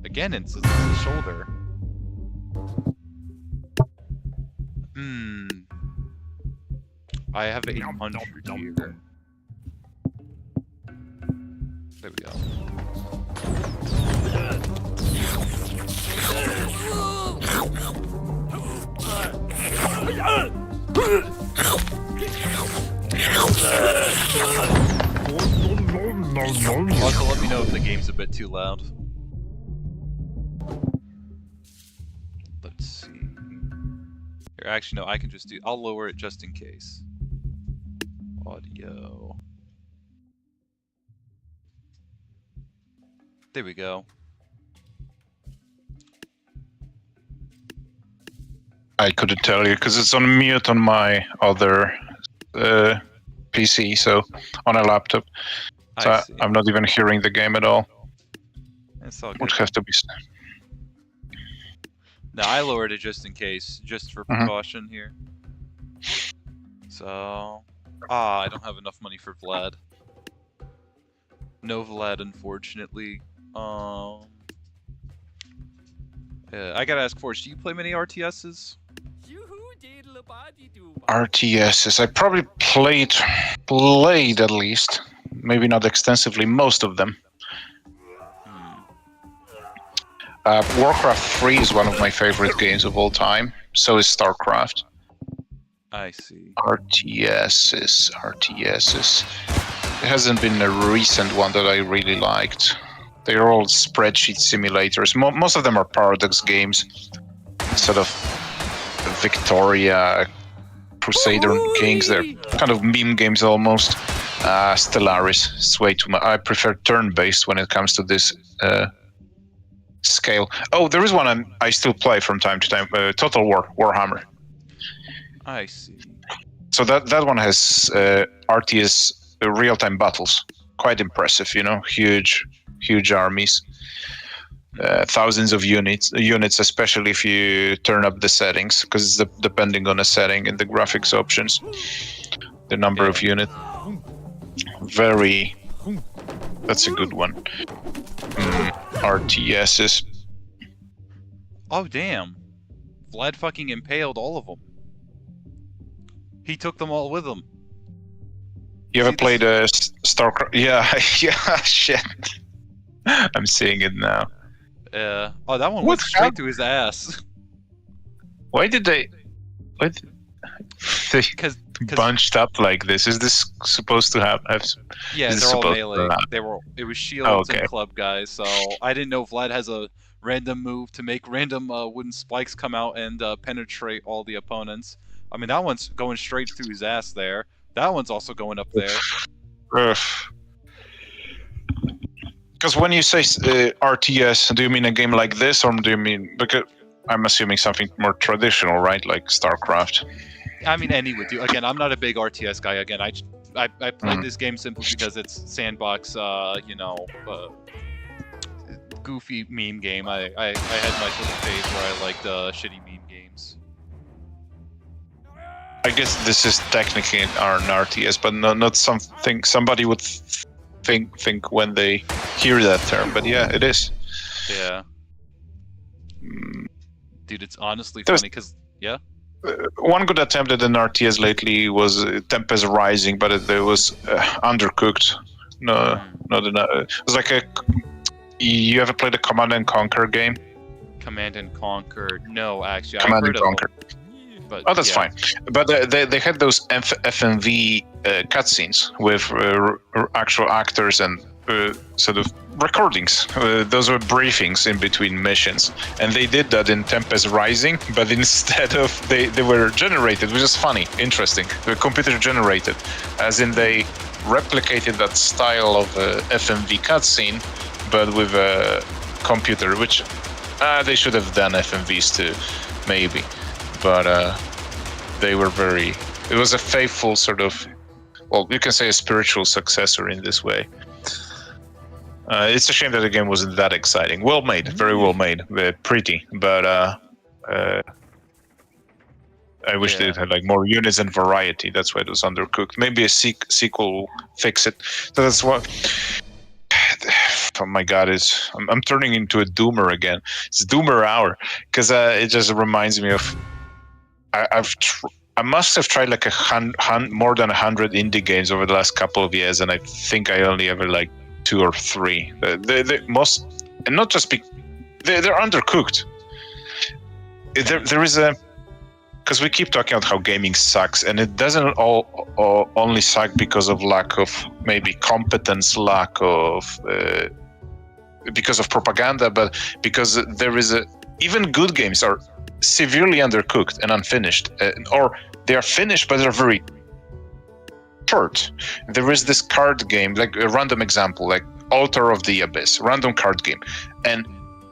Again, it's the shoulder. I have 800 here. There we go. Also, let me know if the game's a bit too loud. Let's see. Here, actually, no, I can just do. I'll lower it just in case. Audio. There we go. I couldn't tell you because it's on mute on my other PC, so on a laptop. So I'm not even hearing the game at all. It's all good. Would have to be. No, I lowered it just in case, just for precaution here. So, I don't have enough money for Vlad. No Vlad, unfortunately. I gotta ask Forge, do you play many RTSs? RTSs. I probably played at least, maybe not extensively, most of them. Warcraft 3 is one of my favorite games of all time. So is StarCraft. I see. RTSs. There hasn't been a recent one that I really liked. They're all spreadsheet simulators. Most of them are Paradox games. Sort of Victoria, Crusader Kings. They're kind of meme games almost. Stellaris. It's way too much. I prefer turn-based when it comes to this scale. Oh, there is one I still play from time to time. Total War, Warhammer. I see. So that one has RTS real-time battles. Quite impressive, you know, huge armies, thousands of units, especially if you turn up the settings, because it's depending on a setting in the graphics options, the number of units. That's a good one. RTSs. Oh damn! Vlad fucking impaled all of them. He took them all with him. You ever played StarCraft? Yeah, yeah, shit. I'm seeing it now. Yeah. Oh, that one went straight to his ass. Why did they bunched up like this? Is this supposed to have? Yeah, they're all melee. It was shields and club guys. So I didn't know Vlad has a random move to make random wooden spikes come out and penetrate all the opponents. I mean, that one's going straight through his ass there. That one's also going up there. Because when you say RTS, do you mean a game like this, or do you mean, because I'm assuming something more traditional, right, like StarCraft? I mean, any would do. Again, I'm not a big RTS guy. Again, I played this game simply because it's sandbox, goofy meme game. I had my little phase where I liked shitty meme games. I guess this is technically an RTS, but not something somebody would think when they hear that term. But yeah, it is. Yeah. Dude, it's honestly funny because one good attempt at an RTS lately was Tempest Rising, but it was undercooked. No, not enough. It was like you ever played a Command and Conquer game? Command and Conquer? No, actually. Command and Conquer. But, that's fine. But they had those FMV cutscenes with actual actors and sort of recordings. Those were briefings in between missions, and they did that in Tempest Rising. But instead of they were generated, which is funny, interesting. They were computer generated, as in they replicated that style of FMV cutscene, but with a computer. Which they should have done FMVs too, maybe. But they were it was a faithful sort of, well, you can say a spiritual successor in this way. It's a shame that the game wasn't that exciting. Well made, very well made, pretty, but I wish they had like more units and variety. That's why it was undercooked. Maybe a sequel will fix it. So that's what. Oh my god, I'm turning into a doomer again. It's doomer hour, because it just reminds me of. I must have tried like more than 100 indie games over the last couple of years, and I think I only ever like 2 or 3. The most, and not just they're undercooked. There is because we keep talking about how gaming sucks, and it doesn't only suck because of lack of maybe competence, because of propaganda, but because there is even good games are severely undercooked and unfinished, or they are finished but they're very short. There is this card game, like a random example, like Altar of the Abyss, random card game, and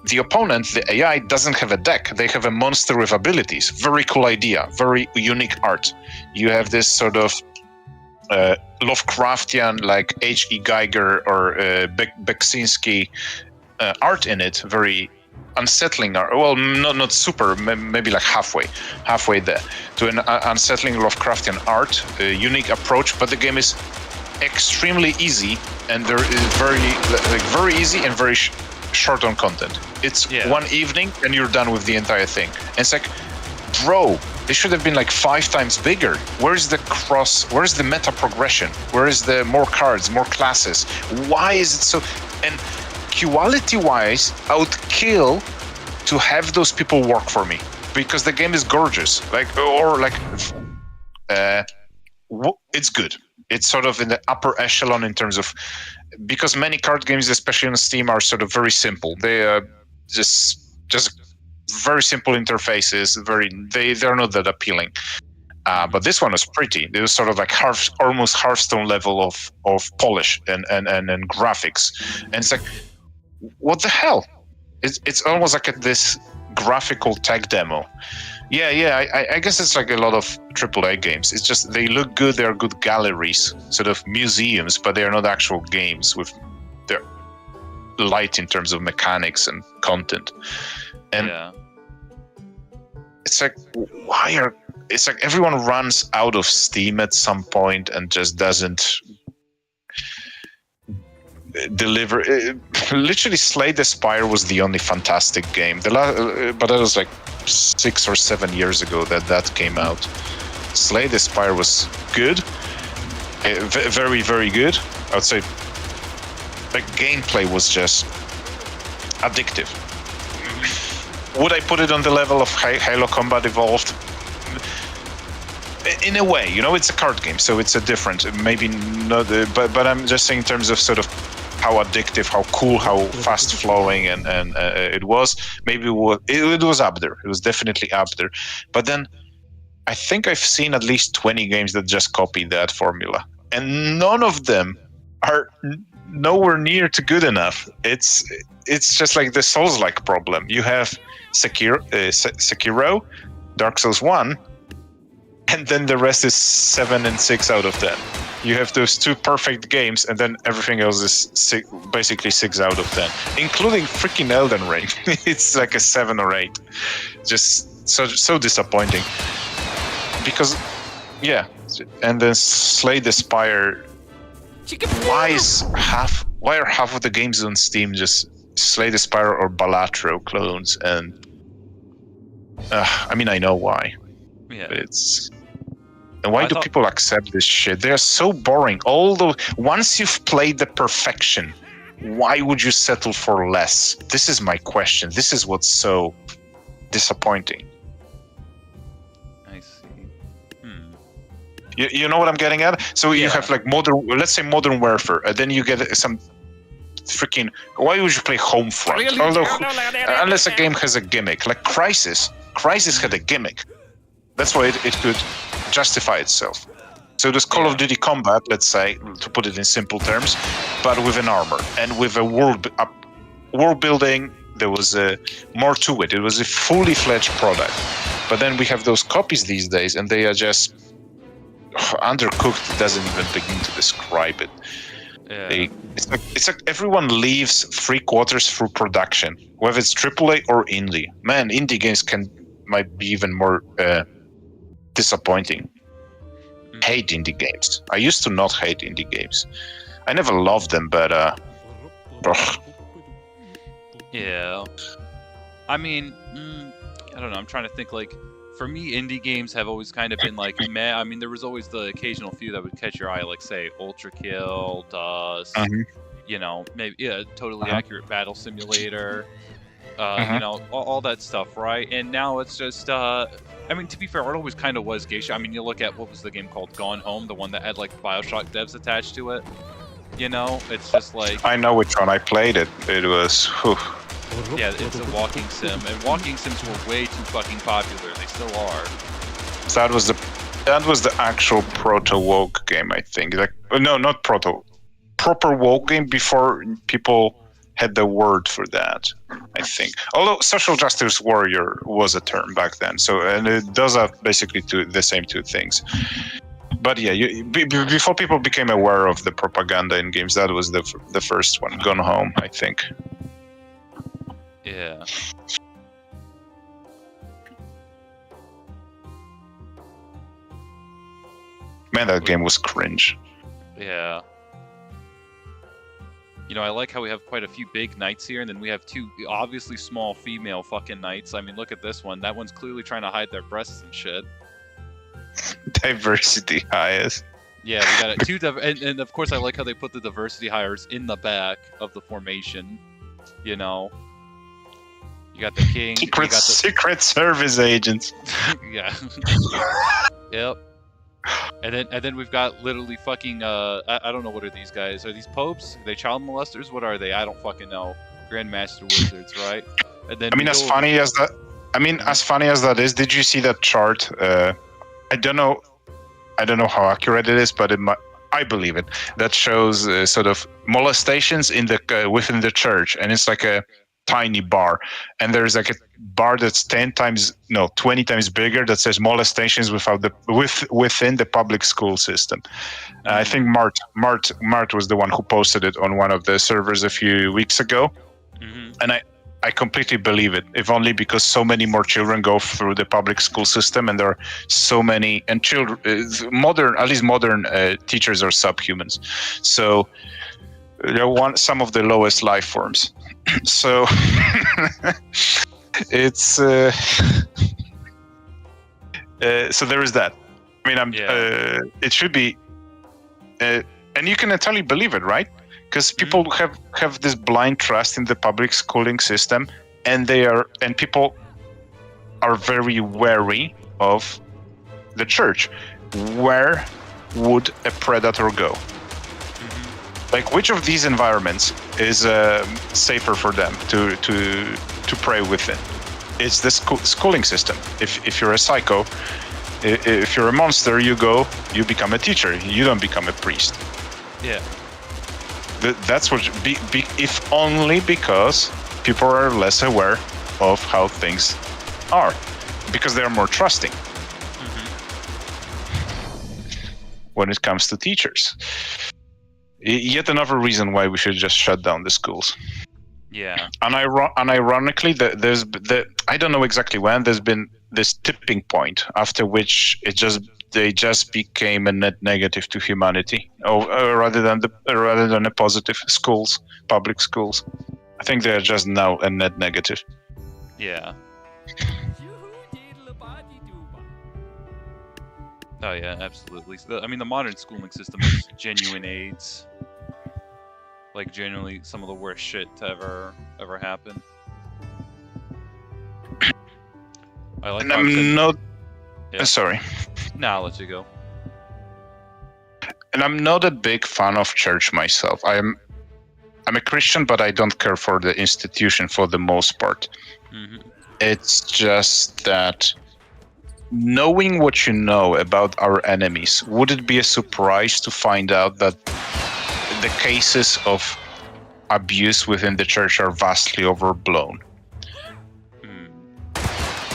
the opponent, the AI, doesn't have a deck. They have a monster with abilities. Very cool idea, very unique art. You have this sort of Lovecraftian, like H.E. Geiger or Beksinski art in it, very unsettling art. Well, not super, maybe like halfway there to an unsettling Lovecraftian art, a unique approach. But the game is extremely easy, and there is very easy and very short on content. It's one evening and you're done with the entire thing. And it's like, bro, They should have been like 5 times bigger. Where's the where's the meta progression? Where is the more cards, more classes? Why is it so? And quality-wise, I would kill to have those people work for me because the game is gorgeous. It's good. It's sort of in the upper echelon in terms of, because many card games, especially on Steam, are sort of very simple. They are just very simple interfaces. They're not that appealing. But this one was pretty. It was sort of like almost Hearthstone level of polish and graphics. And it's like, what the hell? It's almost like this graphical tech demo. I guess it's like a lot of AAA games. It's just they look good. They are good galleries, sort of museums, but they are not actual games with their light in terms of mechanics and content. And it's like, it's like everyone runs out of steam at some point and just doesn't deliver. Literally, Slay the Spire was the only fantastic game. But that was like 6 or 7 years ago that came out. Slay the Spire was good, very, very good. I would say the gameplay was just addictive. Would I put it on the level of Halo Combat Evolved? In a way, it's a card game, so it's a different, maybe not. But I'm just saying in terms of sort of how addictive, how cool, how fast flowing, and it was. Maybe it was up there. It was definitely up there. But then I think I've seen at least 20 games that just copy that formula, and none of them are nowhere near to good enough. It's just like the Souls-like problem. You have Sekiro, Dark Souls 1, and then the rest is 7 and 6 out of 10. You have those 2 perfect games, and then everything else is basically 6 out of 10, including freaking Elden Ring. It's like a 7 or 8. Just so disappointing. Because, and then Slay the Spire. Why are half of the games on Steam just Slay the Spire or Balatro clones? And I mean, I know why. Yeah. And why do people accept this shit? They're so boring. Although once you've played the perfection, why would you settle for less? This is my question. This is what's so disappointing. I see. You know what I'm getting at? So you have like let's say Modern Warfare, and then you get some freaking. Why would you play Homefront? Although, unless a game has a gimmick, like Crysis had a gimmick. That's why it could justify itself. So there's Call of Duty Combat, let's say, to put it in simple terms, but with an armor and with a world building. There was more to it. It was a fully fledged product. But then we have those copies these days, and they are just undercooked. It doesn't even begin to describe it. Yeah. It's like everyone leaves 3/4 through production, whether it's AAA or indie. Man, indie games might be even more disappointing. Hate indie games. I used to not hate indie games. I never loved them, but yeah. I mean, I don't know. I'm trying to think. Like, for me, indie games have always kind of been like meh. I mean, there was always the occasional few that would catch your eye, like say Ultra Kill, Dust. Maybe Totally Accurate Battle Simulator. All that stuff, right? And now it's just, I mean, to be fair, it always kind of was geisha. I mean, you look at, what was the game called? Gone Home, the one that had, like, Bioshock devs attached to it. It's just like... I know which one. I played it. It was... Whew. Yeah, it's a walking sim, and walking sims were way too fucking popular. They still are. So that was the actual proto-woke game, I think. Like, no, not proto. Proper woke game before people had the word for that, I think. Although social justice warrior was a term back then, and those are basically the same 2 things. But yeah, before people became aware of the propaganda in games, that was the first one. Gone Home, I think. Yeah. Man, that game was cringe. Yeah. You know, I like how we have quite a few big knights here, and then we have 2 obviously small female fucking knights. I mean, look at this one. That one's clearly trying to hide their breasts and shit. Diversity hires. Yeah, we got 2 and of course I like how they put the diversity hires in the back of the formation. You know, you got the king. Secret Service agents. Yeah. Yep. And then we've got literally fucking I don't know, what are these guys? Are these popes? Are they child molesters? What are they? I don't fucking know. Grandmaster wizards, right? And then I mean, as funny as that is, did you see that chart? I don't know how accurate it is, but I believe it. That shows sort of molestations in the within the church, and it's like a tiny bar, and there's like a bar that's 20 times bigger that says molestations within the public school system. I think Mart was the one who posted it on one of the servers a few weeks ago, and I completely believe it, if only because so many more children go through the public school system, and there are so many, and children, at least modern teachers are subhumans, so they're some of the lowest life forms. So it's so there is that. I mean, it should be, and you can entirely believe it, right? Because people have this blind trust in the public schooling system, and people are very wary of the church. Where would a predator go? Like, which of these environments is safer for them to prey within? It's the schooling system. If you're a psycho, if you're a monster, you become a teacher. You don't become a priest. Yeah. That's what. If only because people are less aware of how things are, because they're more trusting when it comes to teachers. Yet another reason why we should just shut down the schools. Yeah. And ironically, I don't know exactly when, there's been this tipping point after which they just became a net negative to humanity, rather than a positive. Schools, public schools. I think they're just now a net negative. Yeah. Oh yeah, absolutely. I mean, the modern schooling system is genuine AIDS. Like, genuinely some of the worst shit to ever happen. I like. And I'm not. Yeah. Sorry. Nah, I'll let you go. And I'm not a big fan of church myself. I'm a Christian, but I don't care for the institution for the most part. It's just that, knowing what you know about our enemies, would it be a surprise to find out that the cases of abuse within the church are vastly overblown?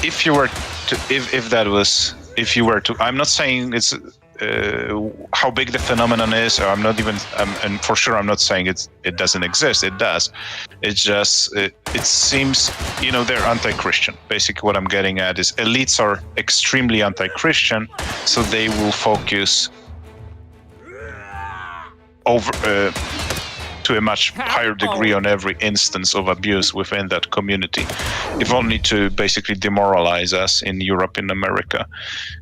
If you were to, I'm not saying it's how big the phenomenon is, or and for sure I'm not saying it doesn't exist. It does. It's just it seems, they're anti-Christian. Basically, what I'm getting at is elites are extremely anti-Christian, so they will focus over to a much higher degree on every instance of abuse within that community, if only to basically demoralize us in Europe, in America.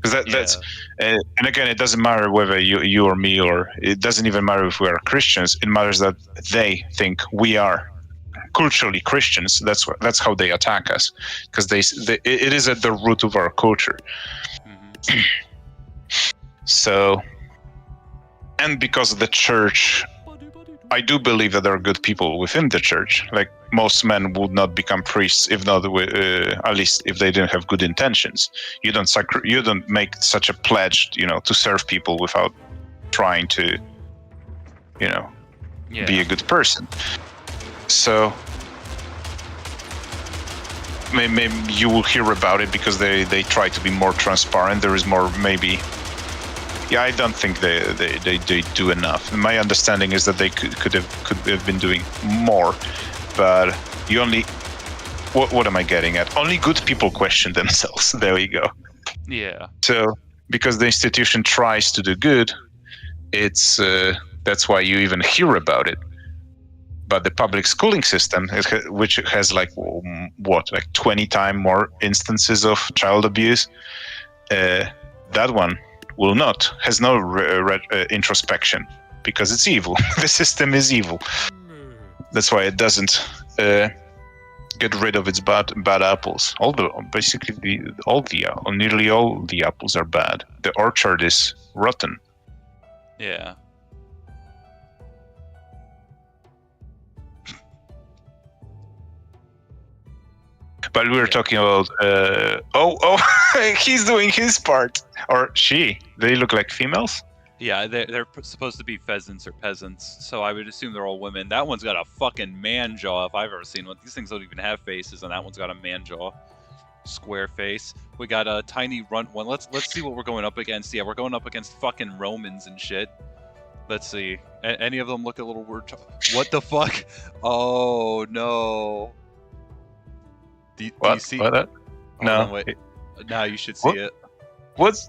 Because that's and again, it doesn't matter whether you or me, or it doesn't even matter if we are Christians. It matters that they think we are culturally Christians. That's how they attack us, because it is at the root of our culture. So, and because of the church, I do believe that there are good people within the church. Like, most men would not become priests if not, at least if they didn't have good intentions. You don't make such a pledge, to serve people without trying to, be a good person. So maybe you will hear about it because they try to be more transparent. There is more, maybe. Yeah, I don't think they do enough. My understanding is that they could have been doing more, but you only. What am I getting at? Only good people question themselves. There we go. Yeah. So because the institution tries to do good, it's that's why you even hear about it. But the public schooling system, which has like 20 times more instances of child abuse, that one has no introspection because it's evil. The system is evil. That's why it doesn't get rid of its bad apples. Nearly all the apples are bad. The orchard is rotten. Yeah. But we were talking about. He's doing his part, or she. They look like females. Yeah, they're supposed to be pheasants or peasants, so I would assume they're all women. That one's got a fucking man jaw if I've ever seen one. These things don't even have faces, and that one's got a man jaw, square face. We got a tiny runt one. Let's see what we're going up against. Yeah, we're going up against fucking Romans and shit. Let's see. Any of them look a little weird? What the fuck? Oh no. Do you see? What? No. On, wait. Now you should see it. What's?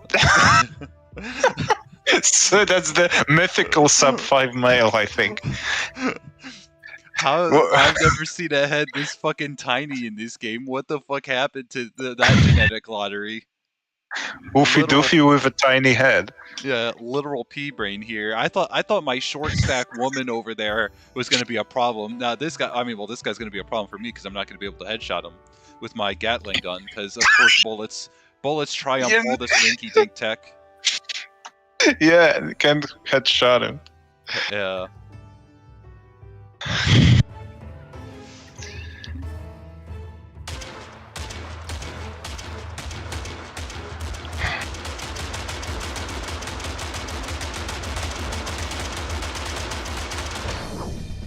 So that's the mythical sub-5 male, I think. I've never seen a head this fucking tiny in this game. What the fuck happened to that genetic lottery? Oofy doofy with a tiny head. Yeah, literal pea brain here. I thought my short stack woman over there was going to be a problem. Now this guy, this guy's going to be a problem for me because I'm not going to be able to headshot him with my Gatling gun because of course bullets triumph all this rinky dink tech. Yeah, you can't headshot him. Yeah.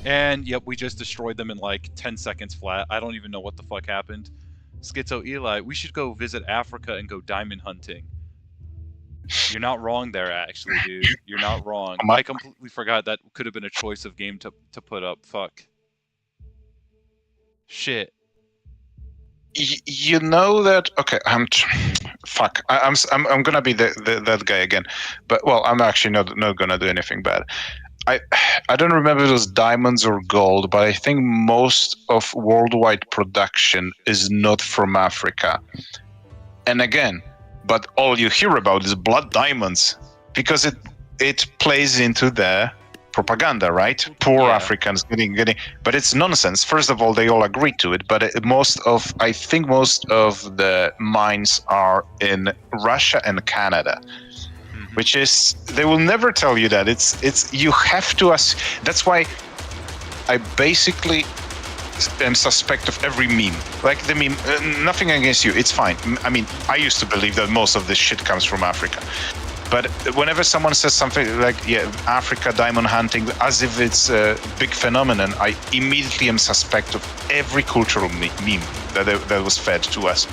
And yep, we just destroyed them in like 10 seconds flat. I don't even know what the fuck happened. Schizo Eli, we should go visit Africa and go diamond hunting. You're not wrong there, actually, dude. You're not wrong. I completely forgot that could have been a choice of game to put up. Fuck. Shit. You know that? Okay, fuck. I'm gonna be that guy again. But well, I'm actually not gonna do anything bad. I don't remember if it was diamonds or gold, but I think most of worldwide production is not from Africa. And again, but all you hear about is blood diamonds because it plays into the propaganda, right? Poor Africans getting, but it's nonsense. First of all, they all agree to it, but I think most of the mines are in Russia and Canada. Which is, they will never tell you that. It's you have to ask. That's why I basically am suspect of every meme. Like the meme, nothing against you, it's fine. I mean, I used to believe that most of this shit comes from Africa. But whenever someone says something like, yeah, Africa diamond hunting, as if it's a big phenomenon, I immediately am suspect of every cultural meme that was fed to us.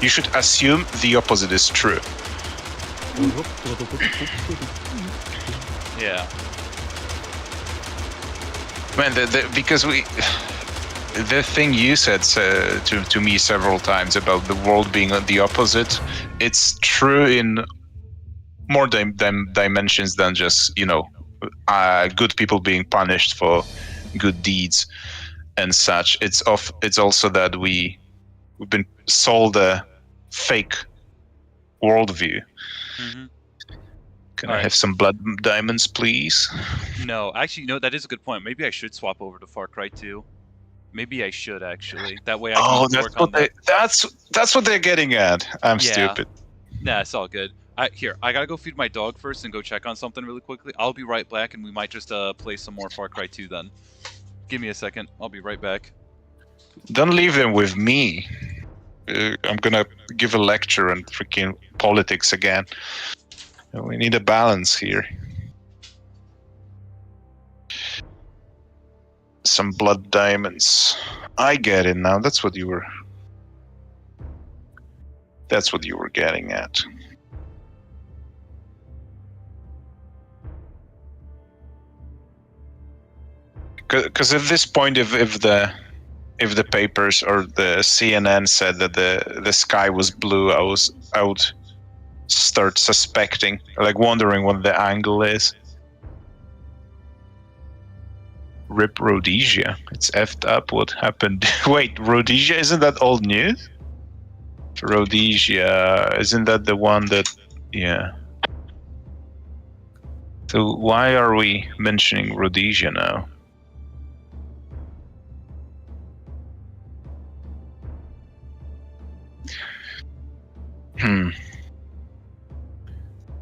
You should assume the opposite is true. Yeah. Man, because the thing you said to me several times about the world being the opposite, it's true in more dimensions than just, good people being punished for good deeds and such. It's also that we've been sold a fake worldview. Mm-hmm. Can I have some blood diamonds, please? No, actually, that is a good point. Maybe I should swap over to Far Cry 2. Maybe I should, actually. That way I can work on that. That's what they're getting at. I'm stupid. Nah, it's all good. I gotta go feed my dog first and go check on something really quickly. I'll be right back, and we might just play some more Far Cry 2 then. Give me a second. I'll be right back. Don't leave them with me. I'm gonna give a lecture on freaking politics again. We need a balance here. Some blood diamonds. I get it now. That's what you were getting at. Because at this point, if the papers or the CNN said that the sky was blue, I would start suspecting, like wondering what the angle is. Rip Rhodesia. It's effed up. What happened? Wait, Rhodesia, isn't that old news? Rhodesia, isn't that the one that... Yeah. So why are we mentioning Rhodesia now?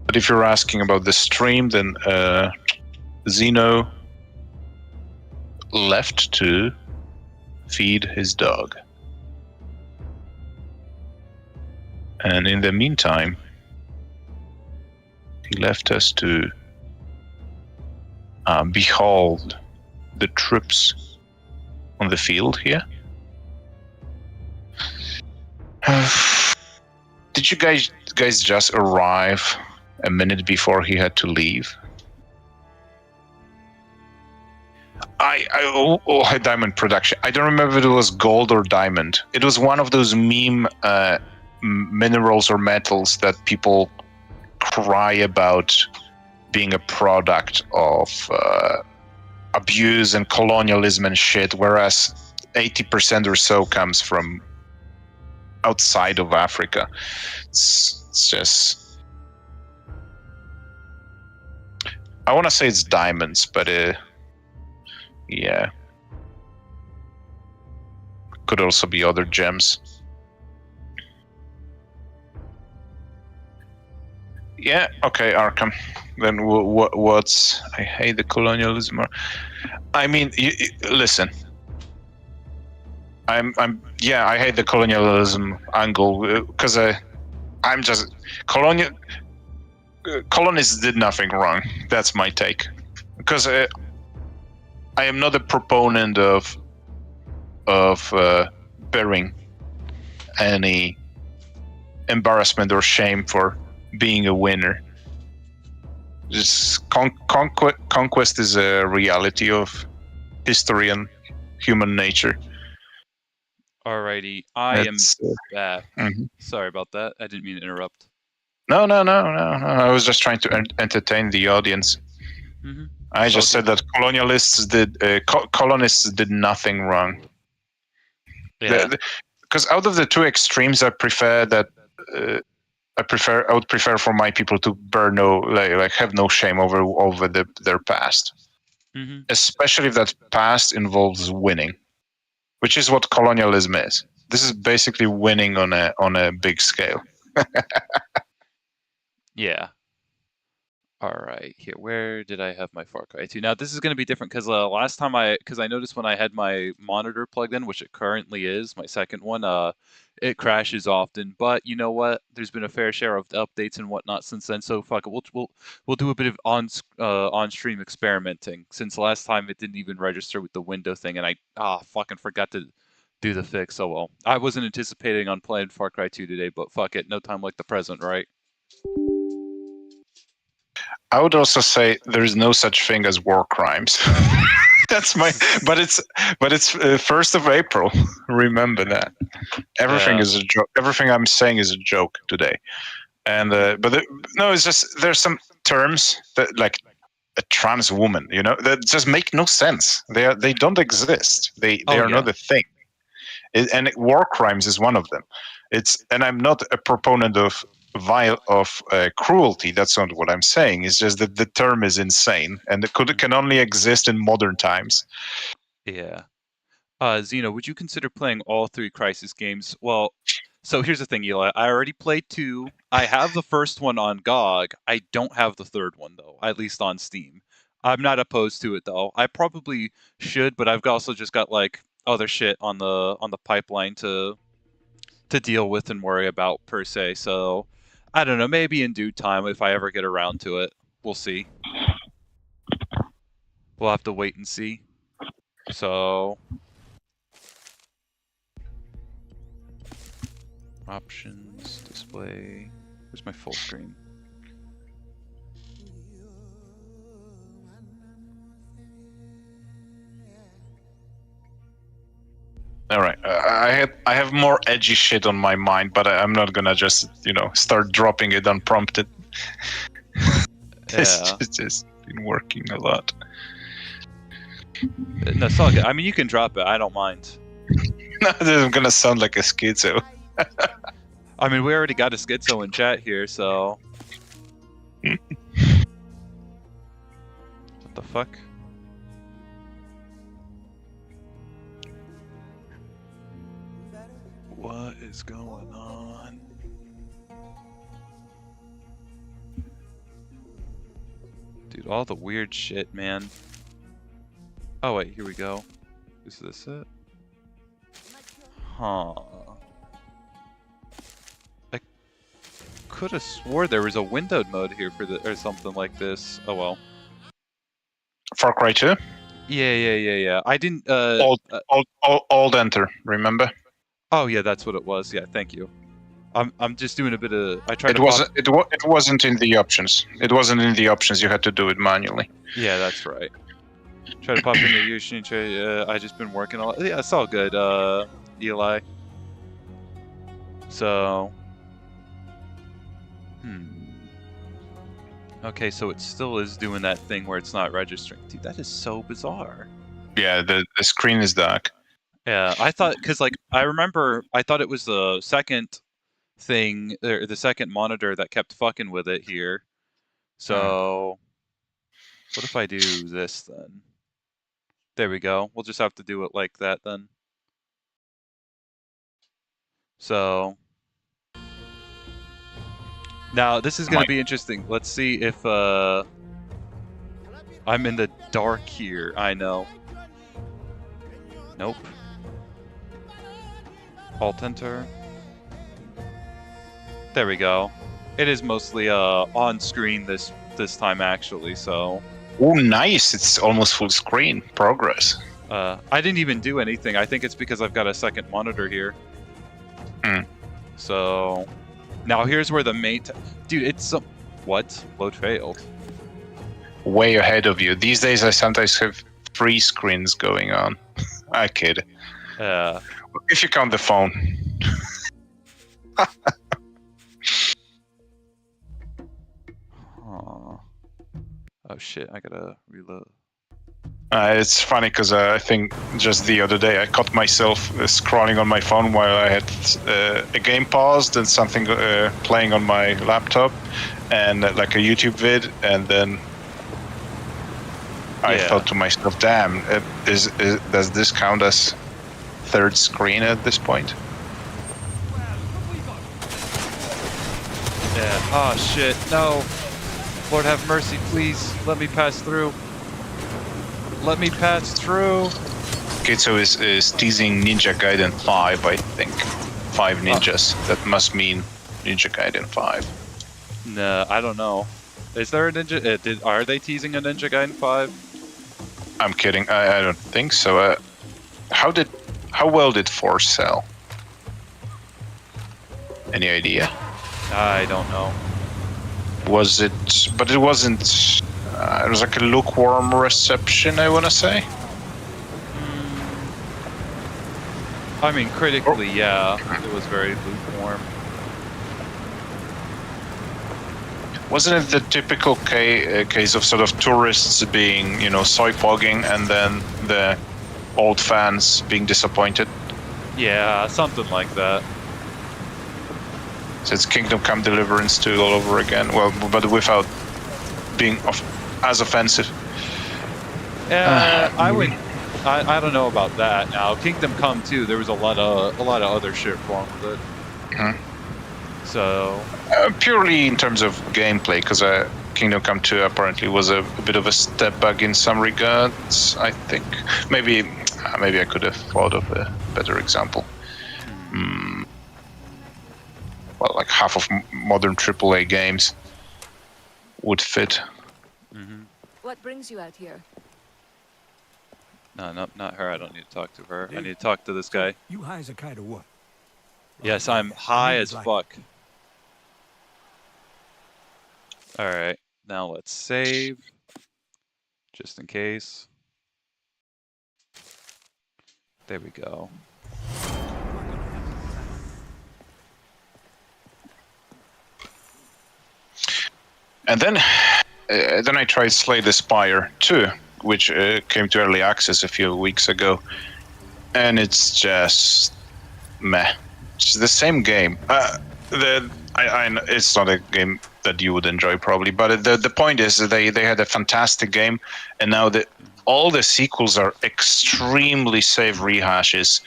But if you're asking about the stream, then Zeno left to feed his dog. And in the meantime, he left us to behold the troops on the field here. Did you guys just arrive a minute before he had to leave? Oh, diamond production. I don't remember if it was gold or diamond. It was one of those meme minerals or metals that people cry about being a product of abuse and colonialism and shit, whereas 80% or so comes from outside of Africa. It's just... I want to say it's diamonds, but yeah. Could also be other gems. Yeah, okay, Arkham. Then what's... I hate the colonialism. I mean, listen. Yeah, I hate the colonialism angle because I'm just... Colonists did nothing wrong. That's my take. Because I am not a proponent of bearing any embarrassment or shame for being a winner. Just conquest is a reality of history and human nature. Alrighty, I am back. Sorry about that. I didn't mean to interrupt. No. I was just trying to entertain the audience. I just said that colonists did nothing wrong. Yeah. Because out of the two extremes, I prefer that. I would prefer for my people to bear have no shame over their past, especially if that past involves winning, which is what colonialism is. This is basically winning on a big scale. Yeah. All right, here. Where did I have my Far Cry 2? Now this is going to be different because last time I noticed when I had my monitor plugged in, which it currently is, my second one, it crashes often. But you know what? There's been a fair share of updates and whatnot since then. So fuck it, we'll do a bit of on-stream experimenting. Since last time it didn't even register with the window thing, and I fucking forgot to do the fix. Oh well. I wasn't anticipating on playing Far Cry 2 today, but fuck it, no time like the present, right? I would also say there is no such thing as war crimes. That's my. But it's 1st of April. Remember that. Everything is a joke. Everything I'm saying is a joke today. And no, it's just there's some terms that like a trans woman, that just make no sense. They don't exist. They are not a thing. And war crimes is one of them. And I'm not a proponent of cruelty. That's not what I'm saying. It's just that the term is insane, and it can only exist in modern times. Yeah. Zeno, would you consider playing all 3 Crysis games? Well, so here's the thing, Eli. I already played 2. I have the first one on GOG. I don't have the third one though, at least on Steam. I'm not opposed to it though. I probably should, but I've also just got like other shit on the pipeline to deal with and worry about per se. So I don't know, maybe in due time if I ever get around to it. We'll see. We'll have to wait and see. So options, display. Where's my full screen? All right, I have more edgy shit on my mind, but I'm not gonna just start dropping it unprompted. It's just been working a lot. No, it's all good. I mean, you can drop it. I don't mind. No, this is gonna sound like a schizo. I mean, we already got a schizo in chat here, so... What the fuck? What is going on? Dude, all the weird shit, man. Oh wait, here we go. Is this it? Huh. I could have swore there was a windowed mode here for the or something like this. Oh well. Far Cry 2? Yeah. I didn't Alt enter, remember? Oh yeah, that's what it was. Yeah, thank you. I'm just doing a bit of I tried It wasn't it wasn't in the options. It wasn't in the options, you had to do it manually. Yeah, that's right. Try to pop into Yushin. I just been working on. Yeah, it's all good, Eli. So, okay, so it still is doing that thing where it's not registering. Dude, that is so bizarre. Yeah, the screen is dark. Yeah, I thought because like I remember I thought it was the second thing or the second monitor that kept fucking with it here. So, what if I do this then? There we go. We'll just have to do it like that then. So now this is going to be interesting. Let's see if I'm in the dark here. I know. Nope. Alt enter. There we go. It is mostly on screen this time actually. So. Oh, nice! It's almost full screen. Progress. I didn't even do anything. I think it's because I've got a second monitor here. So now here's where the main dude. It's some what? Load failed. Way ahead of you. These days, I sometimes have 3 screens going on. I kid. If you count the phone. Oh shit! I gotta reload. It's funny because I think just the other day I caught myself scrolling on my phone while I had a game paused and something playing on my laptop, and like a YouTube vid, and then I thought to myself, "Damn, does this count as third screen at this point?" Yeah. Oh shit! No. Lord have mercy, please. Let me pass through. Let me pass through. Kitsu is teasing Ninja Gaiden 5, I think. 5 ninjas. That must mean Ninja Gaiden 5. No, I don't know. Is there a ninja? Are they teasing a Ninja Gaiden 5? I'm kidding. I don't think so. How well did 4 sell? Any idea? I don't know. Was it? But it wasn't. It was like a lukewarm reception, I want to say. I mean, critically, yeah, it was very lukewarm. Wasn't it the typical case of sort of tourists being, soy pogging, and then the old fans being disappointed? Yeah, something like that. So it's Kingdom Come Deliverance 2 all over again. Well, but without being as offensive. Yeah, I don't know about that. Now, Kingdom Come 2, there was a lot of other shit wrong with it. So purely in terms of gameplay, because Kingdom Come 2 apparently was a bit of a step back in some regards. I think maybe I could have thought of a better example. Well, like half of modern AAA games would fit. What brings you out here? No, not her. I don't need to talk to her. I need to talk to this guy. You high as a kite or what? Yes, I'm high as fuck. Alright, now let's save. Just in case. There we go. And then I tried Slay the Spire 2, which came to early access a few weeks ago, and it's just meh. It's the same game. It's not a game that you would enjoy probably, but the point is that they had a fantastic game, and now all the sequels are extremely safe rehashes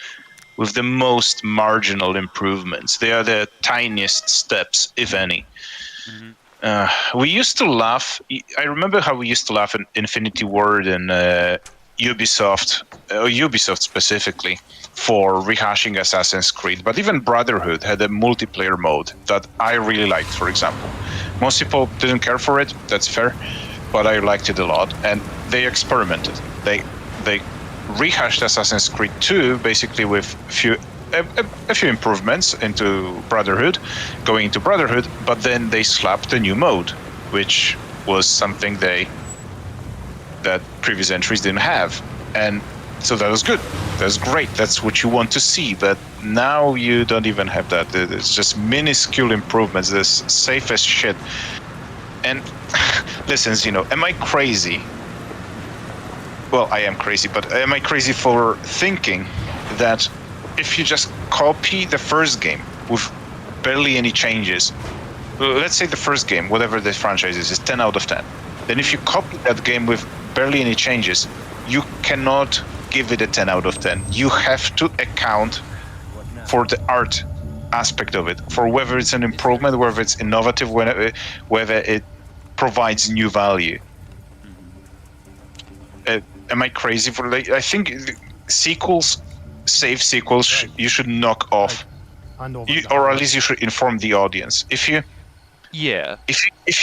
with the most marginal improvements. They are the tiniest steps, if any. We used to laugh. I remember how we used to laugh in Infinity Ward and Ubisoft specifically, for rehashing Assassin's Creed. But even Brotherhood had a multiplayer mode that I really liked, for example. Most people didn't care for it, that's fair, but I liked it a lot. And they experimented. They rehashed Assassin's Creed 2 basically with a few improvements into Brotherhood, going into Brotherhood, but then they slapped a new mode, which was something that previous entries didn't have. And so that was good. That's great. That's what you want to see. But now you don't even have that. It's just minuscule improvements. This safe as shit. And listen, am I crazy? Well, I am crazy, but am I crazy for thinking that if you just copy the first game with barely any changes, let's say the first game, whatever the franchise is 10 out of 10, then if you copy that game with barely any changes, you cannot give it a 10 out of 10. You have to account for the art aspect of it, for whether it's an improvement, whether it's innovative, whether it provides new value. Am I crazy for like? I think sequels, safe sequels, you should knock off, or at least you should inform the audience. If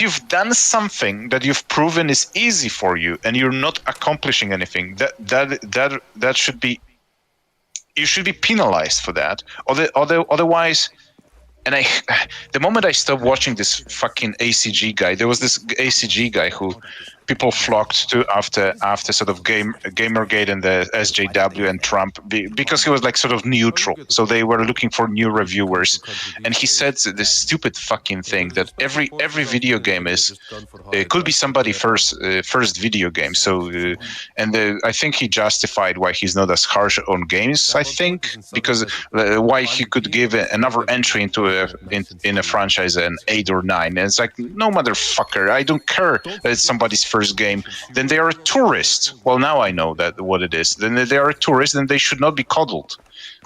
you've done something that you've proven is easy for you and you're not accomplishing anything, that should be, you should be penalized for that. Otherwise, and the moment I stopped watching this fucking ACG guy, there was this ACG guy who people flocked to after sort of Gamergate and the SJW and Trump, because he was like sort of neutral. So they were looking for new reviewers, and he said this stupid fucking thing that every video game could be somebody's first video game. So I think he justified why he's not as harsh on games. I think because why he could give another entry into in a franchise an 8 or 9. And it's like, no, motherfucker, I don't care that it's somebody's first game. Then they are a tourist. Well, now I know that what it is. Then they are a tourist, and they should not be coddled.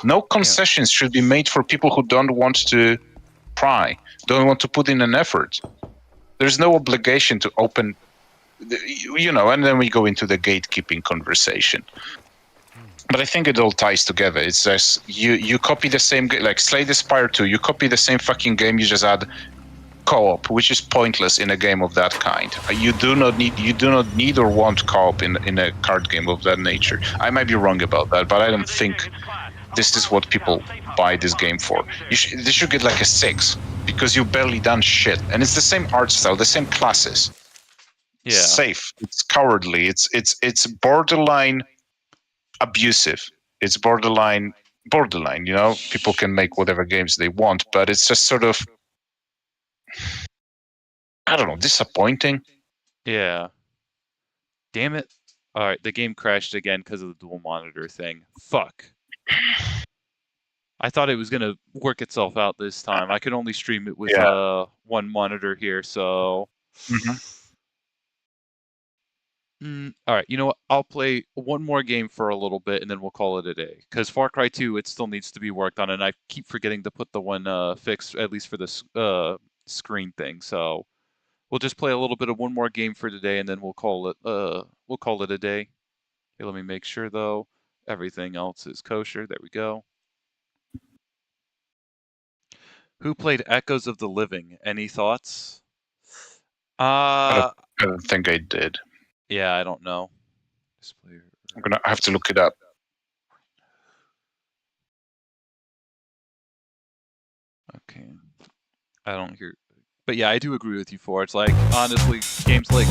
No concessions should be made for people who don't want to try, don't want to put in an effort. There's no obligation to open, and then we go into the gatekeeping conversation. But I think it all ties together. It's just you copy the same game, like Slay the Spire 2. You copy the same fucking game. You just add co-op, which is pointless in a game of that kind. You do not need or want co-op in a card game of that nature. I might be wrong about that, but I don't think this is what people buy this game for. This should get like a 6 because you've barely done shit, and it's the same art style, the same classes. Yeah, it's safe. It's cowardly. It's borderline abusive. It's borderline. People can make whatever games they want, but it's just sort of, I don't know, disappointing. Yeah. Damn it. All right, the game crashed again because of the dual monitor thing. Fuck. I thought it was going to work itself out this time. I could only stream it with one monitor here, so... all right, you know what? I'll play one more game for a little bit, and then we'll call it a day. Because Far Cry 2, it still needs to be worked on, and I keep forgetting to put the one fix, at least for the screen thing. So we'll just play a little bit of one more game for today, and then we'll call it a day. Okay, let me make sure though everything else is kosher. There we go. Who played Echoes of the Living? Any thoughts? I don't think I did. Yeah, I don't know. I'm gonna have to look it up. Okay. I don't hear, but yeah, I do agree with you. For it's like, honestly, games like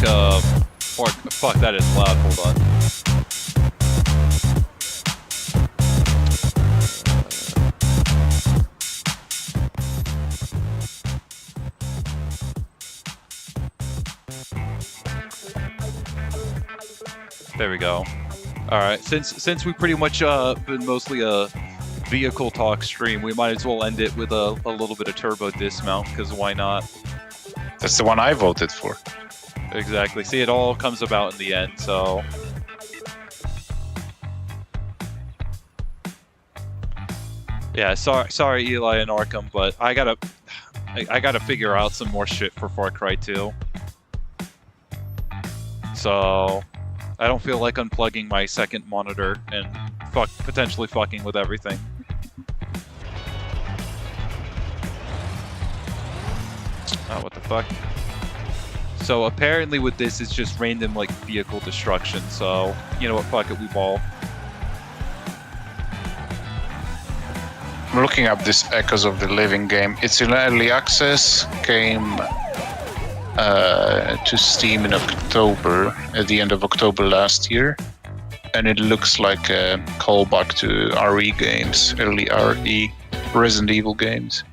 fuck, that is loud. Hold on. There we go. All right, since we pretty much been mostly a vehicle talk stream, we might as well end it with a little bit of turbo dismount, because why not? That's the one I voted for. Exactly. See, it all comes about in the end, so... Yeah, sorry Eli and Arkham, but I gotta figure out some more shit for Far Cry 2. So I don't feel like unplugging my second monitor and potentially fucking with everything. Oh, what the fuck? So apparently with this, it's just random like vehicle destruction. So you know what? Fuck it, we ball. I'm looking up this Echoes of the Living game. It's in early access, came to Steam in October, at the end of October last year. And it looks like a callback to RE games, early RE Resident Evil games.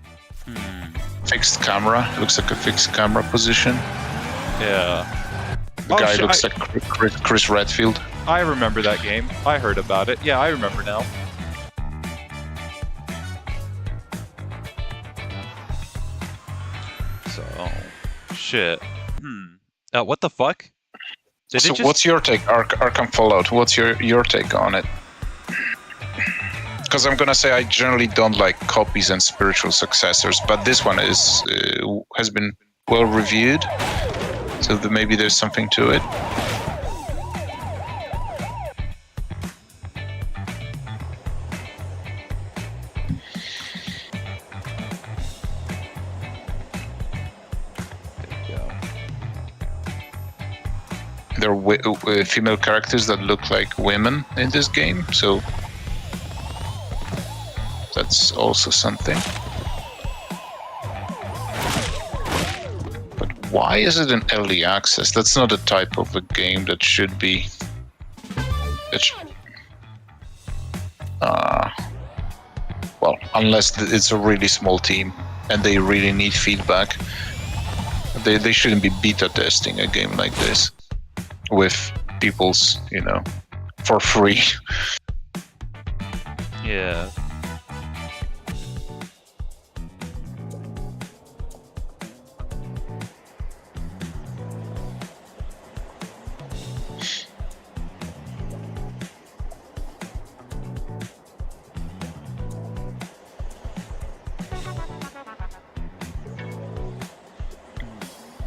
Fixed camera, looks like a fixed camera position. Yeah. The guy looks like Chris Redfield. I remember that game. I heard about it. Yeah, I remember now. So, shit. What the fuck? So what's your take, Arkham Fallout? What's your take on it? Because I'm gonna say I generally don't like copies and spiritual successors, but this one has been well reviewed, so maybe there's something to it. There are female characters that look like women in this game, so that's also something. But why is it in early access? That's not a type of a game that should be... well, unless it's a really small team and they really need feedback. They shouldn't be beta testing a game like this with people's, for free. Yeah.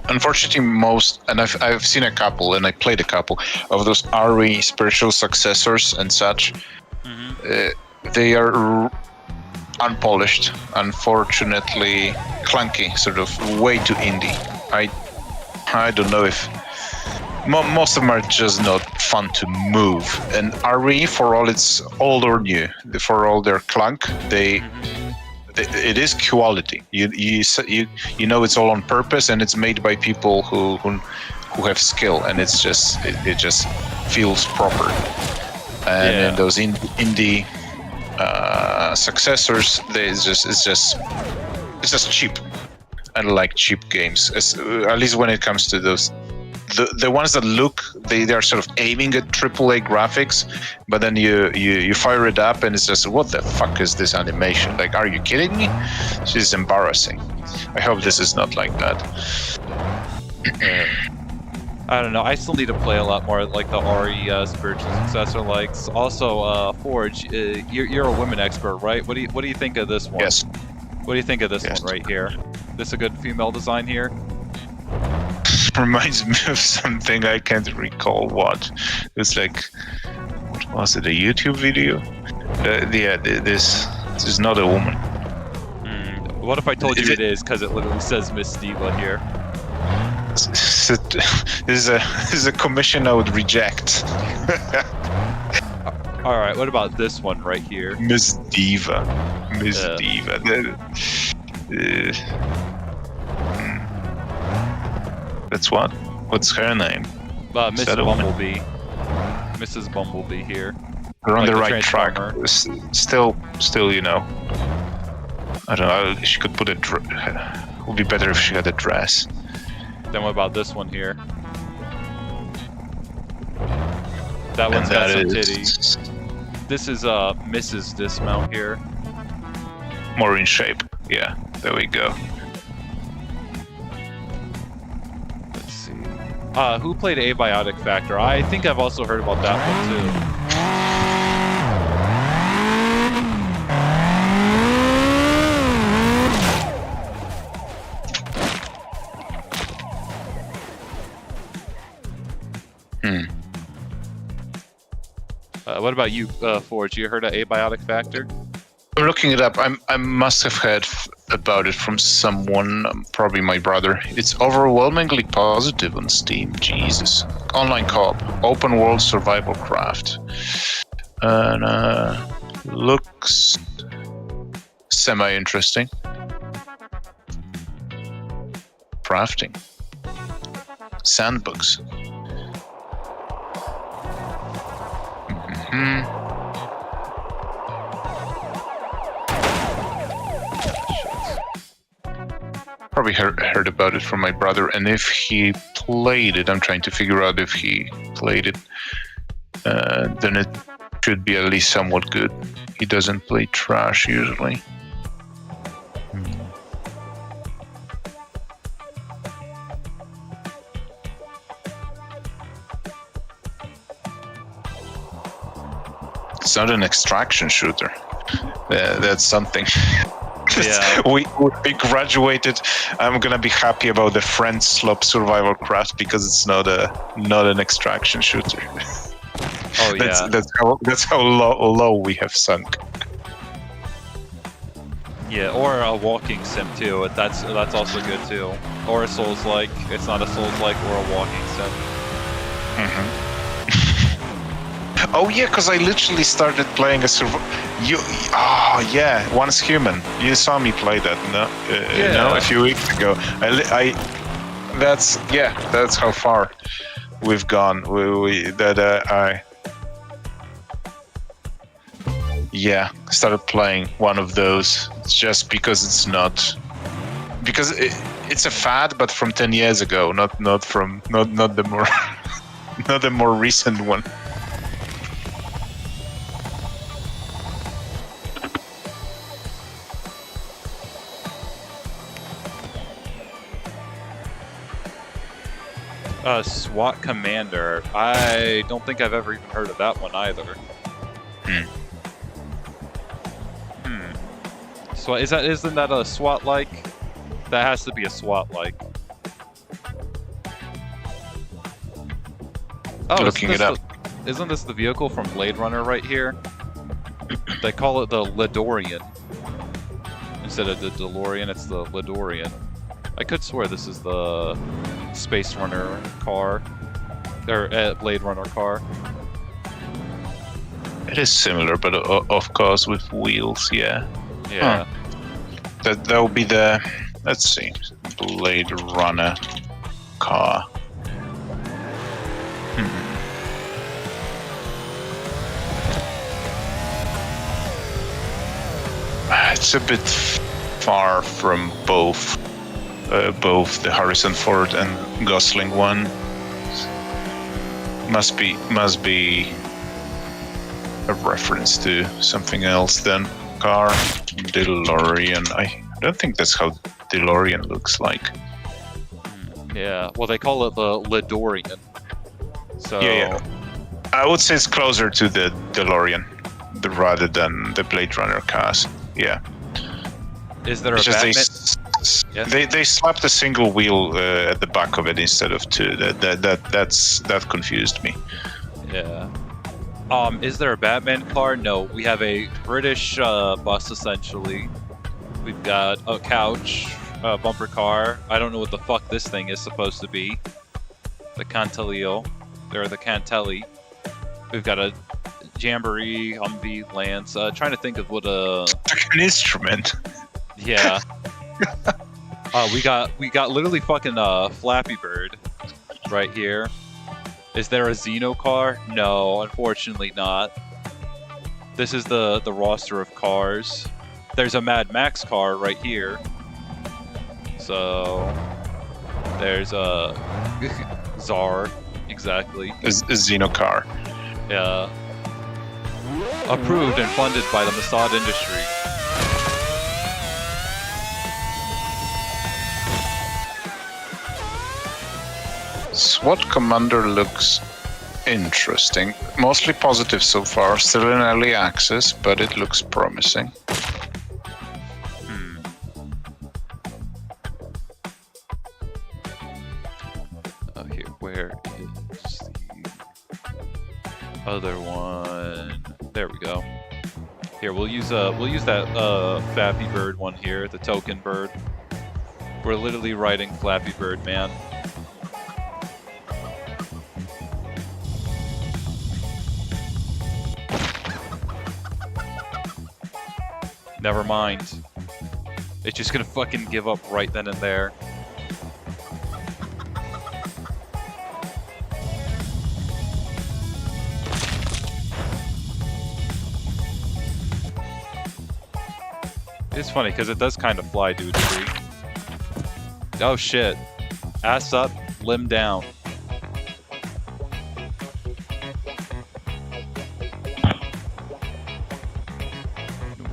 Unfortunately, and I've seen a couple, and I played a couple of those RE spiritual successors and such. They are unpolished, unfortunately clunky, sort of way too indie. I don't know if most of them are just not fun to move. And RE, for all it's old or new, for all their clunk, it is quality. You know it's all on purpose, and it's made by people who have skill, and it just feels proper. And in those indie successors, it's just cheap. I don't like cheap games, at least when it comes to those. The ones that they are sort of aiming at AAA graphics, but then you fire it up and it's just, what the fuck is this animation? Like, are you kidding me? This is embarrassing. I hope this is not like that. I don't know. I still need to play a lot more like the RE spiritual successor likes. Also, Forge, you're a women expert, right? What do you think of this one? Yes. What do you think of this one right here? This a good female design here? Reminds me of something I can't recall what. It's like, what was it? A YouTube video? This is not a woman. What if I told you it is? Because it literally says Miss Diva here. This is a commission I would reject. All right. What about this one right here? Miss Diva. Miss Diva. That's what? What's her name? Miss Bumblebee. Mrs. Bumblebee here. We're on the right track. Still, I don't know. She could put it would be better if she had a dress. Then what about this one here? That one's And got some is titty. This is Mrs. Dismount here. more in shape. Yeah, there we go. Let's see. Who played Abiotic Factor? I think I've also heard about that one too. What about you, Forge? You heard of Abiotic Factor? I'm looking it up. I must have heard about it from someone, probably my brother. It's overwhelmingly positive on Steam. Jesus. Online co-op, open world survival craft. And looks semi-interesting. Crafting. Sandbox. Probably heard about it from my brother, and if he played it, I'm trying to figure out if he played it, then it should be at least somewhat good. He doesn't play trash usually. It's not an extraction shooter. That's something. Yeah. we graduated. I'm gonna be happy about the Friend Slop Survival Craft because it's not an extraction shooter. Oh yeah. That's how low we have sunk. Yeah, or a walking sim too. That's also good too. Or a Souls-like. It's not a Souls-like or a walking sim. Mm-hmm. Oh yeah, because I literally started playing a Oh yeah, Once Human. You saw me play that, no? Yeah. No, a few weeks ago. That's how far we've gone. I started playing one of those just because it's not it's a fad, but from 10 years ago, not the more not the more recent one. SWAT Commander. I don't think I've ever even heard of that one either. So isn't that a SWAT-like? That has to be a SWAT-like. Oh, looking it up. Isn't this the vehicle from Blade Runner right here? They call it the Ledorian. Instead of the DeLorean, it's the Ledorian. I could swear this is the Space Runner car, or Blade Runner car. It is similar, but of course with wheels, yeah. Yeah. That will be the, let's see, Blade Runner car. It's a bit far from both the Harrison Ford and Gosling one. Must be a reference to something else then. Car, DeLorean. I don't think that's how DeLorean looks like. Yeah, well they call it the Ledorian. So yeah. I would say it's closer to the DeLorean rather than the Blade Runner cars. Yeah. Is there a Batman? They slapped a single wheel at the back of it instead of two. That confused me. Yeah. Is there a Batman car? No, we have a British bus essentially. We've got a couch, a bumper car. I don't know what the fuck this thing is supposed to be. The Cantelio, or the Cantelli. We've got a Jamboree, Humvee, Lance. Trying to think of what an instrument. Yeah. We got literally fucking Flappy Bird right here. Is there a Xeno car? No, unfortunately not. This is the roster of cars. There's a Mad Max car right here. So there's a Czar, exactly. A Xeno car. approved and funded by the Mossad industry. SWAT Commander looks interesting. Mostly positive so far. Still in early access, but it looks promising. Oh, here, where is the other one? There we go. Here, we'll use that Flappy Bird one here, the token bird. We're literally writing Flappy Bird, man. Never mind. It's just gonna fucking give up right then and there. It's funny because it does kind of fly to a degree. Oh shit. Ass up, limb down.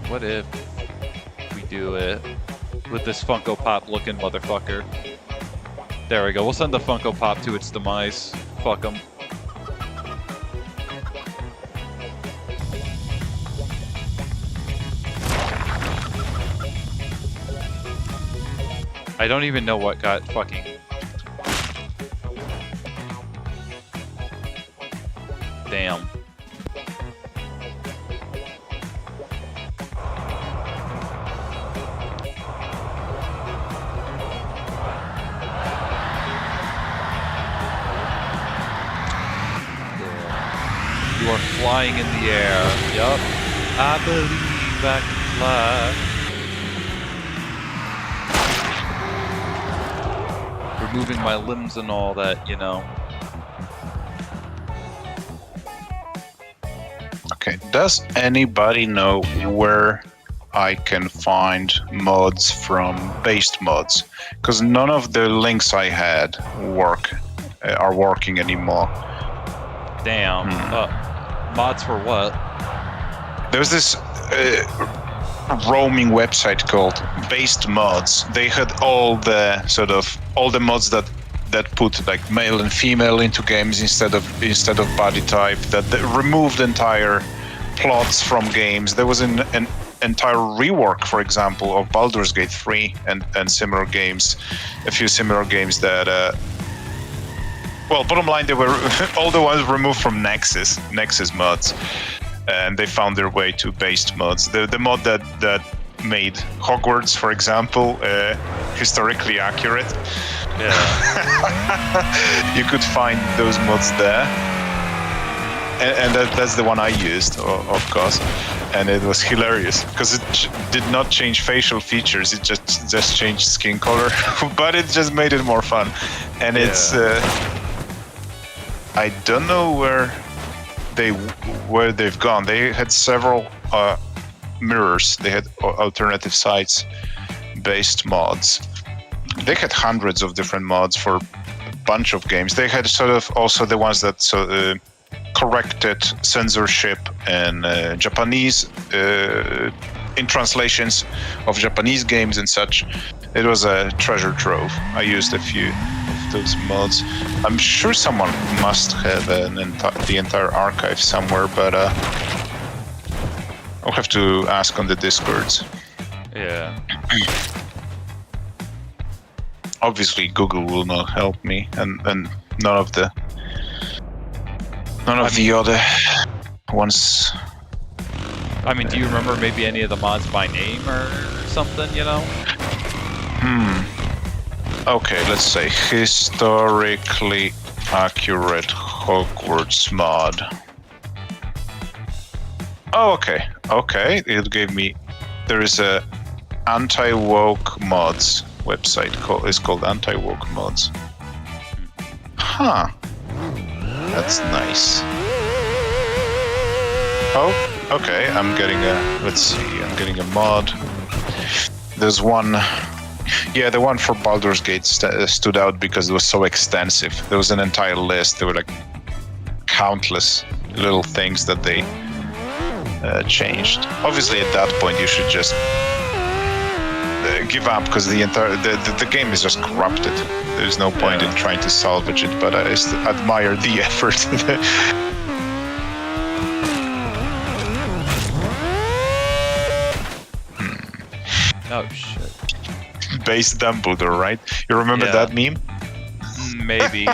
What if we do it with this Funko Pop looking motherfucker? There we go. We'll send the Funko Pop to its demise. Fuck 'em. I don't even know what got fucking... Damn. You are flying in the air. Yup. I believe I can fly. Removing my limbs and all that, you know. Okay, does anybody know where I can find mods from based mods? Because none of the links I had are working anymore. Damn. Mods for what? There's this roaming website called Based Mods. They had all the mods that put like male and female into games instead of body type, that removed entire plots from games. There was an entire rework, for example, of Baldur's Gate 3 and similar games, a few similar games that well, bottom line, they were all the ones removed from Nexus mods, and they found their way to based mods. The mod that made Hogwarts, for example, historically accurate. Yeah. You could find those mods there, and that's the one I used, of course, and it was hilarious because it did not change facial features. It just changed skin color, but it just made it more fun. And it's I don't know where they've gone. They had several mirrors. They had alternative sites based mods. They had hundreds of different mods for a bunch of games. They had sort of also the ones that corrected censorship in Japanese in translations of Japanese games and such. It was a treasure trove. I used a few of those mods. I'm sure someone must have the entire archive somewhere, but I'll have to ask on the Discords. Yeah. Obviously, Google will not help me, and none of the other ones. I mean, do you remember maybe any of the mods by name or something, you know? Okay, let's say historically accurate Hogwarts mod. Oh, okay. It gave me. There is a anti-woke mods website it's called anti-woke mods. Huh. That's nice. Oh, okay. I'm getting a mod. There's one. Yeah, the one for Baldur's Gate stood out because it was so extensive. There was an entire list. There were like countless little things that they changed. Obviously, at that point, you should just give up because the game is just corrupted. There's no point in trying to salvage it. But I admire the effort. Oh shit. Base Dumbledore, right? You remember that meme? Maybe.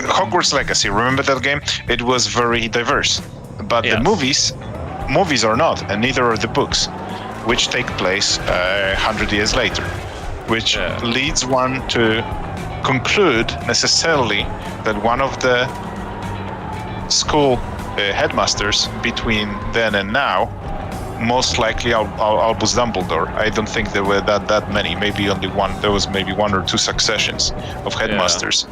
Hogwarts Legacy, remember that game? It was very diverse. But the movies are not, and neither are the books, which take place 100 years later. Which leads one to conclude necessarily that one of the school headmasters between then and now, most likely Albus Dumbledore. I don't think there were that many. Maybe only one. There was maybe one or two successions of headmasters.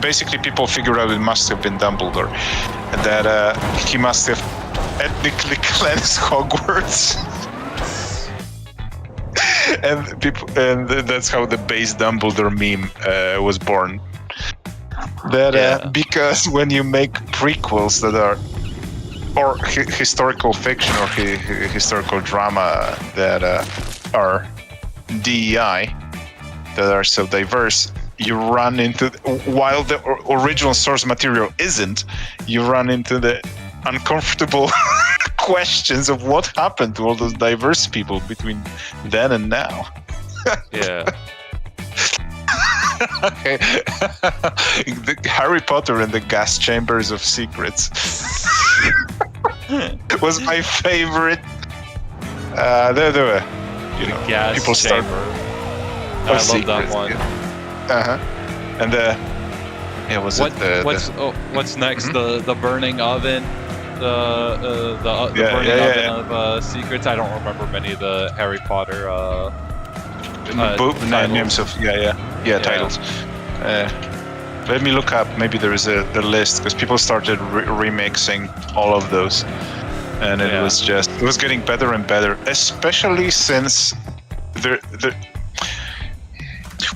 Basically, people figured out it must have been Dumbledore, and that he must have ethnically cleansed Hogwarts. and that's how the base Dumbledore meme was born. That because when you make prequels that are or historical fiction or historical drama that are DEI, that are so diverse, you run into, while the original source material isn't, you run into the uncomfortable questions of what happened to all those diverse people between then and now. Yeah. Okay. Harry Potter and the Gas Chambers of Secrets was my favorite. There were, gas people chamber. I love that one. And what's next? The burning oven. The burning oven of secrets. I don't remember many of the Harry Potter names of titles. Let me look up. Maybe there is the list, because people started remixing all of those, and it was getting better and better, especially since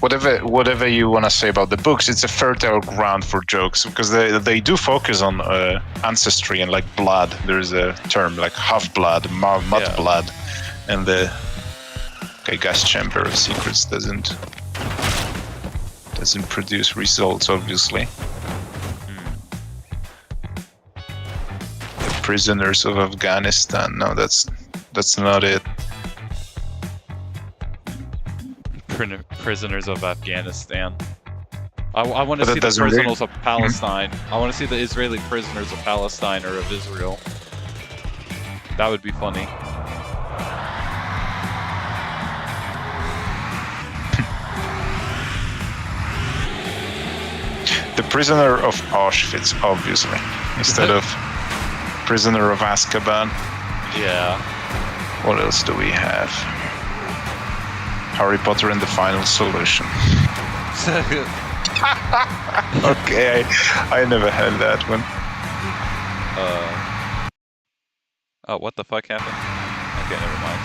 whatever you want to say about the books, it's a fertile ground for jokes, because they do focus on ancestry and like blood. There's a term like half blood, mud blood, and the Gas Chamber of Secrets doesn't produce results, obviously. The Prisoners of Afghanistan. No, that's not it. Prisoners of Afghanistan. I want to see the prisoners of Palestine. I want to see the Israeli prisoners of Palestine or of Israel. That would be funny. The Prisoner of Auschwitz, obviously, instead of Prisoner of Azkaban. Yeah. What else do we have? Harry Potter and the Final Solution. Okay, I never had that one. Oh, what the fuck happened? Okay, never mind.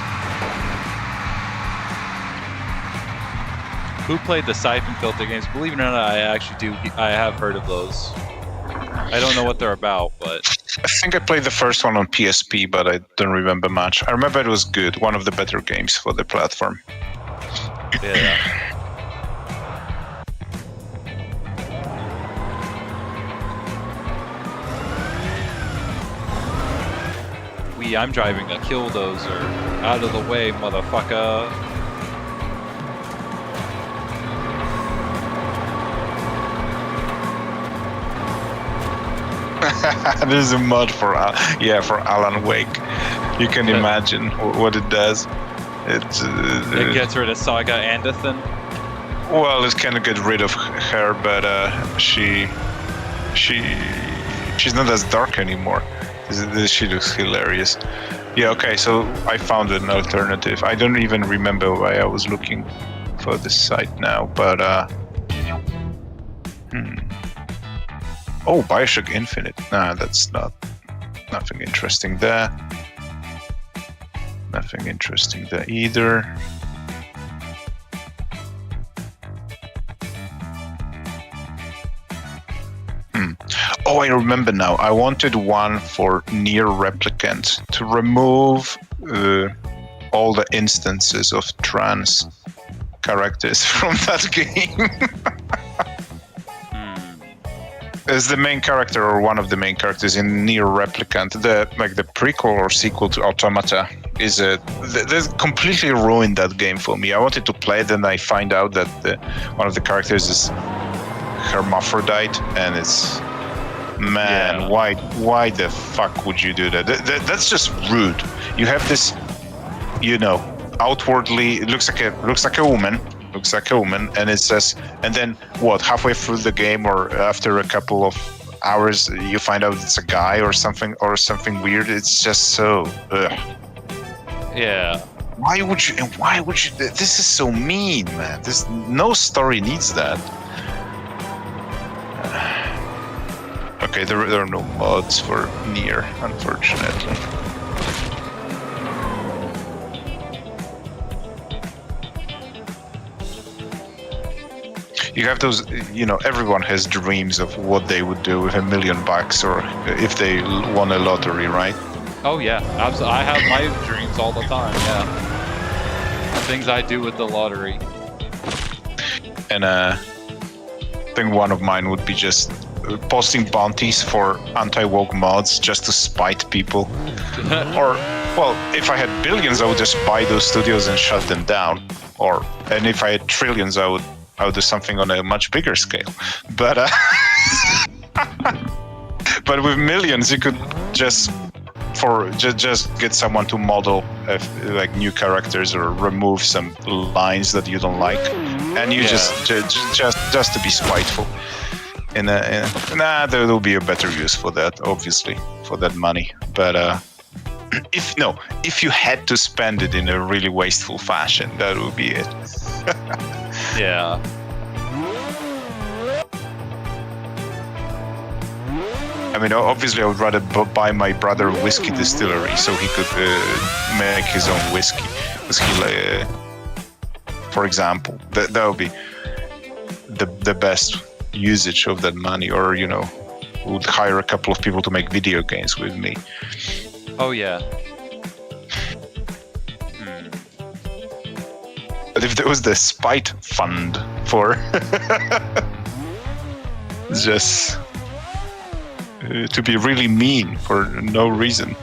Who played the Siphon Filter games? Believe it or not, I actually do. I have heard of those. I don't know what they're about, but I think I played the first one on PSP, but I don't remember much. I remember it was good. One of the better games for the platform. Yeah. I'm driving a killdozer. Out of the way, motherfucker. There's a mod for Alan Wake. You can imagine what it does. It gets rid of Saga Anderson. Well, it kind of get rid of her, but she's not as dark anymore. She looks hilarious. Yeah, okay, so I found an alternative. I don't even remember why I was looking for this site now, but Oh, Bioshock Infinite. Nah, that's nothing interesting there. Nothing interesting there either. Oh, I remember now. I wanted one for Nier Replicant to remove all the instances of trans characters from that game. As the main character or one of the main characters in Nier Replicant, the prequel or sequel to Automata is they completely ruined that game for me. I wanted to play it, and I find out that one of the characters is hermaphrodite, and it's why the fuck would you do that? That's just rude. You have this, outwardly it looks like a woman. Looks like a woman, and it says, and then what? Halfway through the game, or after a couple of hours, you find out it's a guy or something weird. It's just so. Ugh. Yeah. Why would you? This is so mean, man. No story needs that. Okay, there are no mods for Nier, unfortunately. You have those, everyone has dreams of what they would do with $1 million, or if they won a lottery, right? Oh yeah, absolutely. I have my dreams all the time. Yeah, things I do with the lottery. And I think one of mine would be just posting bounties for anti-woke mods just to spite people. Or, well, if I had billions, I would just buy those studios and shut them down. And if I had trillions, I would do something on a much bigger scale. But but with millions, you could just get someone to model like new characters or remove some lines that you don't like, and you just to be spiteful. There will be a better use for that, obviously, for that money. But if you had to spend it in a really wasteful fashion, that would be it. Yeah. I mean, obviously, I would rather buy my brother a whiskey distillery so he could make his own whiskey. Because for example, that would be the best usage of that money. Or would hire a couple of people to make video games with me. Oh yeah. But if there was the spite fund for just to be really mean for no reason,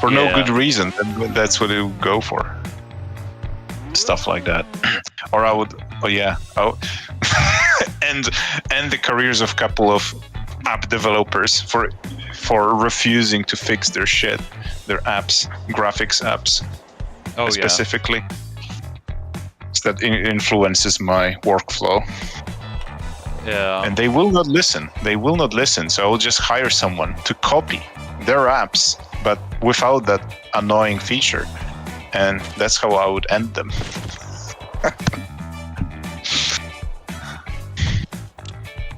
no good reason, then that's what it would go for. Stuff like that. Or I would, and the careers of a couple of app developers for refusing to fix their shit, their apps, graphics apps, specifically. That influences my workflow. Yeah. And they will not listen. So I will just hire someone to copy their apps, but without that annoying feature. And that's how I would end them.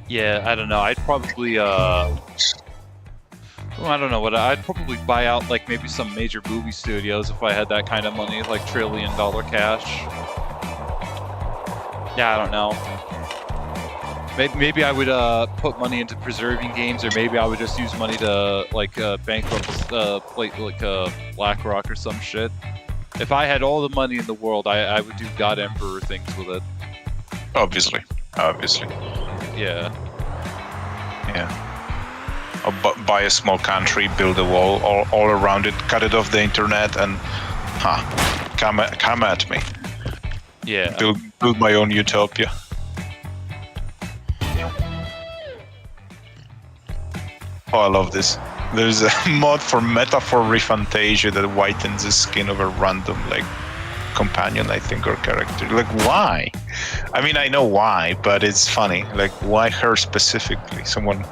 Yeah, I don't know. I'd probably I'd probably buy out like maybe some major movie studios if I had that kind of money, like $1 trillion cash. Yeah, I don't know. Maybe I would put money into preserving games, or maybe I would just use money to bankrupt BlackRock or some shit. If I had all the money in the world, I would do God Emperor things with it. Obviously. Yeah. Or buy a small country, build a wall all around it, cut it off the internet, and come at me. Yeah. Build my own utopia. Oh, I love this. There's a mod for Metaphor Refantasia that whitens the skin of a random companion, I think, or character. Why? I mean, I know why, but it's funny. Why her specifically? Someone.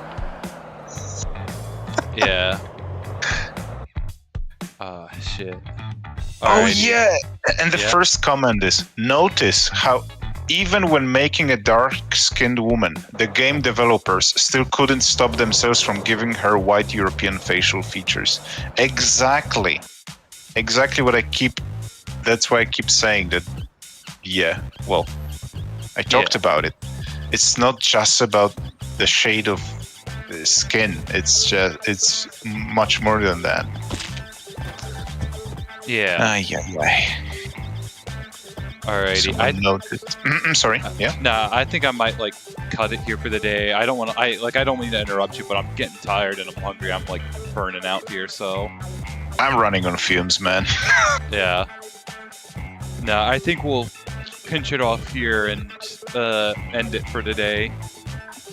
Yeah. Shit. Yeah. And the first comment is, notice how even when making a dark-skinned woman, the game developers still couldn't stop themselves from giving her white European facial features. Exactly what that's why I keep saying that. Yeah, well, I talked about it. It's not just about the shade of skin. It's much more than that. Yeah. Alrighty. I noticed. Sorry. Yeah. Nah, I think I might like cut it here for the day. I don't want to. I don't mean to interrupt you, but I'm getting tired and I'm hungry. I'm like burning out here, so. I'm running on fumes, man. Yeah. No, I think we'll pinch it off here and end it for today,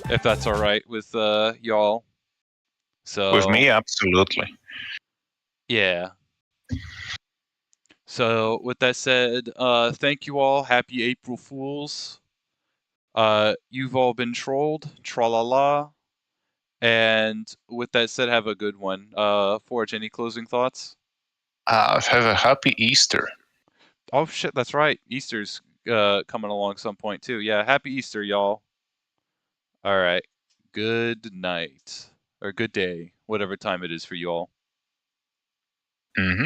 if that's all right with y'all. So. With me, absolutely. Yeah. So with that said, thank you all. Happy April Fools. You've all been trolled. Tra-la-la. And with that said, have a good one. Forge, any closing thoughts? Have a happy Easter. Oh shit, that's right. Easter's coming along some point too. Yeah, happy Easter, y'all. All right. Good night. Or good day, whatever time it is for you all. Mm-hmm.